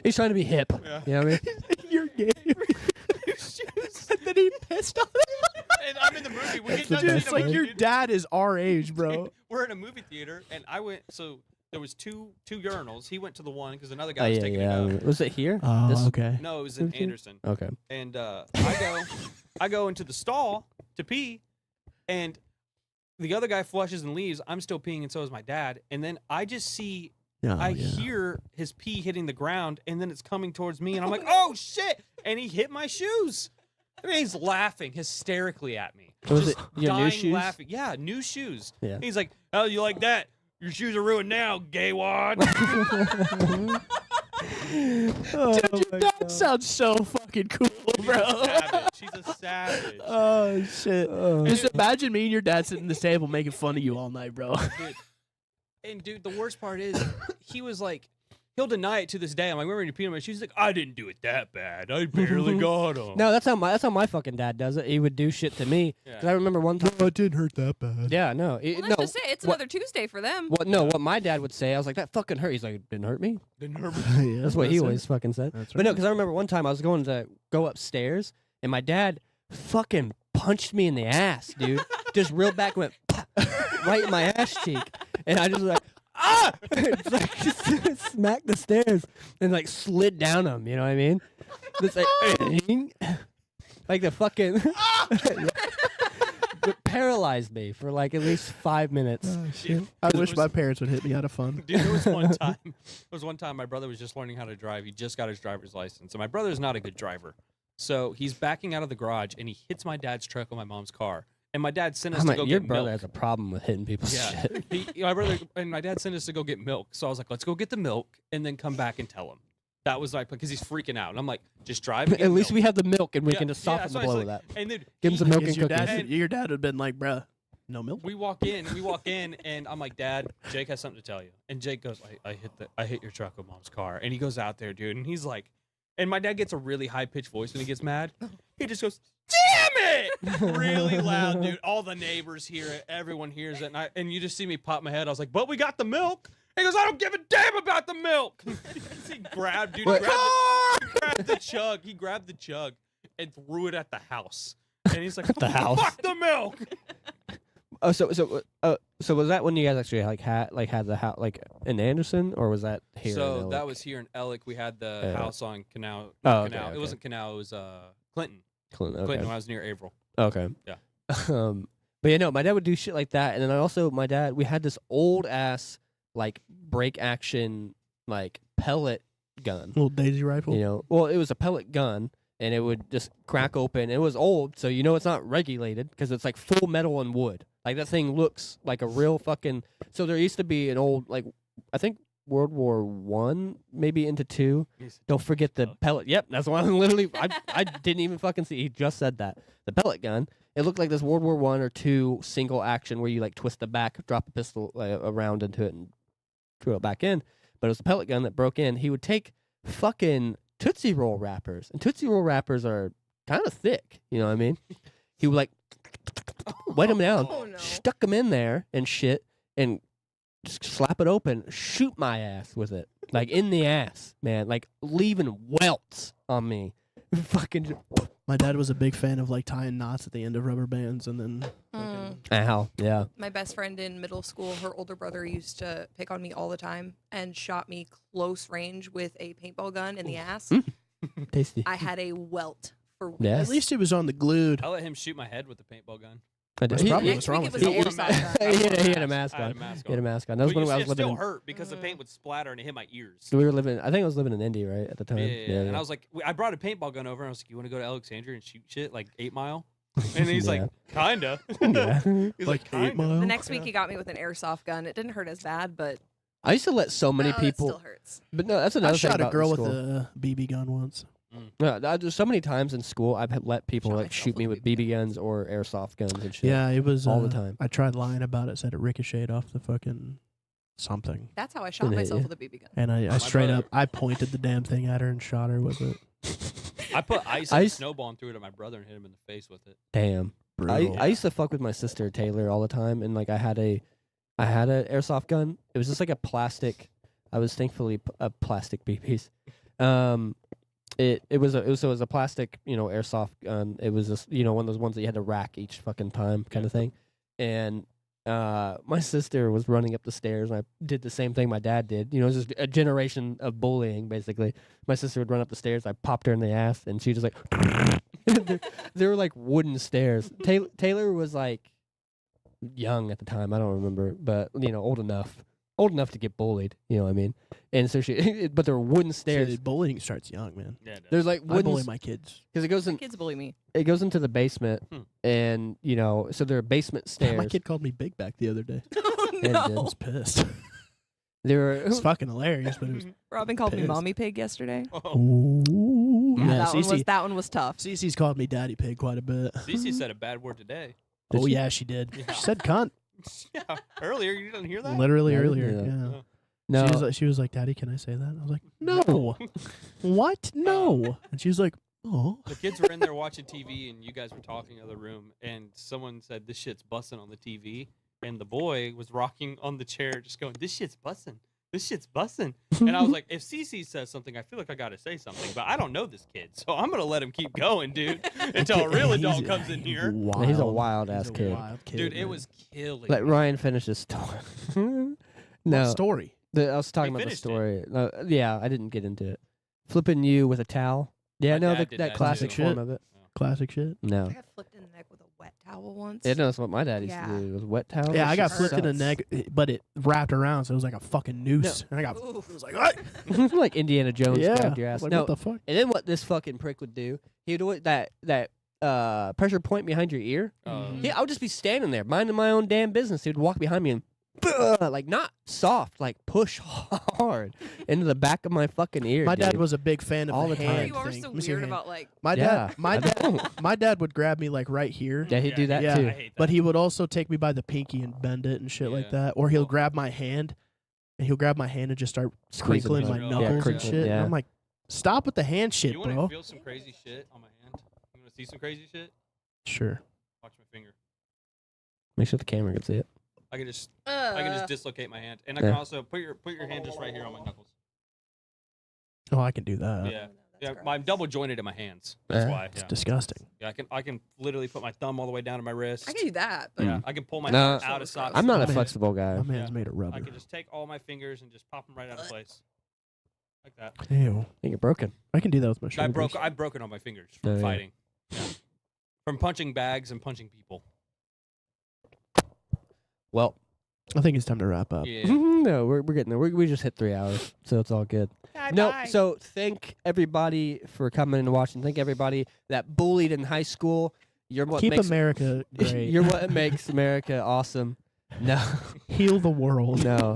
He's trying to be hip. Yeah. You know what I mean? You're gay. And then he pissed on it. And I'm in the movie. We get done Dude, in it's a like movie, your dude. dad is our age, bro. We're in a movie theater, and I went. So there was two urinals. He went to the one because another Oh guy was yeah, taking yeah. it out. Was it here? Oh, This- okay. No, it was in Movie theater? Anderson. Okay. And I go into the stall to pee, and the other guy flushes and leaves. I'm still peeing, and so is my dad. And then I just see, Oh, I yeah. hear his pee hitting the ground, and then it's coming towards me, and I'm like, oh shit! And he hit my shoes. I mean, he's laughing hysterically at me. Was Just it your new dying shoes? laughing. Yeah, new shoes. Yeah. He's like, oh, you like that? Your shoes are ruined now, gay wad. Oh Dude, your dad sounds so fucking cool, He's bro. a savage. He's a savage. Oh shit! Oh. Just imagine me and your dad sitting at this table making fun of you all night, bro. Dude. And dude, the worst part is he was like, he'll deny it to this day. I'm like, remember you peed on my shoes? He's like, I didn't do it that bad. I barely got them. No, that's how my fucking dad does it. He would do shit to me. Yeah. 'Cause I remember one time. it didn't hurt that bad. Yeah, no, Well, no. that's just it. It's what- another Tuesday for them. What my dad would say, I was like, that fucking hurt. He's like, didn't hurt me. Didn't hurt me. Yeah, That's what he it. always fucking said. That's But no, because I remember one time I was going to go upstairs, and my dad fucking punched me in the ass, dude. Just real back went right in my ass cheek, and I just was like, ah! It's like smacked the stairs and like slid down them. You know what I mean? It's like the fucking it paralyzed me for like at least 5 minutes. Dude, I it wish was- my parents would hit me out of fun. Dude, there was one time. There was one time my brother was just learning how to drive. He just got his driver's license, and my brother's not a good driver. So he's backing out of the garage, and he hits my dad's truck on my mom's car. And my dad sent us I'm to like, go your get brother milk. has a problem with hitting people's Yeah, shit. my brother and my dad sent us to go get milk. So I was like, let's go get the milk and then come back and tell him. That was like because he's freaking out, and I'm like, just drive. And get At least milk. we have the milk, and we Yeah, can just yeah, soften that's the what I blow was with like. that. And then Give him some milk and Your cookies. dad, your dad would have been like, bruh, no milk. We walk in, and I'm like, Dad, Jake has something to tell you. And Jake goes, I hit your truck with Mom's car. And he goes out there, dude, and he's like, and my dad gets a really high pitched voice when he gets mad. He just goes, damn it! Really loud, dude. All the neighbors hear it, everyone hears it, and you just see me pop my head. I was like, but we got the milk. He goes, I don't give a damn about the milk. He grabbed, dude. He grabbed the chug. He grabbed the chug and threw it at the house. And he's like, the house? Fuck the milk. Oh, so was that when you guys actually had the house like in Anderson, or was that here? in So Illick? that was here in Ellick. We had the Yeah. house on Canal. Oh, Canal. okay, It wasn't Canal. It was Clinton. Clinton. Okay. Clinton when I was near Averill. Okay. Yeah. But yeah, no, my dad would do shit like that, and then my dad, we had this old ass like break action like pellet gun. Little Daisy rifle. You know, well, it was a pellet gun, and it would just crack open. It was old, so you know it's not regulated because it's like full metal and wood. Like that thing looks like a real fucking. So there used to be an old like I think World War I, maybe into II. Don't forget the pellet. Yep, that's why I'm literally. I didn't even fucking see. He just said that the pellet gun, It looked like this World War I or II single action where you like twist the back, drop a pistol around into it, and throw it back in. But it was a pellet gun that broke in. He would take fucking Tootsie Roll wrappers, and Tootsie Roll wrappers are kind of thick. You know what I mean? He would like wet them down, Oh, no. stuck them in there and shit, and just slap it open, shoot my ass with it, like in the ass, man, like leaving welts on me. Fucking My dad was a big fan of like tying knots at the end of rubber bands and then. Mm. ow, yeah. My best friend in middle school, her older brother used to pick on me all the time and shot me close range with a paintball gun in the ass. Tasty. I had a welt for weeks. Yes. At least it was on the glued. I let him shoot my head with the paintball gun. That's probably Next what's wrong week with it it. was an airsoft gun. he had a mask I had on. a mask He had a on. mask on. That was But when you I see, was it living still in. hurt because the paint would splatter and it hit my ears. We were living. I think I was living in Indy, right, at the time. Yeah. And I was like, I brought a paintball gun over and I was like, you want to go to Alexandria and shoot shit like 8 Mile? And he's like, kinda. Yeah. He's Like 8 kinda. Mile. The next week he got me with an airsoft gun. It didn't hurt as bad, but I used to let so many it people. still hurts. But no, that's another I thing shot a about girl in with school. a BB gun once. Yeah, there's so many times in school I've let people Shot like myself shoot me with with BB BB guns or airsoft guns and shit. Yeah, it was all the time. I tried lying about it, said it ricocheted off the fucking something. That's how I shot Didn't hit myself you. with a BB gun. And I My straight brother- up, I pointed the damn thing at her and shot her with it. I put ice and Ice- snowball and threw it at my brother and hit him in the face with it. Damn. Brutal. I used to fuck with my sister Taylor all the time, and like I had a airsoft gun. It was just like a plastic. I was thankfully a plastic BBs. It was a plastic airsoft gun. It was just one of those ones that you had to rack each fucking time kind of thing. And my sister was running up the stairs, and I did the same thing my dad did. It was just a generation of bullying basically. My sister would run up the stairs. I popped her in the ass, and she just like. They were like wooden stairs. Taylor was like young at the time. I don't remember, but old enough to get bullied. You know what I mean? And so but there were wooden stairs. See, bullying starts young, man. Yeah, There's like I bully wooden my kids. because it goes in. Kids bully me. It goes into the basement, and so there are basement stairs. My kid called me Big Back the other day. Oh Yeah, it I did. was pissed. There It's were fucking hilarious, but it was. Robin called me Pissed. mommy pig yesterday. Ooh. Yeah, Cece, that one was tough. Cece's called me Daddy Pig quite a bit. Cece said a bad word today. Oh she? yeah, she did. Yeah. She said cunt. Yeah, earlier. You didn't hear that? Literally Yeah, I didn't earlier. hear that. Yeah. no. She was like, Daddy, can I say that? I was like, no. What? No. And she was like, oh. The kids were in there watching TV, and you guys were talking in the other room, and someone said, this shit's busting on the TV, and the boy was rocking on the chair just going, this shit's busting. This shit's busting. And I was like, if Cece says something, I feel like I got to say something, but I don't know this kid, so I'm going to let him keep going, dude, until a real adult comes in here. He's a wild-ass kid. Dude, it was killing. Let me. Ryan finish his story. What No, story? I was talking about the finished it. story. No, yeah, I didn't get into it. Flipping you with a towel. Yeah, My no, dad did that that classic too. form of it. Classic shit. No. I got flipped in the neck with a wet towel once. Yeah, no, that's what my dad used Yeah. to do. It was wet towel. Yeah, I got shit flipped in the sucks. neck, but it wrapped around, so it was like a fucking noose. And I got, Oof. it was like, what? like Indiana Jones Yeah. grabbed your I ass. was like, No, what the fuck? and then what this fucking prick would do, he would do it that pressure point behind your ear. Mhm. Yeah, I would just be standing there, minding my own damn business. He would walk behind me and like not soft, like push hard into the back of my fucking ear. My dad dude. was a big fan of All the the hand time. You are thing. so Let me see your weird hand. about like. My Yeah, dad. My I dad. know. My dad would grab me like right here. Yeah, he'd do that Yeah. too. I hate that. But he would also take me by the pinky and bend it and shit like Yeah. that. Or he'll Well- grab my hand, and he'll grab my hand and just start Squeezing crinkling it. my Yeah, knuckles and crinkling, shit. yeah. And I'm like, stop with the hand shit, You want bro. to feel some crazy shit on my hand? You want to see some crazy shit? Sure. Watch my finger. Make sure the camera can see it. I can just dislocate my hand, and I Yeah. can also put your hand just right here on my knuckles. Oh, I can do that. Yeah. Yeah, I'm double jointed in my hands. That's Yeah. why. It's Yeah. disgusting. Yeah, I can literally put my thumb all the way down to my wrist. I can do that, but Yeah, I can pull my No. thumb out of sockets. I'm not a Man. flexible guy. My man's Yeah. made of I rubber. can just take all my fingers and just pop them right out of place, like that. Ew. I think you're broken. I can do that with my I shoulders. I've broken all my fingers from Oh, yeah. fighting, from punching bags and punching people. Well, I think it's time to wrap up. Yeah. no, we're getting there. We just hit 3 hours, so it's all good. No, so thank everybody for coming and watching. Thank everybody that bullied in high school. You're what Keep makes America great. You're what makes America awesome. No, Heal the world. no.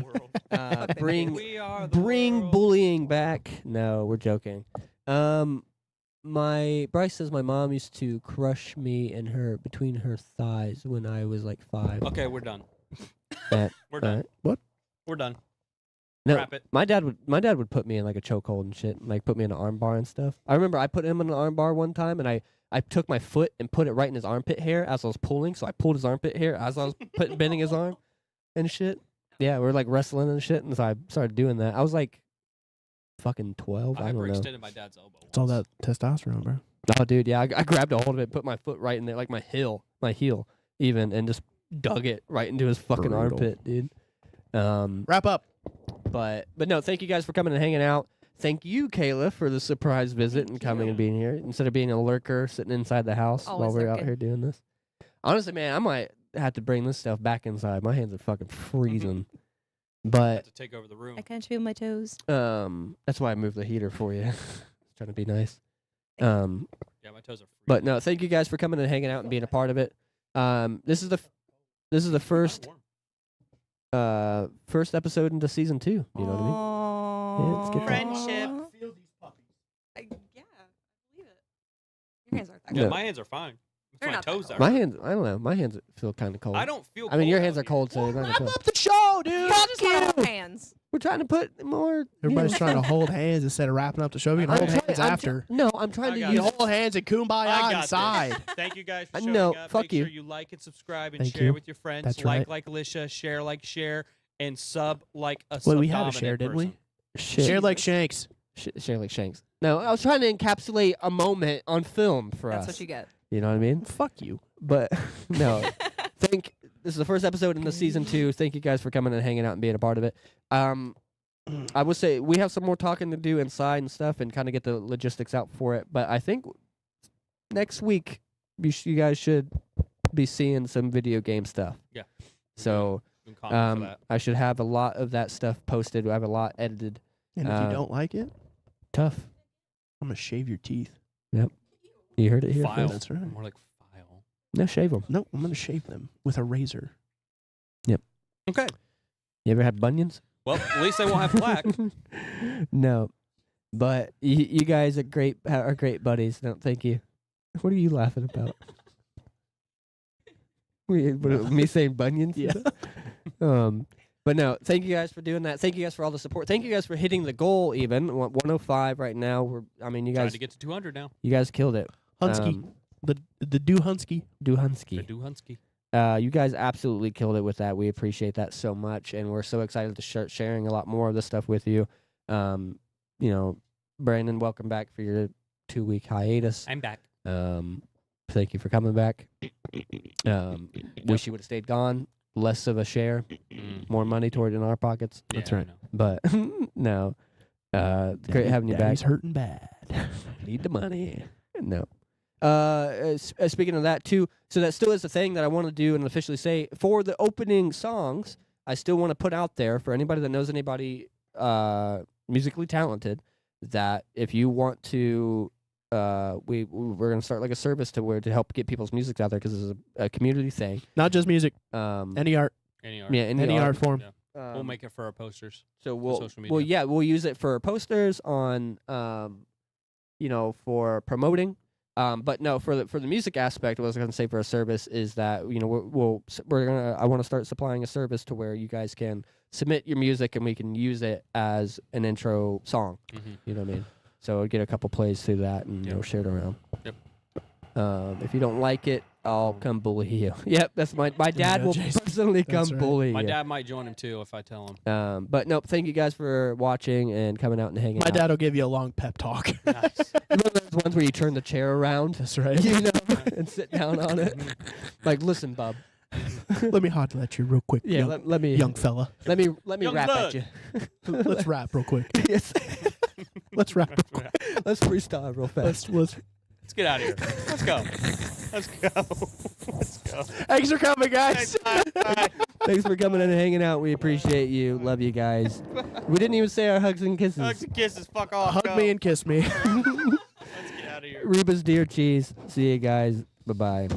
World. Bring We are the bring world. bullying back. No, we're joking. Bryce says my mom used to crush me in her between her thighs when I was like 5. Okay, we're done. Uh, We're done. Alright. What? We're done. No, Wrap it. my dad would put me in like a chokehold and shit, like put me in an arm bar and stuff. I remember I put him in an arm bar one time, and I took my foot and put it right in his armpit hair as I was pulling. So I pulled his armpit hair as I was bending his arm and shit. Yeah, we were like wrestling and shit, and so I started doing that. I was like fucking 12. I don't know. Overextended my dad's elbow. It's all once. that testosterone, bro. Oh, dude, yeah, I grabbed a hold of it, put my foot right in there, like my heel even, and just dug it right into his fucking Brutal. armpit, dude. Wrap up. But no, thank you guys for coming and hanging out. Thank you, Kayla, for the surprise visit and coming and being here instead of being a lurker sitting inside the house Always while we're out lurking. here doing this. Honestly, man, I might have to bring this stuff back inside. My hands are fucking freezing. Had But to take over the room. I can't feel my toes. that's why I moved the heater for you. Trying to be nice. Yeah, my toes are free. But no, thank you guys for coming and hanging out and being a part of it. This is the first first episode into season 2. You know what I mean? Yeah, let's get that. Friendship. Yeah, I believe it. Your hands aren't that Yeah, No. cold. my hands are fine. They're My not that toes cold. are. My hands, I don't know. My hands feel kind of cold. I don't feel. I mean, your cold hands out are cold, so here. they're not Wrap gonna up the show, dude. You just want to hold hands. We're trying to put more. Everybody's trying to hold hands instead of wrapping up the show. We can hold hands after. No, I'm trying I to got You use. can hold hands and I kumbaya got inside. this. Thank you guys for I showing know, up. fuck Make sure you. you like and subscribe and Thank share you. with your friends. That's like right. like Alicia, share, and sub like a Wait, we had a subdominant share, didn't we? person. Shit. Share like Shanks. Share like Shanks. No, I was trying to encapsulate a moment on film for That's us. what you get. You know what I mean? Fuck you. But no, this is the first episode in the season 2. Thank you guys for coming and hanging out and being a part of it. I would say we have some more talking to do inside and stuff and kind of get the logistics out for it. But I think next week you guys should be seeing some video game stuff. Yeah. So You can comment for that. I should have a lot of that stuff posted. I have a lot edited. And if you don't like it, Tough. I'm gonna shave your teeth. You heard it here File. first. That's right. More like file. No, shave them. No, I'm gonna shave them with a razor. Okay. You ever had bunions? Well, at least they won't have plaque. No, but you guys are great buddies. No, thank you. What are you laughing about? Me saying bunions? Yeah. But no, thank you guys for doing that. Thank you guys for all the support. Thank you guys for hitting the goal. Even 105 right now. You Trying guys, to get to 200 now. you guys killed it. Hunsky. The do Hunsky. The Duhansky. Duhansky. You guys absolutely killed it with that. We appreciate that so much, and we're so excited to start sharing a lot more of this stuff with you. Brandon, welcome back for your 2-week hiatus. I'm back. Thank you for coming back. Wish you would have stayed gone. Less of a share, more money toward in our pockets. That's Yeah, I right. know. But no, great having you back. Daddy's hurting bad. Need the money. No. Speaking of that too, so that still is a thing that I want to do and officially say for the opening songs. I still want to put out there for anybody that knows anybody musically talented that if you want to, we're gonna start like a service to help get people's music out there because it's a community thing. Not just music. Any Any art. Any Any art form. Yeah. We'll make it for our posters. So social media. we'll use it for posters on for promoting. But no, for the music aspect, what I was going to say for a service is that I want to start supplying a service to where you guys can submit your music and we can use it as an intro song. Mm-hmm. You know what I mean? So I'll get a couple plays through that and Yep. share it around. Yep. If you don't like it, I'll come bully you. Yep, that's my dad will Jason. personally That's come right. bully My you. dad might join him too if I tell him. But no, thank you guys for watching and coming out and hanging My out. dad will give you a long pep talk. Nice. Remember those ones where you turn the chair around? That's right. You know, and sit down on it. Like, listen, bub. Let me holler at you real quick. Yeah, young, let me young fella. let me Young rap blood. at you. Let's rap real quick. Yes. Let's rap. Let's freestyle real fast. Let's. Let's get out of here. Let's go. Let's go. Let's go. Thanks for coming, guys. Bye. Thanks for coming in and hanging out. We appreciate you. Love you guys. We didn't even say our hugs and kisses. Hugs and kisses. Fuck off. Hug Go. me and kiss me. Let's get out of here. Reba's dear cheese. See you guys. Bye bye.